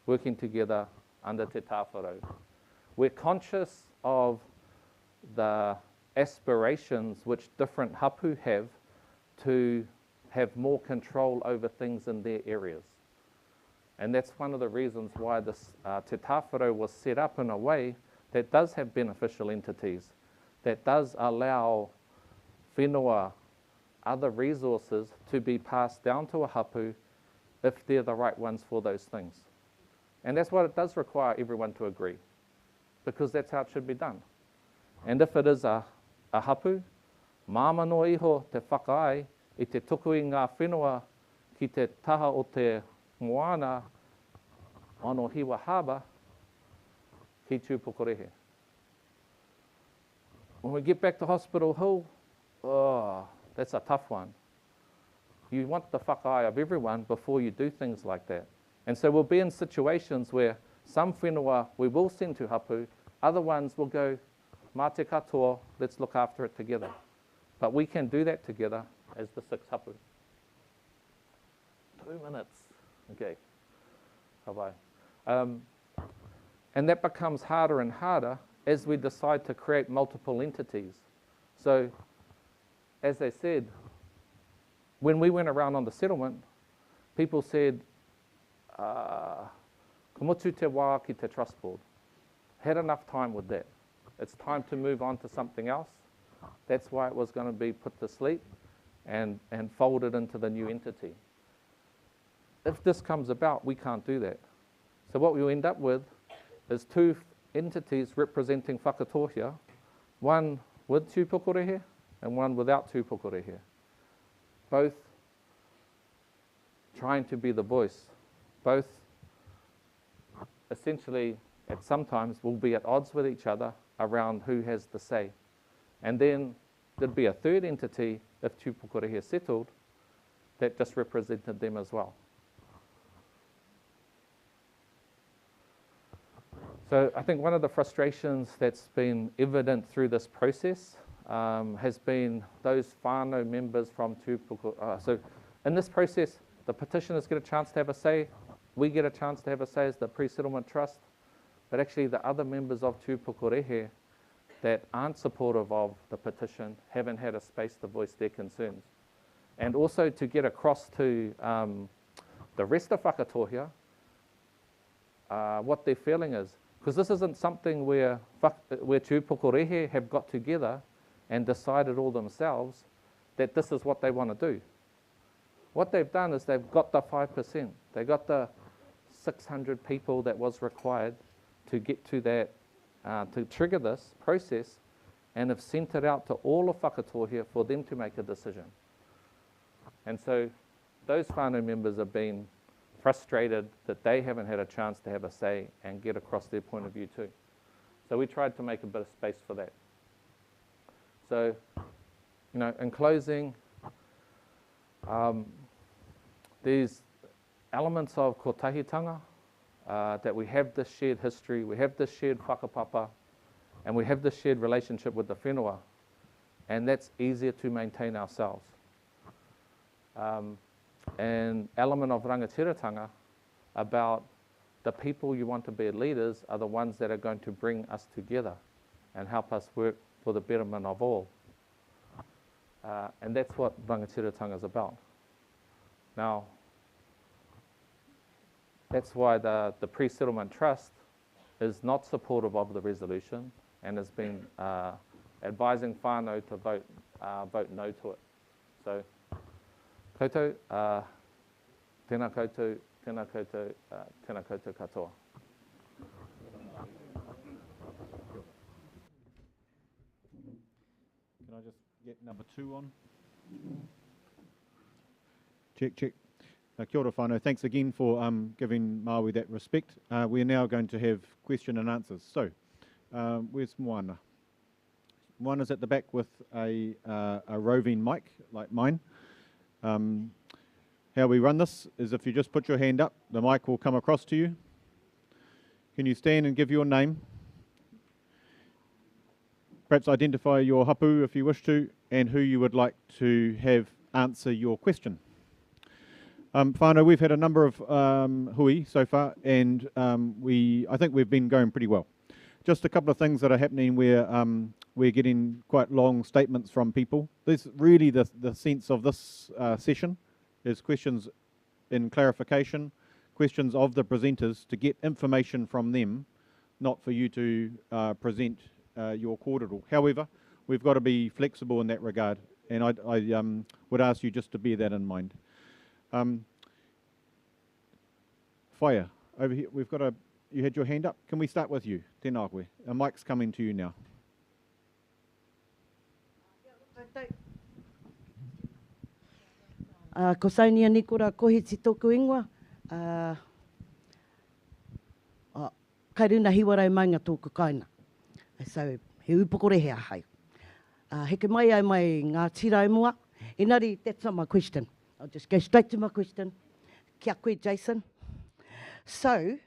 working together under te tāwharo. We're conscious of the aspirations which different hapu have to have more control over things in their areas. And that's one of the reasons why this te tāwharo was set up in a way that does have beneficial entities, that does allow whenua, other resources, to be passed down to a hapu if they're the right ones for those things. And that's what it does require everyone to agree, because that's how it should be done. And if it is a hapu, māmano iho te whakaai i te tuku i ngā whenua ki te taha o te moana ano hiwa haba ki tūpokorehe. When we get back to Hospital Hill, oh, that's a tough one. You want the whakaai of everyone before you do things like that. And so we'll be in situations where some whenua we will send to hapu, other ones will go, mā te katoa, let's look after it together. But we can do that together as the 6 hapu. 2 minutes. Okay. Bye-bye. And that becomes harder and harder as we decide to create multiple entities. So, as I said, when we went around on the settlement, people said, ka motu te wā ki te trust board. Had enough time with that. It's time to move on to something else. That's why it was going to be put to sleep and folded into the new entity. If this comes about, we can't do that. So what we end up with is 2 entities representing Whakatohea, one with tūpokorehe and one without tūpokorehe. Both trying to be the voice. Both essentially, at sometimes, will be at odds with each other around who has the say. And then there'd be a 3rd entity, if tūpokorehe settled, that just represented them as well. So I think one of the frustrations that's been evident through this process has been those whānau members from tūpokorehe. So in this process, the petitioners get a chance to have a say, we get a chance to have a say as the pre-settlement trust, but actually the other members of tūpokorehe that aren't supportive of the petition haven't had a space to voice their concerns. And also to get across to the rest of Whakatohea what their feeling is. Because this isn't something where tūpokorehe have got together and decided all themselves that this is what they want to do. What they've done is they've got the 5%. They got the 600 people that was required to get to that, to trigger this process, and have sent it out to all of Whakatohea for them to make a decision. And so those whānau members have been frustrated that they haven't had a chance to have a say and get across their point of view too. So we tried to make a bit of space for that. So, you know, in closing, these elements of kotahitanga, that we have this shared history, we have this shared whakapapa, and we have this shared relationship with the whenua, and that's easier to maintain ourselves. An element of rangatiratanga about the people you want to be leaders are the ones that are going to bring us together and help us work for the betterment of all. And that's what rangatiratanga is about. Now, that's why the Pre-Settlement Trust is not supportive of the resolution and has been advising whānau to vote no to it. So, koutou, tēnā koutou, tēnā koutou, tēnā koutou katoa. Can I just get number 2 on? Check, check. Kia ora whānau. Thanks again for giving Māui that respect. We are now going to have question and answers. So, where's Moana? Moana's at the back with a roving mic like mine. How we run this is if you just put your hand up, the mic will come across to you. Can you stand and give your name? Perhaps identify your hapu if you wish to, and who you would like to have answer your question. Whānau, we've had a number of hui so far, and I think we've been going pretty well. Just a couple of things that are happening where we're getting quite long statements from people. This really the sense of this session is questions in clarification, questions of the presenters to get information from them, not for you to present your kōrero. However, we've got to be flexible in that regard, and I would ask you just to bear that in mind. Whaia, over here, we've got you had your hand up. Can we start with you? Tēnā koe. A mic's coming to you now. Ko Sonia Nikora kohiti tōku ingoa. Kai runa hiwarau maunga tōku kaina. So, he upokorehea hai. Heke mai au mai ngā tira mua. Engari, that's not my question. I'll just go straight to my question. Kia koe, Jason. So,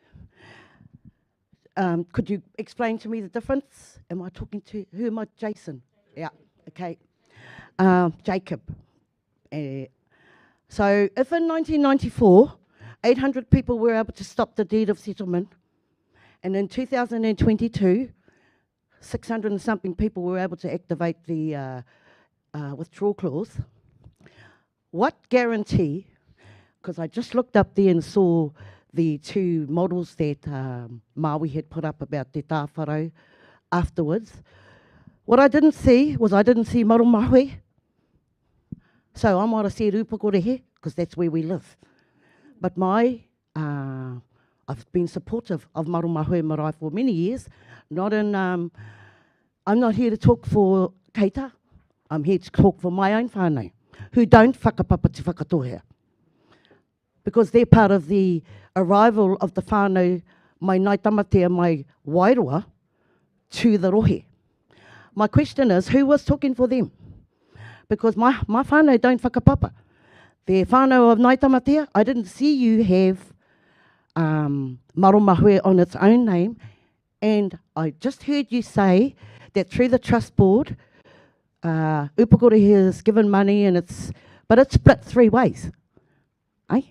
could you explain to me the difference? Am I talking to, who am I, Jason? Yeah, okay. Jacob. So, if in 1994, 800 people were able to stop the deed of settlement, and in 2022, 600 and something people were able to activate the withdrawal clause, what guarantee, because I just looked up there and saw the 2 models that Māui had put up about te tāwharau afterwards. What I didn't see was I didn't see Marumahui. So I might have said Upakorehe, because that's where we live. But I've been supportive of Marumahui Marae for many years. I'm not here to talk for Keita. I'm here to talk for my own whānau, who don't whakapapa te Whakatohea. Because they're part of the arrival of the whānau, mai nai tamatea, mai wairoa, to the rohe. My question is, who was talking for them? Because my whānau don't whakapapa. The whānau of nai tamatea, I didn't see you have Marumahui on its own name, and I just heard you say that through the trust board, Upakorehe has given money, but it's split 3 ways. Eh?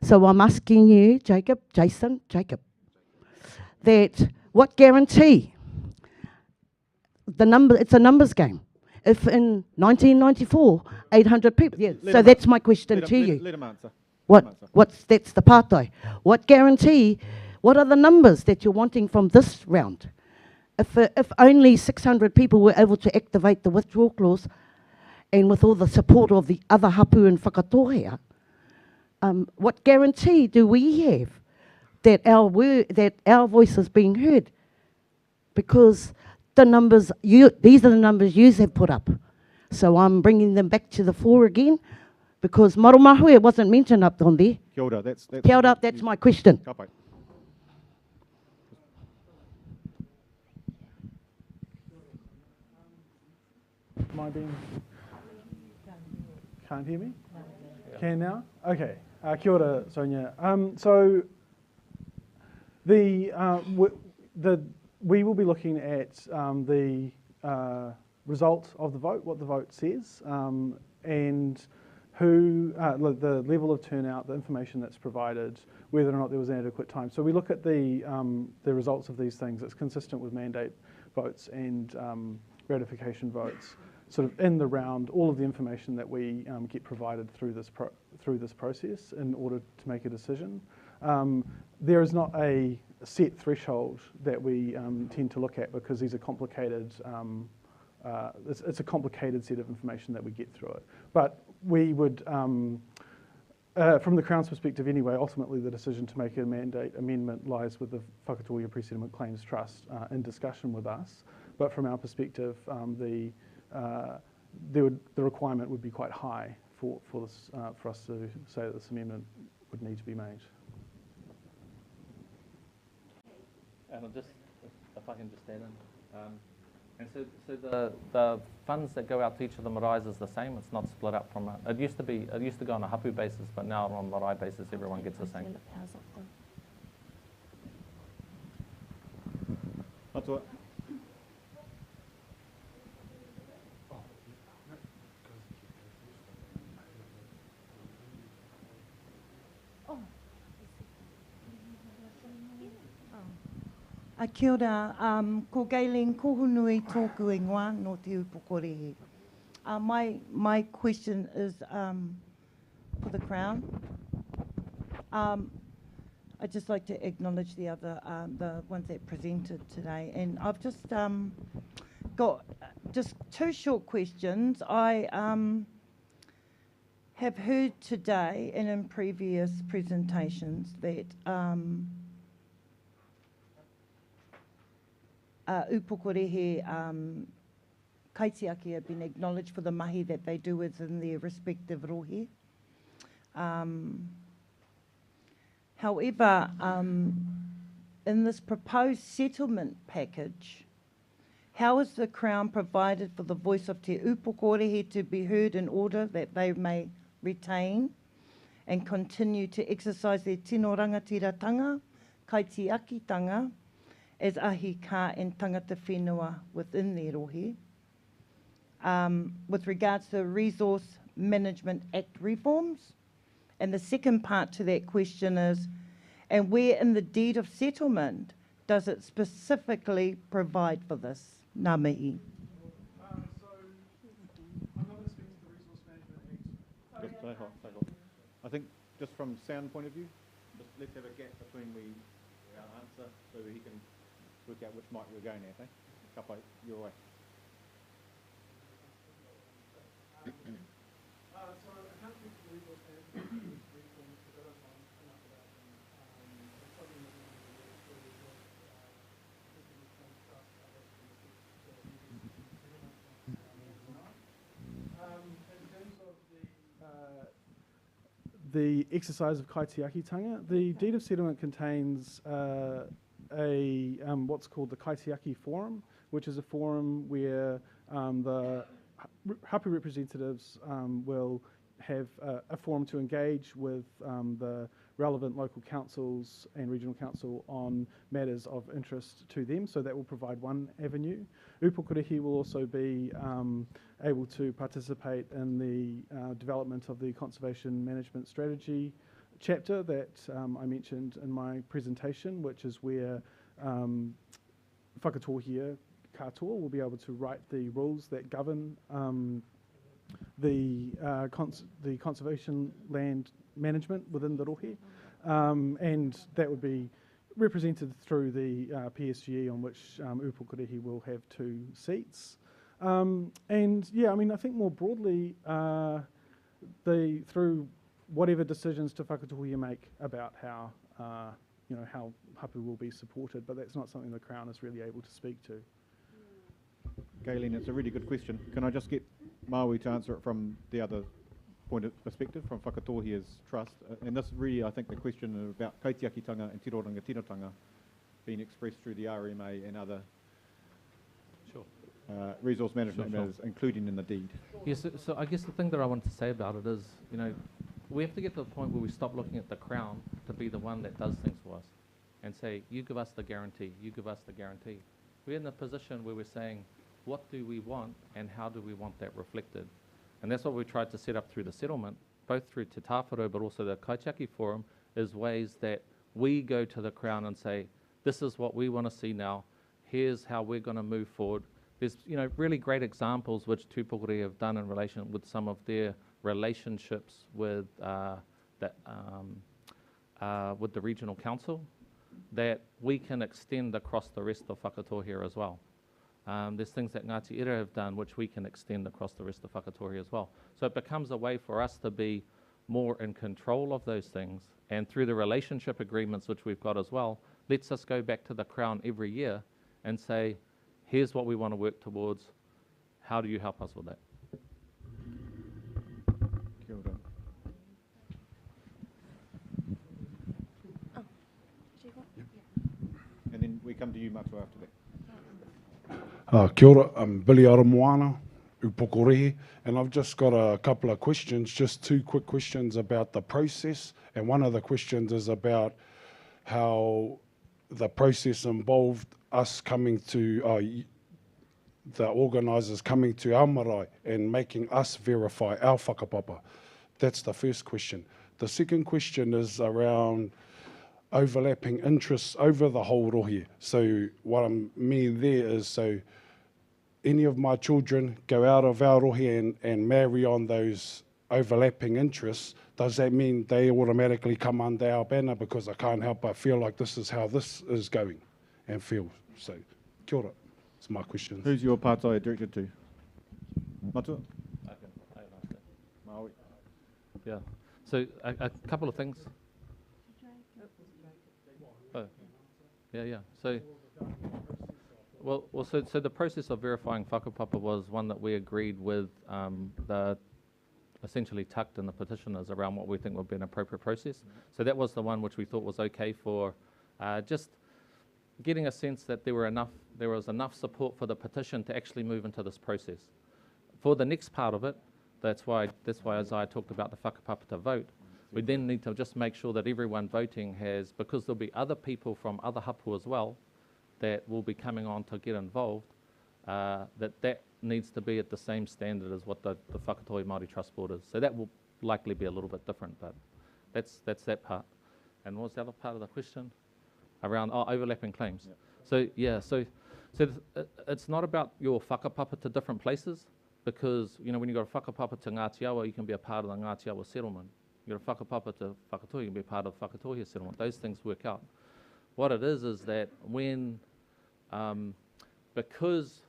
So I'm asking you, Jason, that what guarantee? It's a numbers game. If in 1994, 800 people, so that's my question to you. Let him answer. That's the pātai. What guarantee, what are the numbers that you're wanting from this round? If only 600 people were able to activate the withdrawal clause, and with all the support of the other hapu and Whakatohea, what guarantee do we have that our voice is being heard? Because the numbers, these are the numbers you have put up. So I'm bringing them back to the fore again Because Marumahu, it wasn't mentioned up on there. Kia ora, that's Kia ora, that's my question. Ka pai. Am I being... Can't hear me? Can now? Okay. Kia ora, Sonia. So we will be looking at the result of the vote, what the vote says, and the level of turnout, the information that's provided, whether or not there was an adequate time. So we look at the results of these things. It's consistent with mandate votes and ratification votes, sort of in the round, all of the information that we get provided through this process in order to make a decision. There is not a set threshold that we tend to look at because these are complicated. It's a complicated set of information that we get through it. But we would, from the Crown's perspective anyway, ultimately the decision to make a mandate amendment lies with the Whakatohea Pre-Settlement Claims Trust in discussion with us. But from our perspective, the requirement would be quite high for us to say that this amendment would need to be made. And if I can just add in. And so the funds that go out to each of the maraes is the same. It's not split up from it used to go on a hapu basis, but now on a marae basis, everyone gets the same. Atua. Kia ora, ko Gailen kohunui tōku ingoa no te upokorehe. My question is for the Crown. I'd just like to acknowledge the ones that presented today, and I've just got just two short questions. I have heard today and in previous presentations that upokorehe kaitiaki have been acknowledged for the mahi that they do within their respective rohe. However, in this proposed settlement package, how is the Crown provided for the voice of te upokorehe to be heard in order that they may retain and continue to exercise their tino rangatiratanga, kaitiakitanga, as ahi ka and tangata whenua within their rohe. With regards to the Resource Management Act reforms. And the second part to that question is, and where in the deed of settlement does it specifically provide for this? Ngā mihi. I'm not going to speak to the Resource Management Act. I think just from sound point of view, just let's have a gap between our answer so he can work out which mic we're going at, eh? Ka pai, your way. So I can't speak to the Resource Management reforms because I don't know enough about them. It's something that we need to work through with in terms of the exercise of kaitiakitanga, the deed of settlement contains what's called the Kaitiaki Forum, which is a forum where the hapu representatives will have a forum to engage with the relevant local councils and regional council on matters of interest to them, so that will provide one avenue. Upokorehi will also be able to participate in the development of the Conservation Management Strategy chapter that I mentioned in my presentation, which is where Whakatohea katoa will be able to write the rules that govern the conservation land management within the rohe, and that would be represented through the PSGE, on which Upokorehi will have 2 seats. And yeah, I mean, I think more broadly, through whatever decisions Te Whakatohea make about how how hapu will be supported, but that's not something the Crown is really able to speak to. Galen, it's a really good question. Can I just get Maui to answer it from the other point of perspective from Whakatohea's trust, and this really, I think, the question about kaitiakitanga and tirorangatinotanga being expressed through the RMA and other resource management matters, including in the deed. Yes, so I guess the thing that I wanted to say about it is, you know, we have to get to the point where we stop looking at the Crown to be the one that does things for us and say, you give us the guarantee, you give us the guarantee. We're in a position where we're saying, what do we want and how do we want that reflected? And that's what we tried to set up through the settlement, both through Te Tāwharo but also the Kaitiaki Forum, is ways that we go to the Crown and say, this is what we want to see now, here's how we're going to move forward. There's, you know, really great examples which Tūpokuri have done in relation with some of their relationships with the regional council that we can extend across the rest of Whakatohea as well. There's things that Ngāti Ira have done which we can extend across the rest of Whakatohea as well. So it becomes a way for us to be more in control of those things, and through the relationship agreements which we've got as well, lets us go back to the Crown every year and say, here's what we want to work towards, how do you help us with that? Kia ora. And then we come to you, Matua, after that. Kia ora, I'm Billy Aramoana, Upokorehe, and I've just got a couple of questions, just two quick questions about the process. And one of the questions is about how the process involved us coming to, the organisers coming to our marae and making us verify our whakapapa. That's the first question. The second question is around overlapping interests over the whole rohe. So what I mean there is, so any of my children go out of our rohe and marry on those overlapping interests, does that mean they automatically come under our banner? Because I can't help but feel like this is how this is going and feel. So, kia ora. That's my question. Who's your pātai directed to? Matua? I can answer that. Maui. Yeah. So a couple of things. Oh. Yeah. So, so the process of verifying whakapapa was one that we agreed with the essentially tucked in the petitioners around what we think would be an appropriate process. So that was the one which we thought was okay for just getting a sense that there was enough support for the petition to actually move into this process. For the next part of it, that's why as I talked about the whakapapa to vote, we then need to just make sure that everyone voting has, because there'll be other people from other hapu as well that will be coming on to get involved, that needs to be at the same standard as what the Whakatohea Māori Trust Board is. So that will likely be a little bit different, but that's that part. And what was the other part of the question? Around overlapping claims. Yep. So it's not about your whakapapa to different places, because when you got a whakapapa to Ngāti Awa, you can be a part of the Ngāti Awa settlement. You got a whakapapa to Whakatohea, you can be a part of Whakatohea settlement. Those things work out. What it is that when, because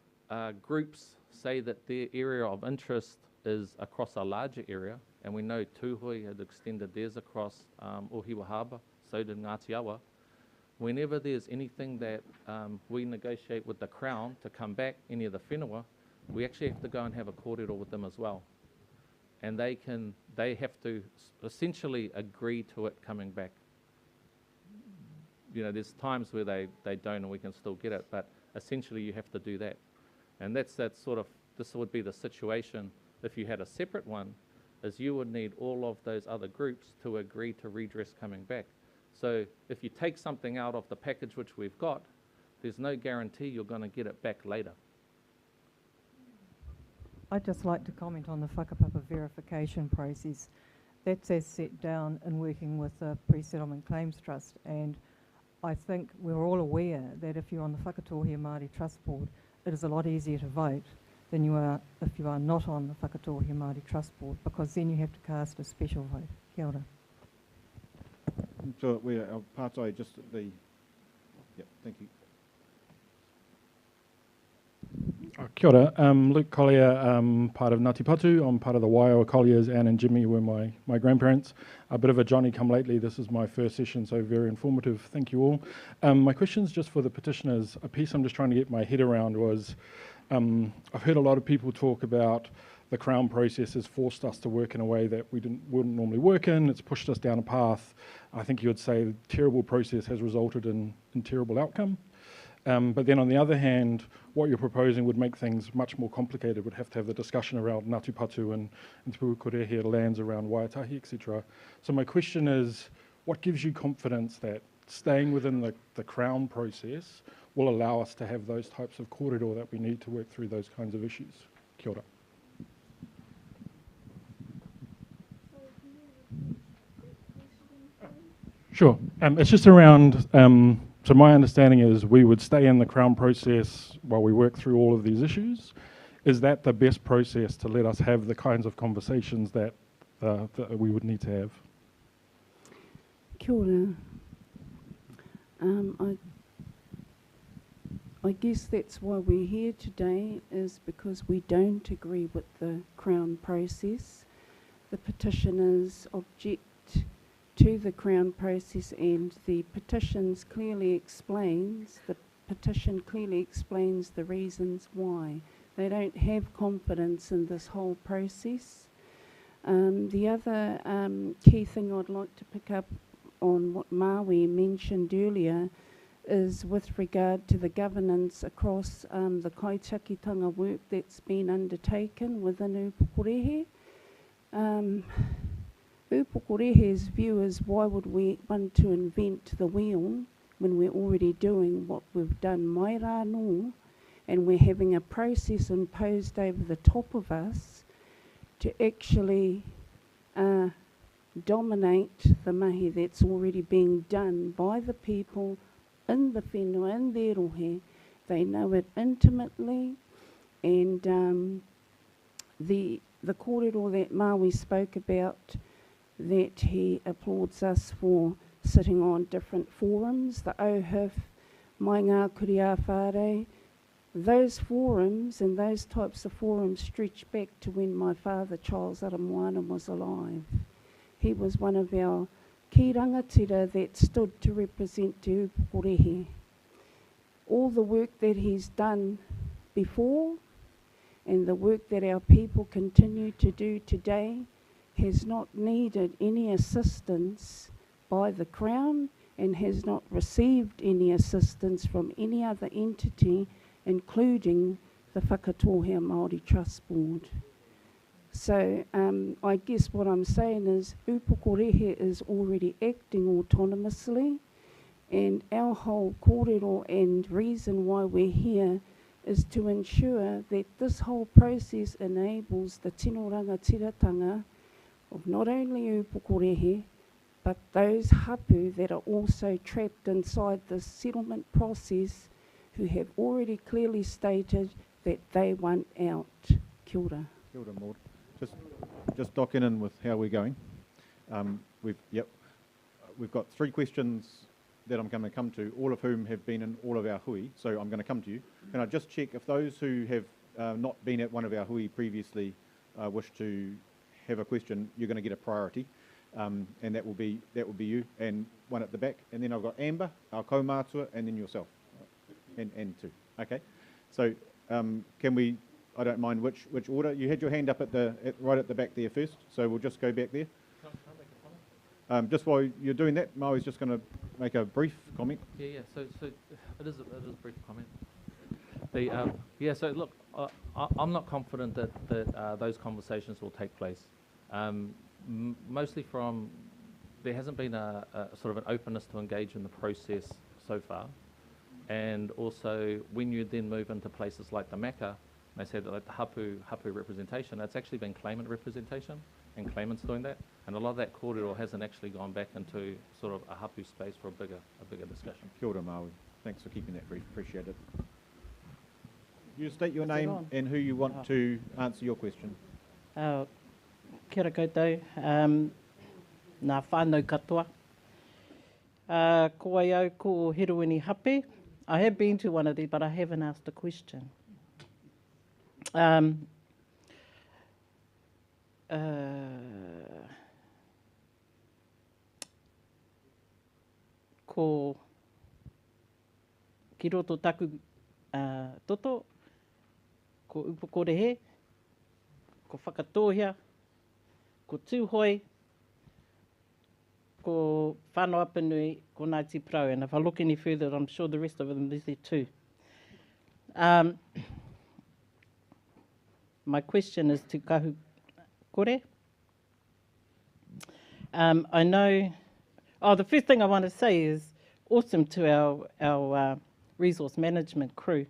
groups say that their area of interest is across a larger area, and we know Tūhoe had extended theirs across Ohiwa Harbour, so did Ngāti Awa. Whenever there's anything that we negotiate with the Crown to come back, any of the whenua, we actually have to go and have a kōrero with them as well. And they have to essentially agree to it coming back. There's times where they don't and we can still get it, but essentially you have to do that. And that's sort of, this would be the situation if you had a separate one, is you would need all of those other groups to agree to redress coming back. So if you take something out of the package which we've got, there's no guarantee you're going to get it back later. I'd just like to comment on the whakapapa verification process. That's as set down in working with the Pre-Settlement Claims Trust, and I think we're all aware that if you're on the Whakatohea Māori Trust Board, it is a lot easier to vote than you are if you are not on the Whakatohea Māori Trust Board, because then you have to cast a special vote. Kia ora. So we're our pātai just at the, thank you. Kia ora, Luke Collier, part of Ngāti Patu. I'm part of the Waiawa Colliers. Anne and Jimmy were my grandparents. A bit of a Johnny come lately. This is my first session, so very informative. Thank you all. My question's just for the petitioners. A piece I'm just trying to get my head around was, I've heard a lot of people talk about the Crown process has forced us to work in a way that we wouldn't normally work in. It's pushed us down a path. I think you would say the terrible process has resulted in terrible outcome. But then on the other hand, what you're proposing would make things much more complicated. We'd have to have the discussion around Ngāti Patu and Te Pukekorea lands around Waiatahi, etc. So my question is, what gives you confidence that staying within the Crown process will allow us to have those types of kōrero that we need to work through those kinds of issues? Kia ora. Sure. It's just around, so my understanding is we would stay in the Crown process while we work through all of these issues. Is that the best process to let us have the kinds of conversations that we would need to have? Kia ora. I guess that's why we're here today, is because we don't agree with the Crown process. The petitioners object to the Crown process, and the petition clearly explains the reasons why. They don't have confidence in this whole process. The other key thing I'd like to pick up on what Maui mentioned earlier is with regard to the governance across the kaitakitanga work that's been undertaken within Upukorehe. Upukorehe's view is, why would we want to invent the wheel when we're already doing what we've done mai rā nō, and we're having a process imposed over the top of us to actually dominate the mahi that's already being done by the people in the whenua, in their rohe. They know it intimately, and the kōrero that Maui spoke about, that he applauds us for sitting on different forums, the OHIF, Mai Ngā Kuri a Whare. Those forums and those types of forums stretch back to when my father, Charles Aramoana, was alive. He was one of our ki rangatira that stood to represent Te Upukorehe. All the work that he's done before and the work that our people continue to do today has not needed any assistance by the Crown and has not received any assistance from any other entity, including the Whakatohea Māori Trust Board. So I guess what I'm saying is Upukorehe is already acting autonomously, and our whole kōrero and reason why we're here is to ensure that this whole process enables the tino rangatiratanga of not only Upukorehe, but those hapu that are also trapped inside the settlement process, who have already clearly stated that they want out. Kia ora. Kia ora, Maud. Just docking in with how we're going. We've got 3 questions that I'm going to come to, all of whom have been in all of our hui. So I'm going to come to you. Can I just check if those who have not been at one of our hui previously wish to have a question, you're going to get a priority, and that will be you and one at the back, and then I've got Amber, our kaumātua, and then yourself, and 2. Okay. So can we? I don't mind which order. You had your hand up right at the back there first, so we'll just go back there. Just while you're doing that, Maui's just going to make a brief comment. Yeah. So it is a brief comment. So look, I'm not confident that those conversations will take place. Mostly from there hasn't been a sort of an openness to engage in the process so far, and also when you then move into places like the Maka, they said that like the hapu representation, it's actually been claimant representation, and claimants doing that, and a lot of that kōrero hasn't actually gone back into sort of a hapu space for a bigger discussion. Kia ora, Maui. Thanks for keeping that brief. Appreciate it. You state your name and who you want to answer your question. Kia ora koutou. Nā whānau katoa. Ko ai au ko Heroini Hape. I have been to one of these, but I haven't asked a question. Ko ki roto taku toto, ko Upukorehe, ko Whakatohea, ko Tūhoi, ko whanau apanui, ko Ngāti Prau. And if I look any further, I'm sure the rest of them is there too. My question is to Kahu Kore. I know, the first thing I want to say is awesome to our resource management crew,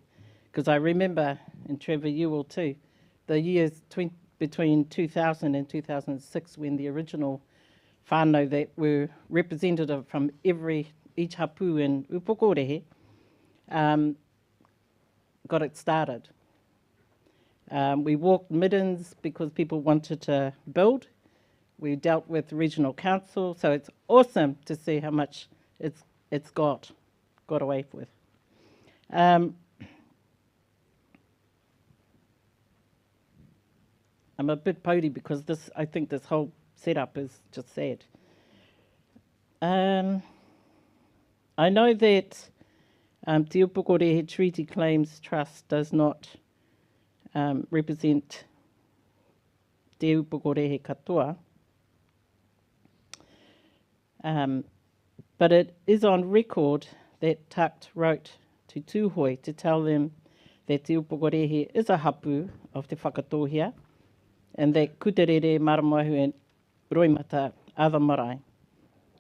because I remember, and Trevor, you will too, the years between 2000 and 2006 when the original whānau that were representative from each hapu in Upokorehe got it started. We walked middens because people wanted to build. We dealt with regional council, so it's awesome to see how much it's got away with. I'm a bit pouty because I think this whole setup is just sad. I know that Te Upokorehe Treaty Claims Trust does not represent Te Upokorehe katoa, but it is on record that Takt wrote to Tūhoi to tell them that Te Upokorehe is a hapu of Te Whakatohea, and that Kuterere, Maramahu and Roimata are the marae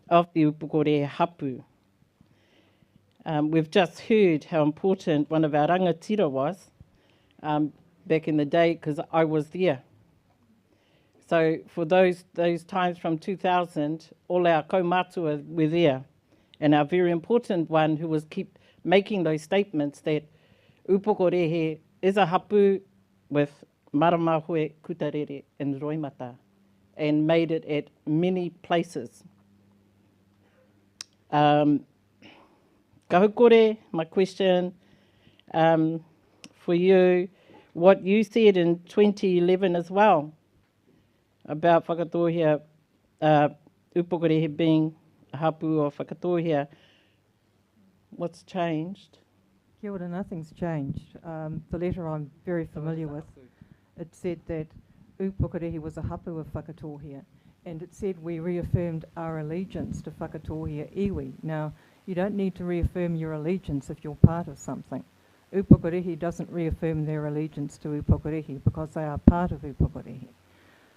of the Upokorehe hapu. We've just heard how important one of our rangatira was back in the day, because I was there. So for those times from 2000, all our kaumatua were there. And our very important one who was keep making those statements that Upokorehe is a hapu with Maramahu, Kuterere and Roimata, and made it at many places. Kahukore, my question for you, what you said in 2011 as well about Whakatohea, Upokorehe being a hapu of Whakatohea, what's changed? Kia ora, nothing's changed. The letter I'm very familiar with, it said that Upokorehe was a hapu of Whakatohea, and it said we reaffirmed our allegiance to Whakatohea iwi. Now, you don't need to reaffirm your allegiance if you're part of something. Upokorehe doesn't reaffirm their allegiance to Upokorehe because they are part of Upokorehe.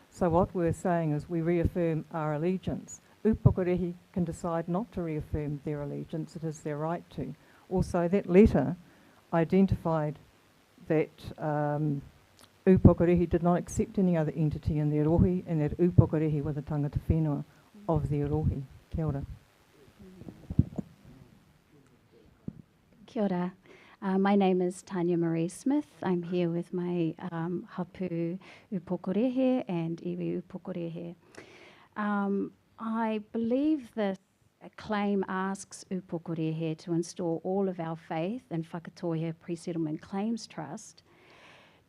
So what we're saying is we reaffirm our allegiance. Upokorehe can decide not to reaffirm their allegiance. It is their right to. Also, that letter identified that Upokorehe did not accept any other entity in their rohi, and that Upokorehe were the tangata whenua of their rohi. Kia ora. Kia ora. My name is Tanya Marie Smith. I'm here with my hapu Upokorehe and iwi Upokorehe. I believe this claim asks Upokorehe to install all of our faith in Whakatohea Pre-Settlement Claims Trust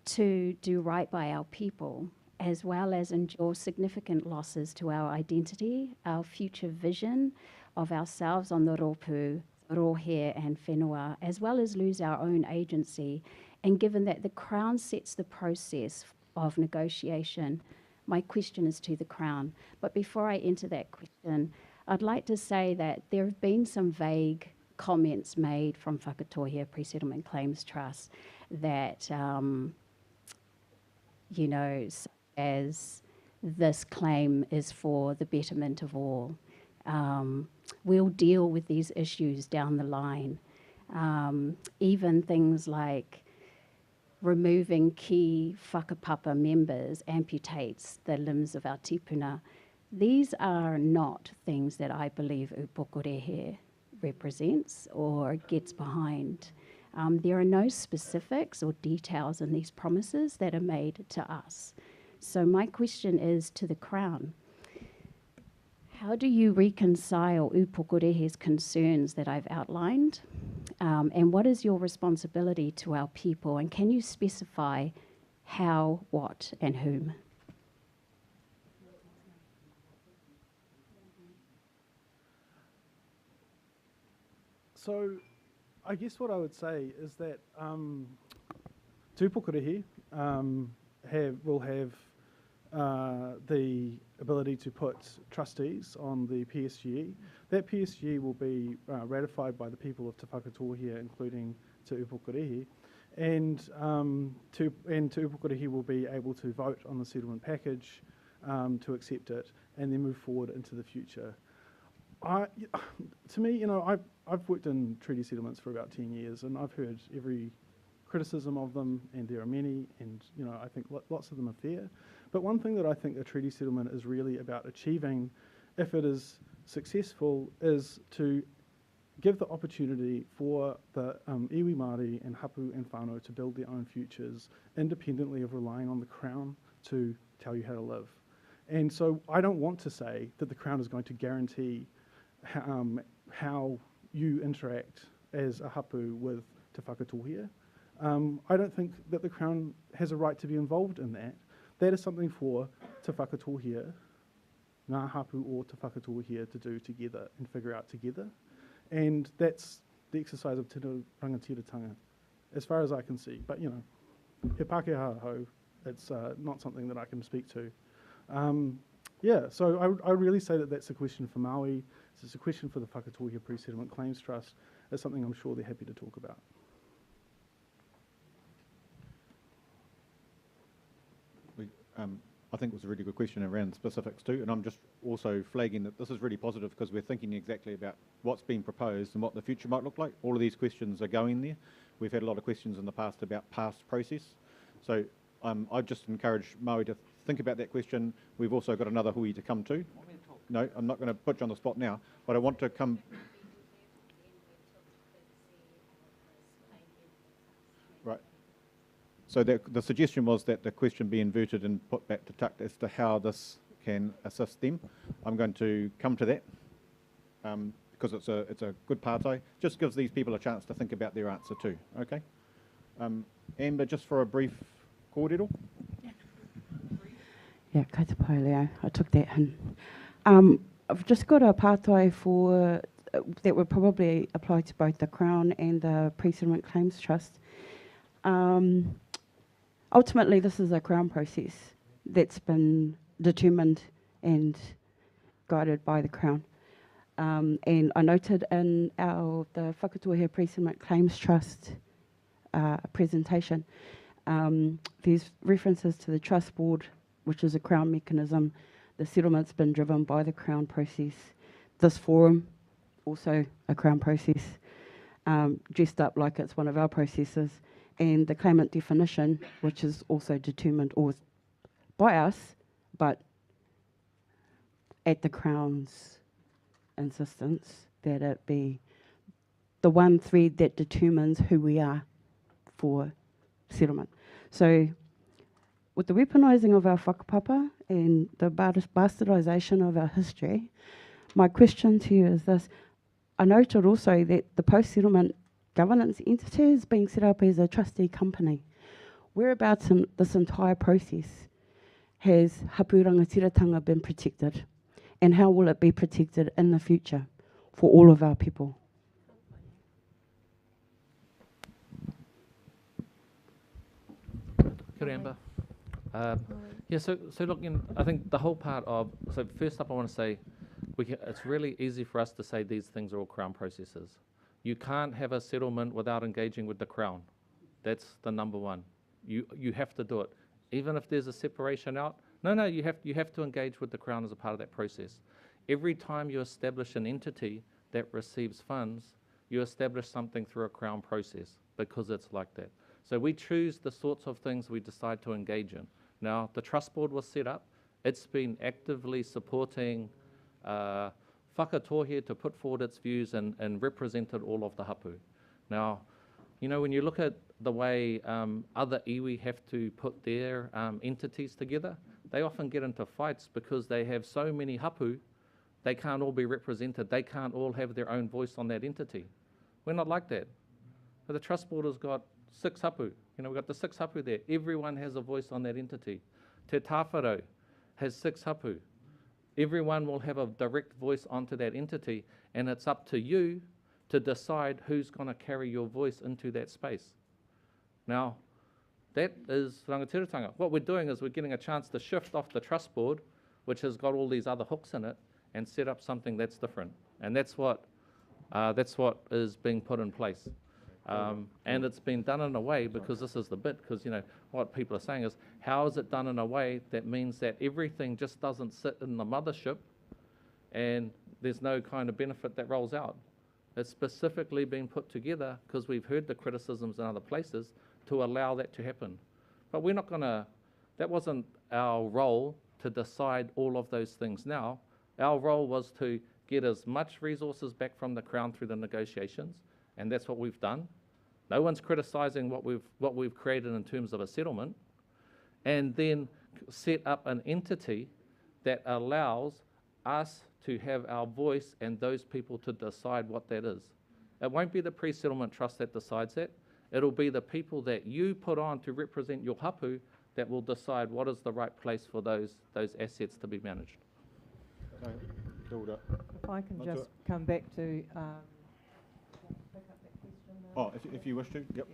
to do right by our people, as well as endure significant losses to our identity, our future vision of ourselves on the ropu, rohe and whenua, as well as lose our own agency. And given that the Crown sets the process of negotiation, my question is to the Crown. But before I enter that question, I'd like to say that there have been some vague comments made from Whakatohea Pre-Settlement Claims Trust that, as this claim is for the betterment of all. We'll deal with these issues down the line. Even things like removing key whakapapa members amputates the limbs of our tipuna. These are not things that I believe Upokorehe represents or gets behind. There are no specifics or details in these promises that are made to us. So my question is to the Crown. How do you reconcile Upokorehe's concerns that I've outlined? And what is your responsibility to our people? And can you specify how, what, and whom? So I guess what I would say is that Te Upokorehe will have the ability to put trustees on the PSG. That PSG will be ratified by the people of Te Whakatohea, including Te Upukorehi, and Te Upukorehi will be able to vote on the settlement package to accept it and then move forward into the future. To me, I've worked in treaty settlements for about 10 years, and I've heard every criticism of them, and there are many, and I think lots of them are fair. But one thing that I think a treaty settlement is really about achieving, if it is successful, is to give the opportunity for the iwi Māori and hapu and whānau to build their own futures independently of relying on the Crown to tell you how to live. And so I don't want to say that the Crown is going to guarantee how you interact as a hapu with Te Whakatohea. I don't think that the Crown has a right to be involved in that. That is something for Te Whakatohea, ngā hapu or Te Whakatohea to do together and figure out together. And that's the exercise of te rangatiratanga, as far as I can see. But, he Pākehā ho, it's not something that I can speak to. So I really say that that's a question for Maui. It's a question for the Whakatohea Pre-Settlement Claims Trust. It's something I'm sure they're happy to talk about. I think it was a really good question around specifics too, and I'm just also flagging that this is really positive because we're thinking exactly about what's being proposed and what the future might look like. All of these questions are going there. We've had a lot of questions in the past about past process. So I just encourage Maui to think about that question. We've also got another hui to come to. No, I'm not going to put you on the spot now, but I want to come... Right. So the suggestion was that the question be inverted and put back to Tuck as to how this can assist them. I'm going to come to that because it's a good partai. Just gives these people a chance to think about their answer too. Okay. Amber, just for a brief kōrero. Yeah, kai te pai leo. I took that in. I've just got a partai for that would probably apply to both the Crown and the Pre-Settlement Claims Trust. Ultimately, this is a Crown process that's been determined and guided by the Crown. And I noted in the Whakatohea Pre-Settlement Claims Trust presentation, there's references to the Trust Board, which is a Crown mechanism. The settlement's been driven by the Crown process. This forum, also a Crown process, dressed up like it's one of our processes. And the claimant definition, which is also determined by us, but at the Crown's insistence, that it be the one thread that determines who we are for settlement. So with the weaponising of our whakapapa and the bastardisation of our history, my question to you is this. I noted also that the post-settlement governance entity is being set up as a trustee company. Whereabouts in this entire process has hapu rangatiratanga been protected? And how will it be protected in the future for all of our people? Kia Amber. So look, I think the whole part of, so first up I want to say, it's really easy for us to say these things are all Crown processes. You can't have a settlement without engaging with the Crown. That's the number one. You have to do it. Even if there's a separation out, no, you have to engage with the Crown as a part of that process. Every time you establish an entity that receives funds, you establish something through a Crown process because it's like that. So we choose the sorts of things we decide to engage in. Now, the Trust Board was set up. It's been actively supporting Whakatohea to put forward its views and represented all of the hapu. Now, when you look at the way other iwi have to put their entities together, they often get into fights because they have so many hapu, they can't all be represented. They can't all have their own voice on that entity. We're not like that. But the Trust Board has got 6 hapu. We've got the 6 hapu there. Everyone has a voice on that entity. Te Tāwharo has 6 hapu. Everyone will have a direct voice onto that entity, and it's up to you to decide who's going to carry your voice into that space. Now, That is rangatiratanga. What we're doing is we're getting a chance to shift off the trust board, which has got all these other hooks in it, and set up something that's different. And that's what is being put in place. And it's been done in a way, because this is the bit, because what people are saying is, how is it done in a way that means that everything just doesn't sit in the mothership and there's no kind of benefit that rolls out? It's specifically been put together because we've heard the criticisms in other places to allow that to happen. But we're not gonna, that wasn't our role to decide all of those things now. Our role was to get as much resources back from the Crown through the negotiations, and that's what we've done. No one's criticising what we've created in terms of a settlement, and then set up an entity that allows us to have our voice and those people to decide what that is. It won't be the pre-settlement trust that decides that. It'll be the people that you put on to represent your hapu that will decide what is the right place for those assets to be managed. If I can just come back to... if you wish to, yep.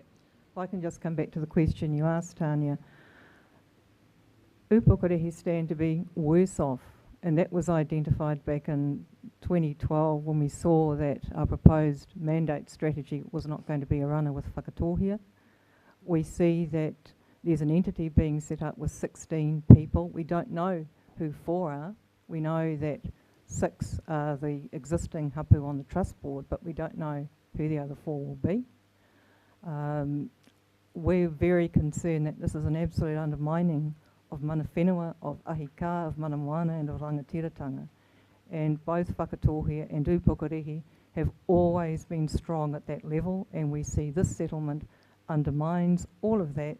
If I can just come back to the question you asked, Tanya. Upukorehi stand to be worse off, and that was identified back in 2012 when we saw that our proposed mandate strategy was not going to be a runner with Whakatohea. We see that there's an entity being set up with 16 people. We don't know who 4 are. We know that 6 are the existing hapu on the trust board, but we don't know who the other 4 will be. We're very concerned that this is an absolute undermining of mana whenua, of ahika, of mana moana and of rangatiratanga. And both Whakatohea and Upukorehi have always been strong at that level, and we see this settlement undermines all of that,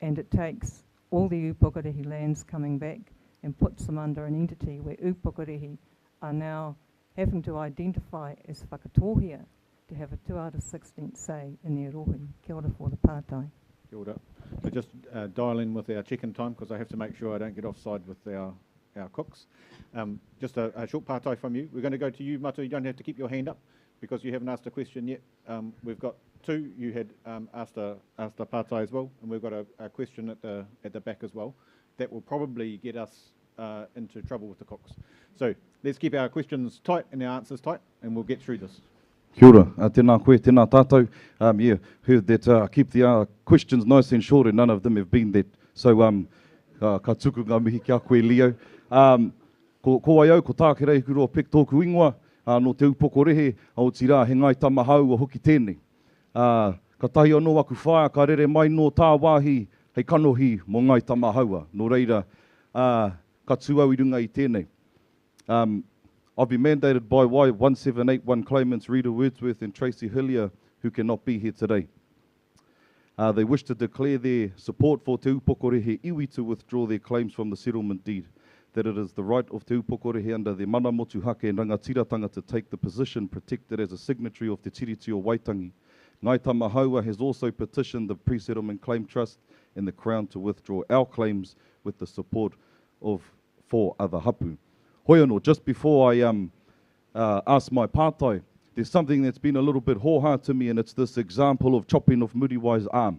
and it takes all the Upukorehi lands coming back and puts them under an entity where Upukorehi are now having to identify as Whakatohea to have a 2 out of 16 say in their rohi. Kia ora for the pātai. Kia ora. So just dial in with our check-in time, because I have to make sure I don't get offside with our cooks. Just a short pātai from you. We're going to go to you, Matu. You don't have to keep your hand up because you haven't asked a question yet. We've got 2. You had asked a pātai as well, and we've got a question at the back as well. That will probably get us into trouble with the cooks. So let's keep our questions tight and our answers tight, and we'll get through this. Kia ora, tēnā koe, tēnā tātou. Yeah, heard that keep the questions nice and short, and none of them have been that. So, ka tuku ngā mihi kia koe, Leo. Ko ai au, ko tākerei kuro pek tōku ingoa, no te upokorehe, au tira he ngai tamahau a hoki tēnei. Ka tahi anō aku whaia, ka rere mai no tā wāhi, hei kanohi mo ngai tamahaua. No reira, ka tūau I runga I tēnei. I've been mandated by Y1781 claimants Rita Wordsworth and Tracy Hillier, who cannot be here today. They wish to declare their support for Te Upokorehe iwi to withdraw their claims from the settlement deed, that it is the right of Te Upokorehe under their mana motuhake and rangatiratanga to take the position protected as a signatory of Te Tiriti o Waitangi. Ngai Tamahaua has also petitioned the Pre-Settlement Claim Trust and the Crown to withdraw our claims with the support of 4 other hapu. Hoi anō, just before I ask my pātai, there's something that's been a little bit hoha to me, and it's this example of chopping off Muriwai's arm,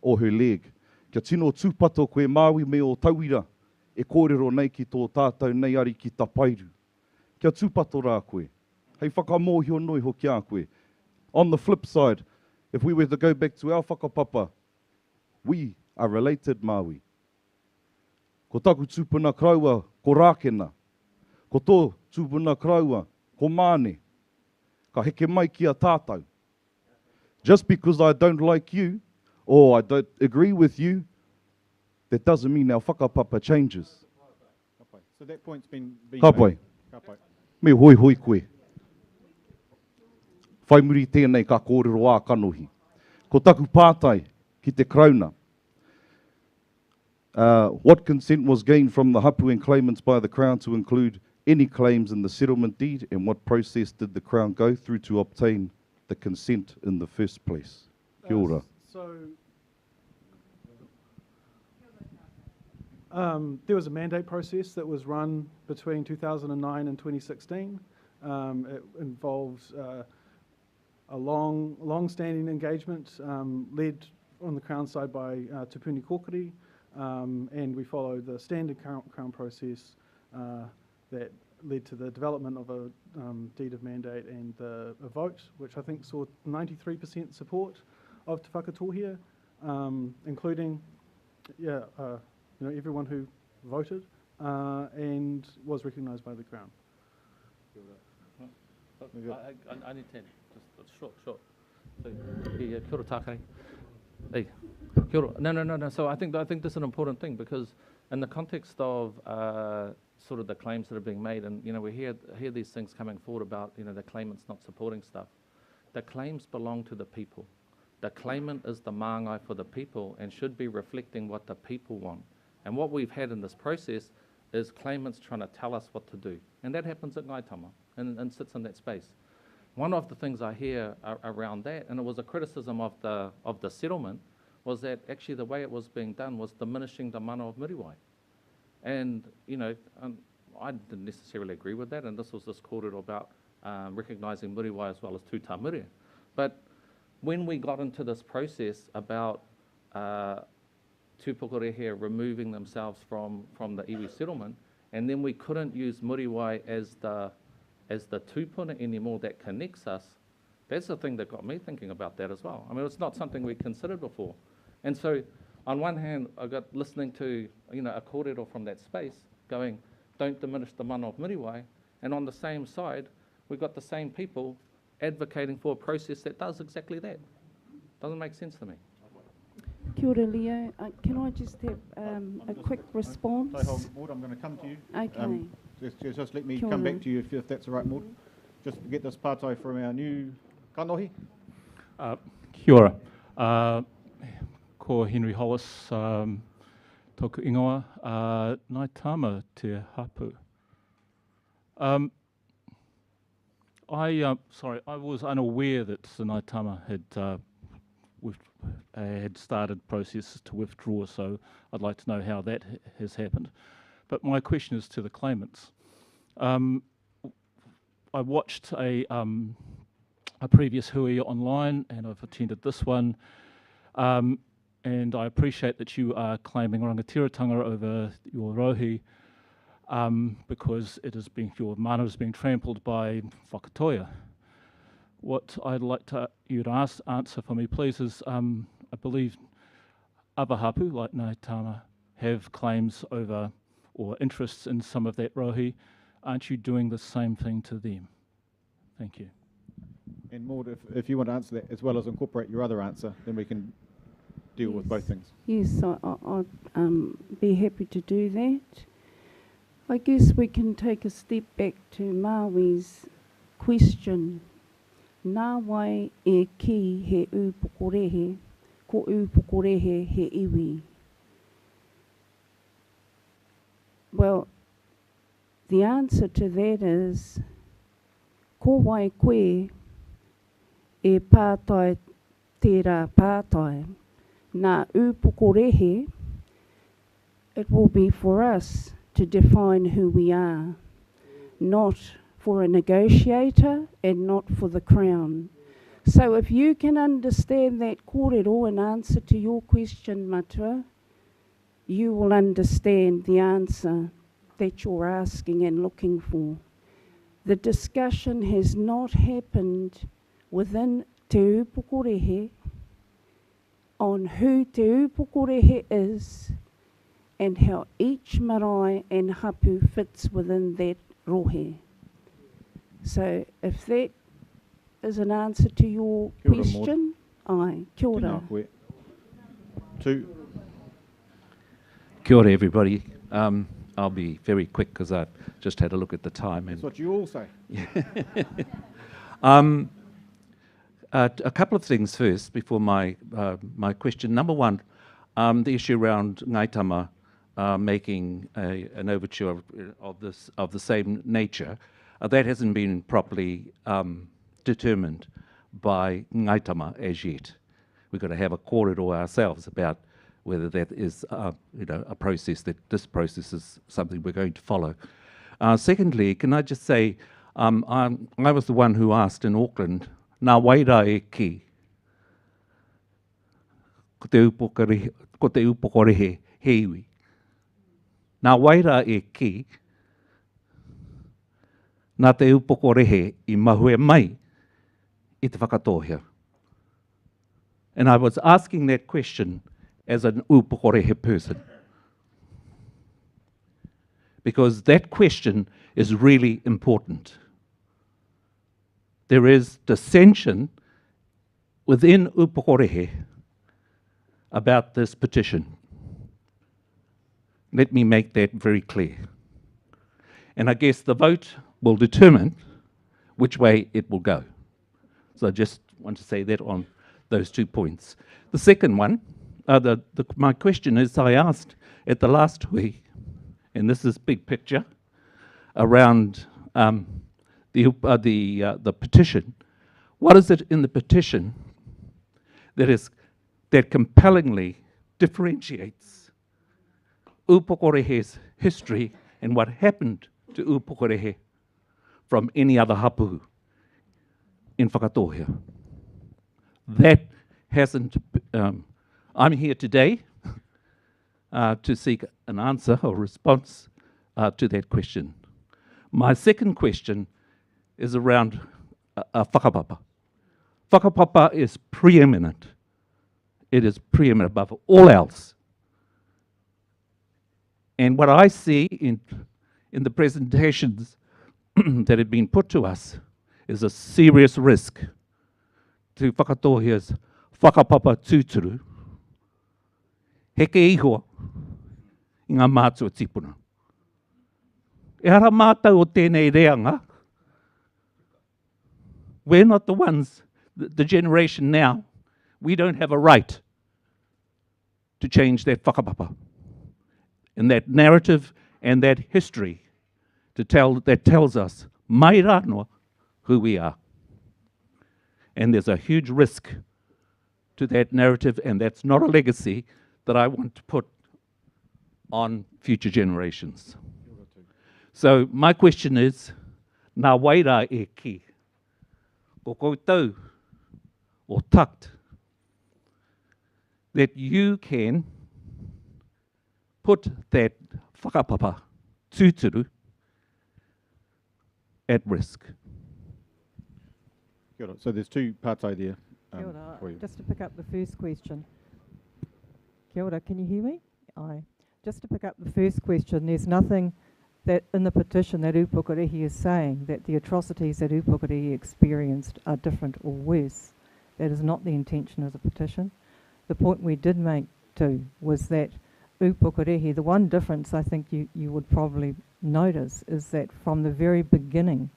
or her leg. Kia tino tūpato koe Māui me o tauira, e kōrero nei ki tō tātou nei ari ki tapairu. Kia tūpato rā koe. Hei whakamōhio noi hoki a koe. On the flip side, if we were to go back to our whakapapa, we are related Māui. Ko taku tūpuna kraua, ko rākena. Ko tō tūpuna kraua, ko māne. Ka heke mai ki a tātou. Just because I don't like you, or I don't agree with you, that doesn't mean our whakapapa changes. So that point's been Kapai. Me hoi hoi koe. Whai muri tēnei ka kōrero ā kanohi. Ko taku pātai ki te krauna. What consent was gained from the hapu and claimants by the Crown to include any claims in the settlement deed, and what process did the Crown go through to obtain the consent in the first place? Kia ora. There was a mandate process that was run between 2009 and 2016. It involved a long-standing engagement led on the Crown side by Tupuni Kokiri, and we follow the standard Crown process that led to the development of a deed of mandate and a vote, which I think saw 93% support of Te Whakatohea, including everyone who voted and was recognised by the Crown. I need 10, just short. So, kia ora tākare. Hey, kia ora. No. So I think this is an important thing, because in the context of sort of the claims that are being made, and we hear these things coming forward about the claimants not supporting stuff. The claims belong to the people. The claimant is the māngai for the people and should be reflecting what the people want. And what we've had in this process is claimants trying to tell us what to do, and that happens at Ngaitama and sits in that space. One of the things I hear around that, and it was a criticism of the settlement, was that actually the way it was being done was diminishing the mana of Muriwai. And, I didn't necessarily agree with that, and this was discorded about recognising Muriwai as well as Tū Tāmere. But when we got into this process about Tūpokorehea removing themselves from the iwi settlement, and then we couldn't use Muriwai as the tūpuna anymore that connects us, that's the thing that got me thinking about that as well. I mean, it's not something we considered before. And so, on one hand, I got listening to a kōrero from that space going, don't diminish the mana of Muriwai, and on the same side, we've got the same people advocating for a process that does exactly that. Doesn't make sense to me. Kia ora, Leo. Can I just have a quick response? So, Maud, I'm going to come to you. Okay. Just let me Kia come ora. back to you if that's all right, Maud. Just get this pātai from our new kanohi. Kia ora. Ko Henry Hollis, tōku ingoa, nai tāma te hapu. I was unaware that Sanaitama had started processes to withdraw, so I'd like to know how that has happened. But my question is to the claimants. I watched a previous hui online, and I've attended this one, and I appreciate that you are claiming rangatiratanga over your rohi, because your mana is being trampled by Whakatohea. What I'd like you to answer for me, please, is I believe other hapu, like Ngaitama, have claims over or interests in some of that rohi. Aren't you doing the same thing to them? Thank you. And Maud, if you want to answer that as well as incorporate your other answer, then we can deal with both things. Yes, I'd be happy to do that. I guess we can take a step back to Maui's question. Nā wai e ki he upukorehe, ko upukorehe he iwi. Well, the answer to that is, ko wai koe e pātai tērā pātai. Nā upukorehe, it will be for us to define who we are, not for a negotiator and not for the Crown. So if you can understand that kōrero in answer to your question, Matua, you will understand the answer that you're asking and looking for. The discussion has not happened within Te Upukorehe on who Te Upukorehe is and how each marae and hapu fits within that rohe. So if that is an answer to your Kia ora, question, aye, kia ora. Tēnā koe. Two. Kia ora, everybody. I'll be very quick because I've just had a look at the time. That's what you all say. A couple of things first before my question. Number one, the issue around Ngaitama making an overture of the same nature. That hasn't been properly determined by Ngaitama as yet. We've got to have a kōrero ourselves about whether that is a process, that this process is something we're going to follow. Secondly, can I just say, I was the one who asked in Auckland, nā waira e ki? ko te upokorehe he iwi. Nā waira e ki, nā te upokorehe I mahue mai I te whakatohea. And I was asking that question as an upokorehe person. Because that question is really important. There is dissension within upokorehe about this petition. Let me make that very clear. And I guess the vote will determine which way it will go. So I just want to say that on those 2 points. The second one, my question is, I asked at the last week, and this is big picture, around the petition. What is it in the petition that compellingly differentiates upokorehe's history and what happened to upokorehe from any other hapu in Whakatohea? That hasn't, I'm here today to seek an answer or response to that question. My second question is around whakapapa. Whakapapa is preeminent. It is preeminent above all else. And what I see in the presentations that have been put to us is a serious risk to Whakatohea's whakapapa tūturu, heke ihoa I ngā mātua tipuna. E hara mātau o tēnei reanga, we're not the ones, the generation now, we don't have a right to change that whakapapa and that narrative and that history that tells us mai rānoa who we are. And there's a huge risk to that narrative, and that's not a legacy that I want to put on future generations. So my question is, nā waira e ki, ko koutou o takt, that you can put that whakapapa tūturu at risk. Kia ora. So there's 2 parts idea Kia ora. for you. Just to pick up the first question. Kia ora, can you hear me? Aye. Just to pick up the first question, there's nothing that in the petition that upokorehi is saying that the atrocities that upokorehi experienced are different or worse. That is not the intention of the petition. The point we did make too was that upokorehi, the one difference I think you would probably notice is that from the very beginning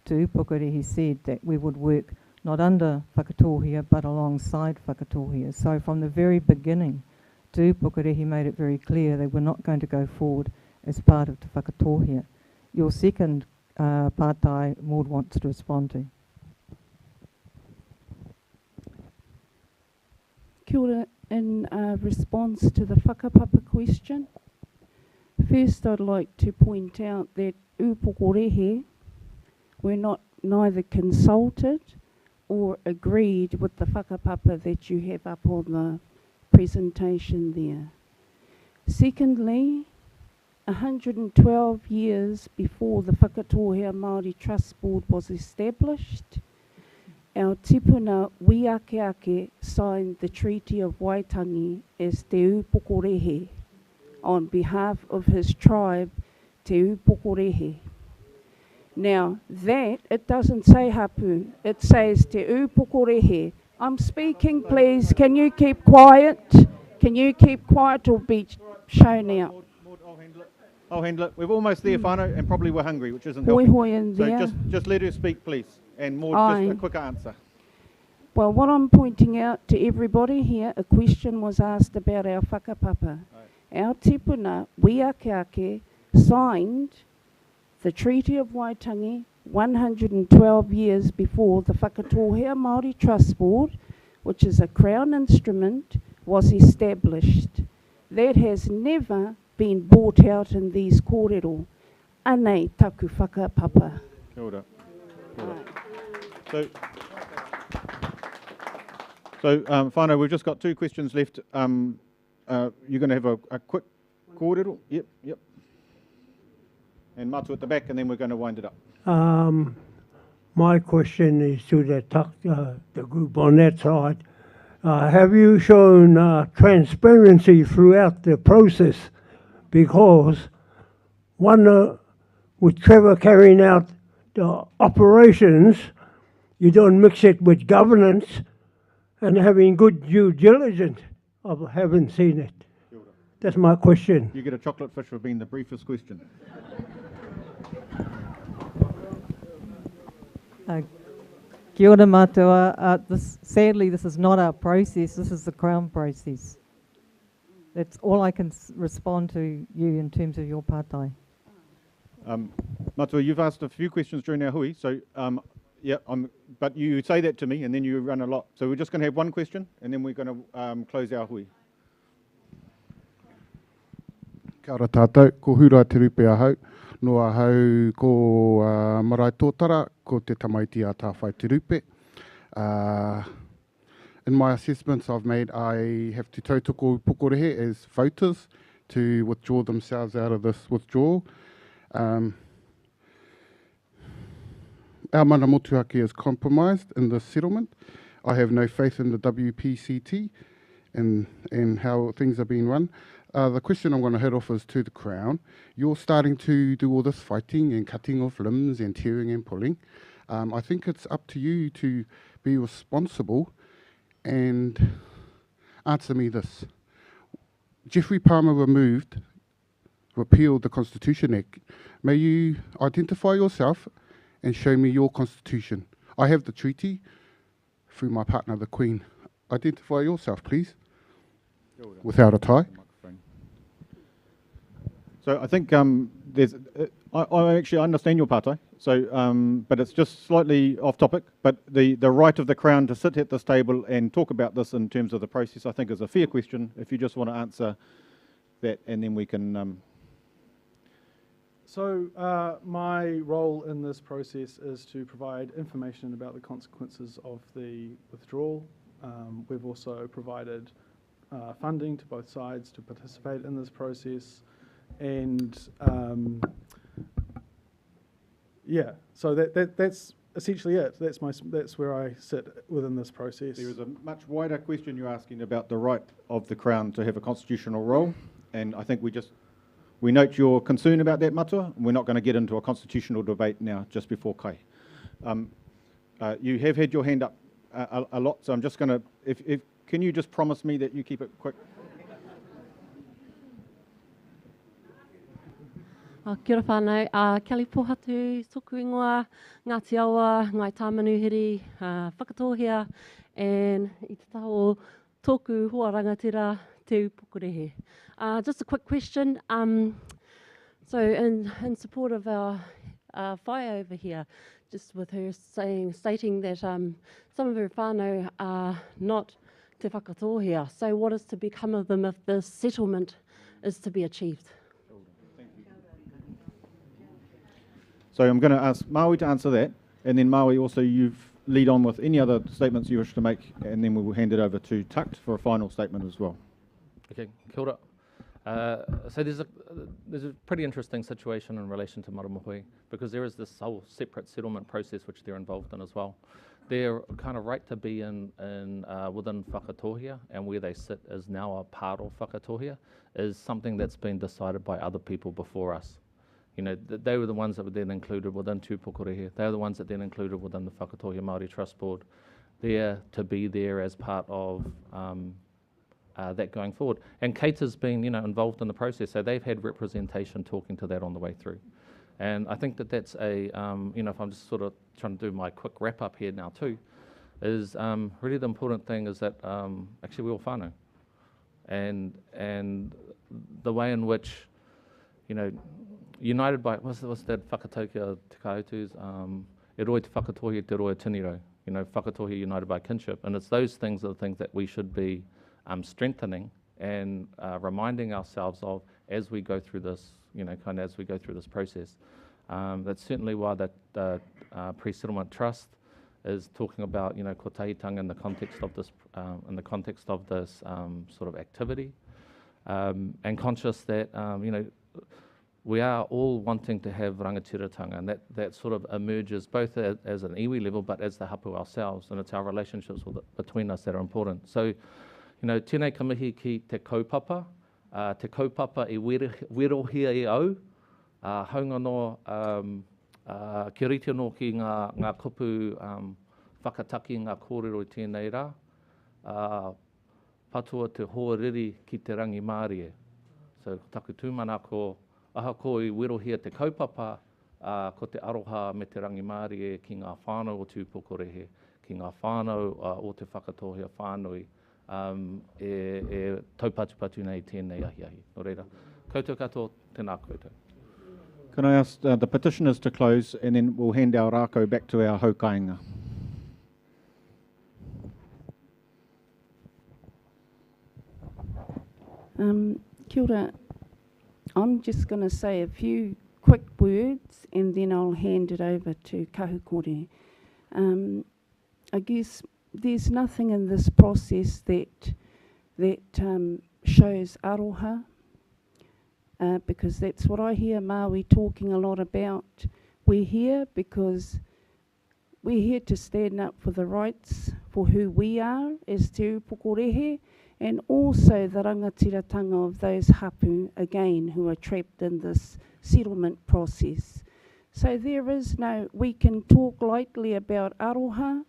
to upokorehi said that we would work not under Whakatohea but alongside Whakatohea. So from the very beginning to upokorehi made it very clear they were not going to go forward as part of Te Whakatohea. Your second pātai, Maud wants to respond to. Kia ora, in response to the whakapapa question, first I'd like to point out that upokorehe were neither consulted or agreed with the whakapapa that you have up on the presentation there. Secondly, 112 years before the Whakatohea Māori Trust Board was established, our tipuna Whakatohea signed the Treaty of Waitangi as Te Upokorehe on behalf of his tribe, Te Upokorehe. Now that, it doesn't say hapu, it says Te Upokorehe. I'm speaking, please. Can you keep quiet? Can you keep quiet or be shown out? I'll handle it. We're almost there, whānau, and probably we're hungry, which isn't Hoi helping. hoi in there. So just let her speak, please. And more, Aye. just a quick answer. Well, what I'm pointing out to everybody here, a question was asked about our whakapapa. Our tipuna, Whakatohea, signed the Treaty of Waitangi 112 years before the Whakatohea Māori Trust Board, which is a Crown instrument, was established. That has never been brought out in these kōrero. Anei taku whakapapa. Kia ora. Kia ora. So, whānau, we've just got 2 questions left. You're going to have a quick kōrero? Yep. And Matu at the back, and then we're going to wind it up. My question is to the group on that side. Have you shown transparency throughout the process? Because with Trevor carrying out the operations, you don't mix it with governance and having good due diligence. I haven't seen it. That's my question. You get a chocolate fish for being the briefest question. Kia ora mātua. Sadly, this is not our process. This is the Crown process. That's all I can respond to you in terms of your pātai. Matua, you've asked a few questions during our hui, so but you say that to me and then you run a lot. So we're just going to have one question and then we're going to close our hui. Kia ora tātou, ko hura te rupe ahau. Noa hau ko marae tōtara, ko te tamaiti a tā whai te rupe. In my assessments I've made, I have to tautoko pukorehe as voters to withdraw themselves out of this withdrawal. Our mana motuhake is compromised in this settlement. I have no faith in the WPCT and how things are being run. The question I'm going to head off is to the Crown. You're starting to do all this fighting and cutting off limbs and tearing and pulling. I think it's up to you to be responsible and answer me this. Jeffrey Palmer repealed the Constitution Act. May you identify yourself and show me your constitution. I have the treaty through my partner, the Queen. Identify yourself, please, without a tie. So I think I actually understand your pātai, so, but it's just slightly off topic, but the right of the Crown to sit at this table and talk about this in terms of the process, I think is a fair question, if you just want to answer that, and then we can... So my role in this process is to provide information about the consequences of the withdrawal. We've also provided funding to both sides to participate in this process. And so that's essentially it. That's where I sit within this process. There is a much wider question you're asking about the right of the Crown to have a constitutional role, and I think we note your concern about that, Matua. We're not going to get into a constitutional debate now just before Kai. You have had your hand up a lot, so I'm just going to, can you just promise me that you keep it quick? Kia ora whānau, Kelly Pohatu, toku ingoa, Ngāti Awa, Ngai Tāmanuhiri, Whakatohea, and I te taho tōku hoa rangatira te upukorehe. Just a quick question. So in support of our whai over here, just with her stating that some of her whānau are not te whakatohea. So what is to become of them if this settlement is to be achieved? So I'm going to ask Maui to answer that, and then Maui also you've lead on with any other statements you wish to make, and then we will hand it over to Tukt for a final statement as well. Okay, kia ora. So there's a pretty interesting situation in relation to Maramohui, because there is this whole separate settlement process which they're involved in as well. Their kind of right to be within Whakatohea, and where they sit is now a part of Whakatohea, is something that's been decided by other people before us. You know, they were the ones that were then included within Tūpokorehe. They were the ones that then included within the Whakatohea Māori Trust Board. They're to be there as part of that going forward. And Kate has been, involved in the process, so they've had representation talking to that on the way through. And I think that that's a, if I'm just sort of trying to do my quick wrap up here now too, is really the important thing is that actually we're all whānau. And the way in which, united by, what's that Whakatohea te kautus, e roi te whakatohea te roi tiniro, Whakatohea united by kinship. And it's those things are the things that we should be strengthening and reminding ourselves of as we go through this, as we go through this process. That's certainly why the pre-settlement trust is talking about, ko tahitanga in the context of this in the context of this sort of activity, and conscious that, you know, we are all wanting to have rangatiratanga, and that sort of emerges both as an iwi level, but as the hapu ourselves, and it's our relationships between us that are important. So, you know, tēnei ka mihi ki te kaupapa I wirohia e au, haunga no, ki rite no ki ngā kupu whakataki ngā kōrero i tēnei rā, patua te hoariri ki te rangi Mārie. So, taku tūmana ko, aha ko I wirohia te kaupapa, ko te aroha me te rangi Mārie ki ngā whānau o tūpokorehe, ki ngā whānau o te Whakatohea whānui, e taupatupatu nei tēnei ahi. Nō reira, koutou katoa, tēnā koutou. Can I ask the petitioners to close, and then we'll hand our rākau back to our haukainga. Kia ora. I'm just going to say a few quick words and then I'll hand it over to Kahukore. I guess there's nothing in this process that shows aroha, because that's what I hear Māui talking a lot about. We're here because we're here to stand up for the rights for who we are as te upokorehe, and also the rangatiratanga of those hapu, again, who are trapped in this settlement process. So there is no, we can talk lightly about aroha,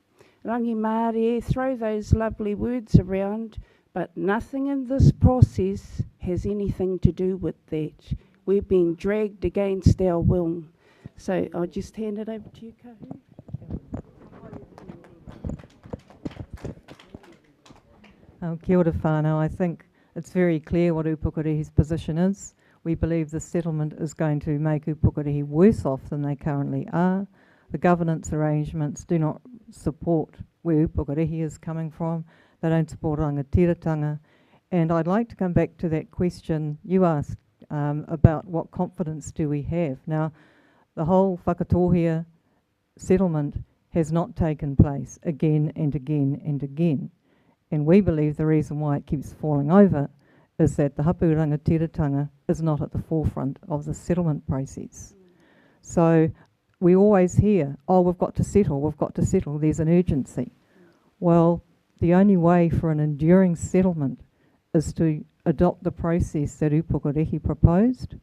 rangi Mārie, throw those lovely words around, but nothing in this process has anything to do with that. We're being dragged against our will. So I'll just hand it over to you, Kahu. Kia ora whānau. I think it's very clear what Upukorehi's position is. We believe the settlement is going to make Upukorehi worse off than they currently are. The governance arrangements do not support where Upukorehi is coming from. They don't support rangatiratanga. And I'd like to come back to that question you asked about what confidence do we have. Now, the whole Whakatohea settlement has not taken place again and again and again. And we believe the reason why it keeps falling over is that the hapu rangatiratanga is not at the forefront of the settlement process. So we always hear, oh, we've got to settle, there's an urgency. Well, the only way for an enduring settlement is to adopt the process that Upukorehi proposed,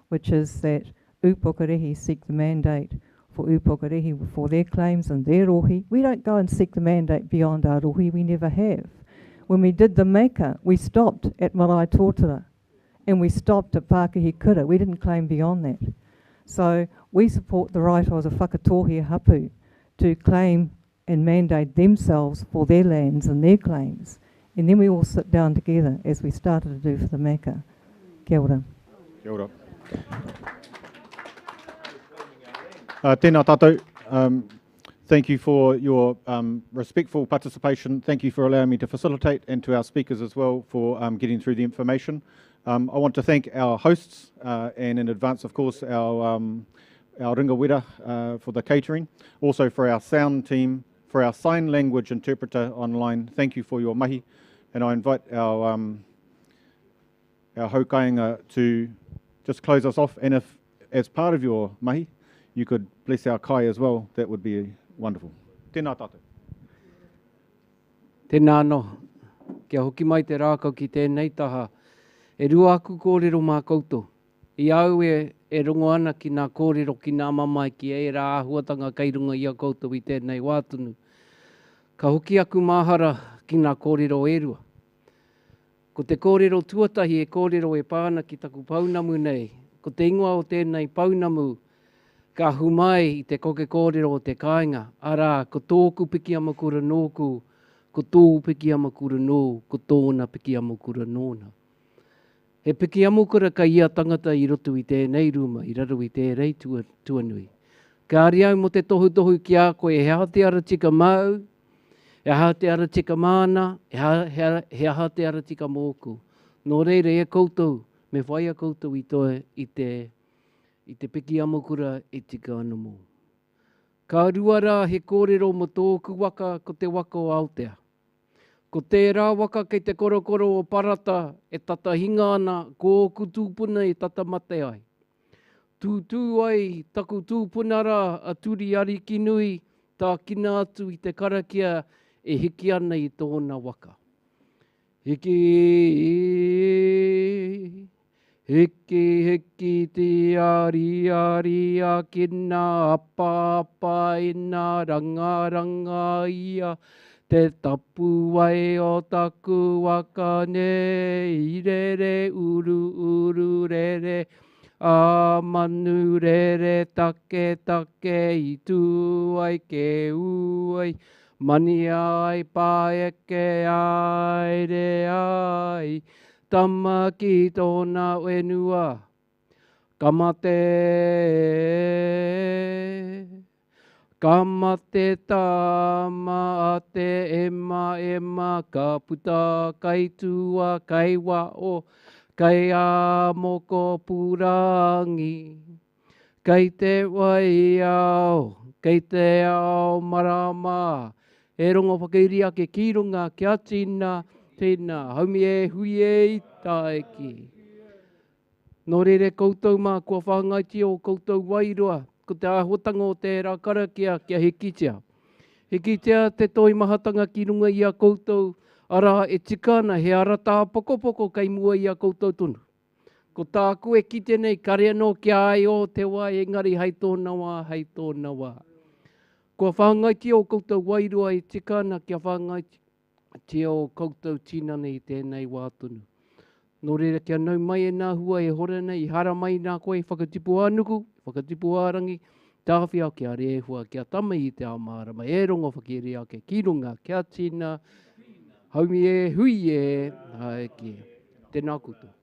which is that Upukorehi seek the mandate for Upukorehi for their claims and their rohi. We don't go and seek the mandate beyond our rohi, we never have. When we did the meka, we stopped at Marae Tōtara and we stopped at Pākehī Kura. We didn't claim beyond that. So we support the right of the Whakatohea hapu to claim and mandate themselves for their lands and their claims. And then we all sit down together as we started to do for the meka. Kia ora. Kia ora. Tēnā tātou. Thank you for your respectful participation. Thank you for allowing me to facilitate, and to our speakers as well for getting through the information. I want to thank our hosts, and in advance, of course, our ringawera for the catering. Also for our sound team, for our sign language interpreter online. Thank you for your mahi. And I invite our haukainga to just close us off. And if, as part of your mahi, you could bless our kai as well, that would be wonderful. Tēnā tātou. Tēnā anō. Kia hoki mai te rākau ki tēnei taha. E rua aku kōrero mā koutou. I au e rongo ana ki nā kōrero ki nā mamai ki e rā ahuatanga kei runga i a koutou I tēnei wātunu. Ka hoki aku māhara ki nā kōrero e rua. Ko te kōrero tuatahi e kōrero e pāna ki taku paunamu nei. Ko te ingoa o tēnei paunamu, ka humai I te koke kōrero o te kāinga. Arā, ko tōku piki amakura nōku, ko tō piki amakura nō, ko tōna piki amakura nōna. He piki amakura ka ia tangata I roto I tēnei ruma, I raru I tērei tuanui. Ka ari au mo te tohu ki a koe, he aha te ara tika mau, he aha te ara tika mana, he aha te ara tika mōku. Nō reire e koutou, me whai a koutou I toe I te piki amakura e tika ana mō. Ka ruara he kōrero mo tōku waka ko te waka o Aotea. Ko tērā waka kei te korokoro o parata e tata hinga ana ko kutupuna e tata mate ai. Tūtū ai taku tūpunara a turi ari ki nui tā kina atu i te karakia e hiki ana i tōna waka. Hiki te ari a kina apa ina ranga ia. Te tapu ai o taku waka nei rere uru rere. A manu rere take i tū ai ke uai. Mani ai paeke ai re ai. Tama ki tōna wenua. Kamate tama a te ema ka puta kai tua kai wao. Kai a moko purangi, kei te wai ao, kei te ao marama. E rongo whakairi ake ki runga kia tina, haumi e hui e i taeki. Nō rere koutou mā kua whangaiti o koutou wairoa, ko te ahotanga o tērā karakia kia hikitea. Hikitea te toi mahatanga ki runga i a koutou, ara e tikana he ara tā pokopoko kai mua i a koutou tonu. Ko tā koe ki tēnei kare anō kia ai o te wā, engari hei tōna wā. Kua whangaiti o koutou wairoa e tikana kia whangaiti te o koutou tinana i tēnei wā tonu. Nō reira kia nau mai e nā hua e horana i hara mai nā koe whakatipu ānuku, whakatipu ārangi, tāwhi au kia rehua, kia tama i te amarama, e rongo whakiri ake ki runga kia tina, haumi e hui e, hae ki. Tēnā koutou.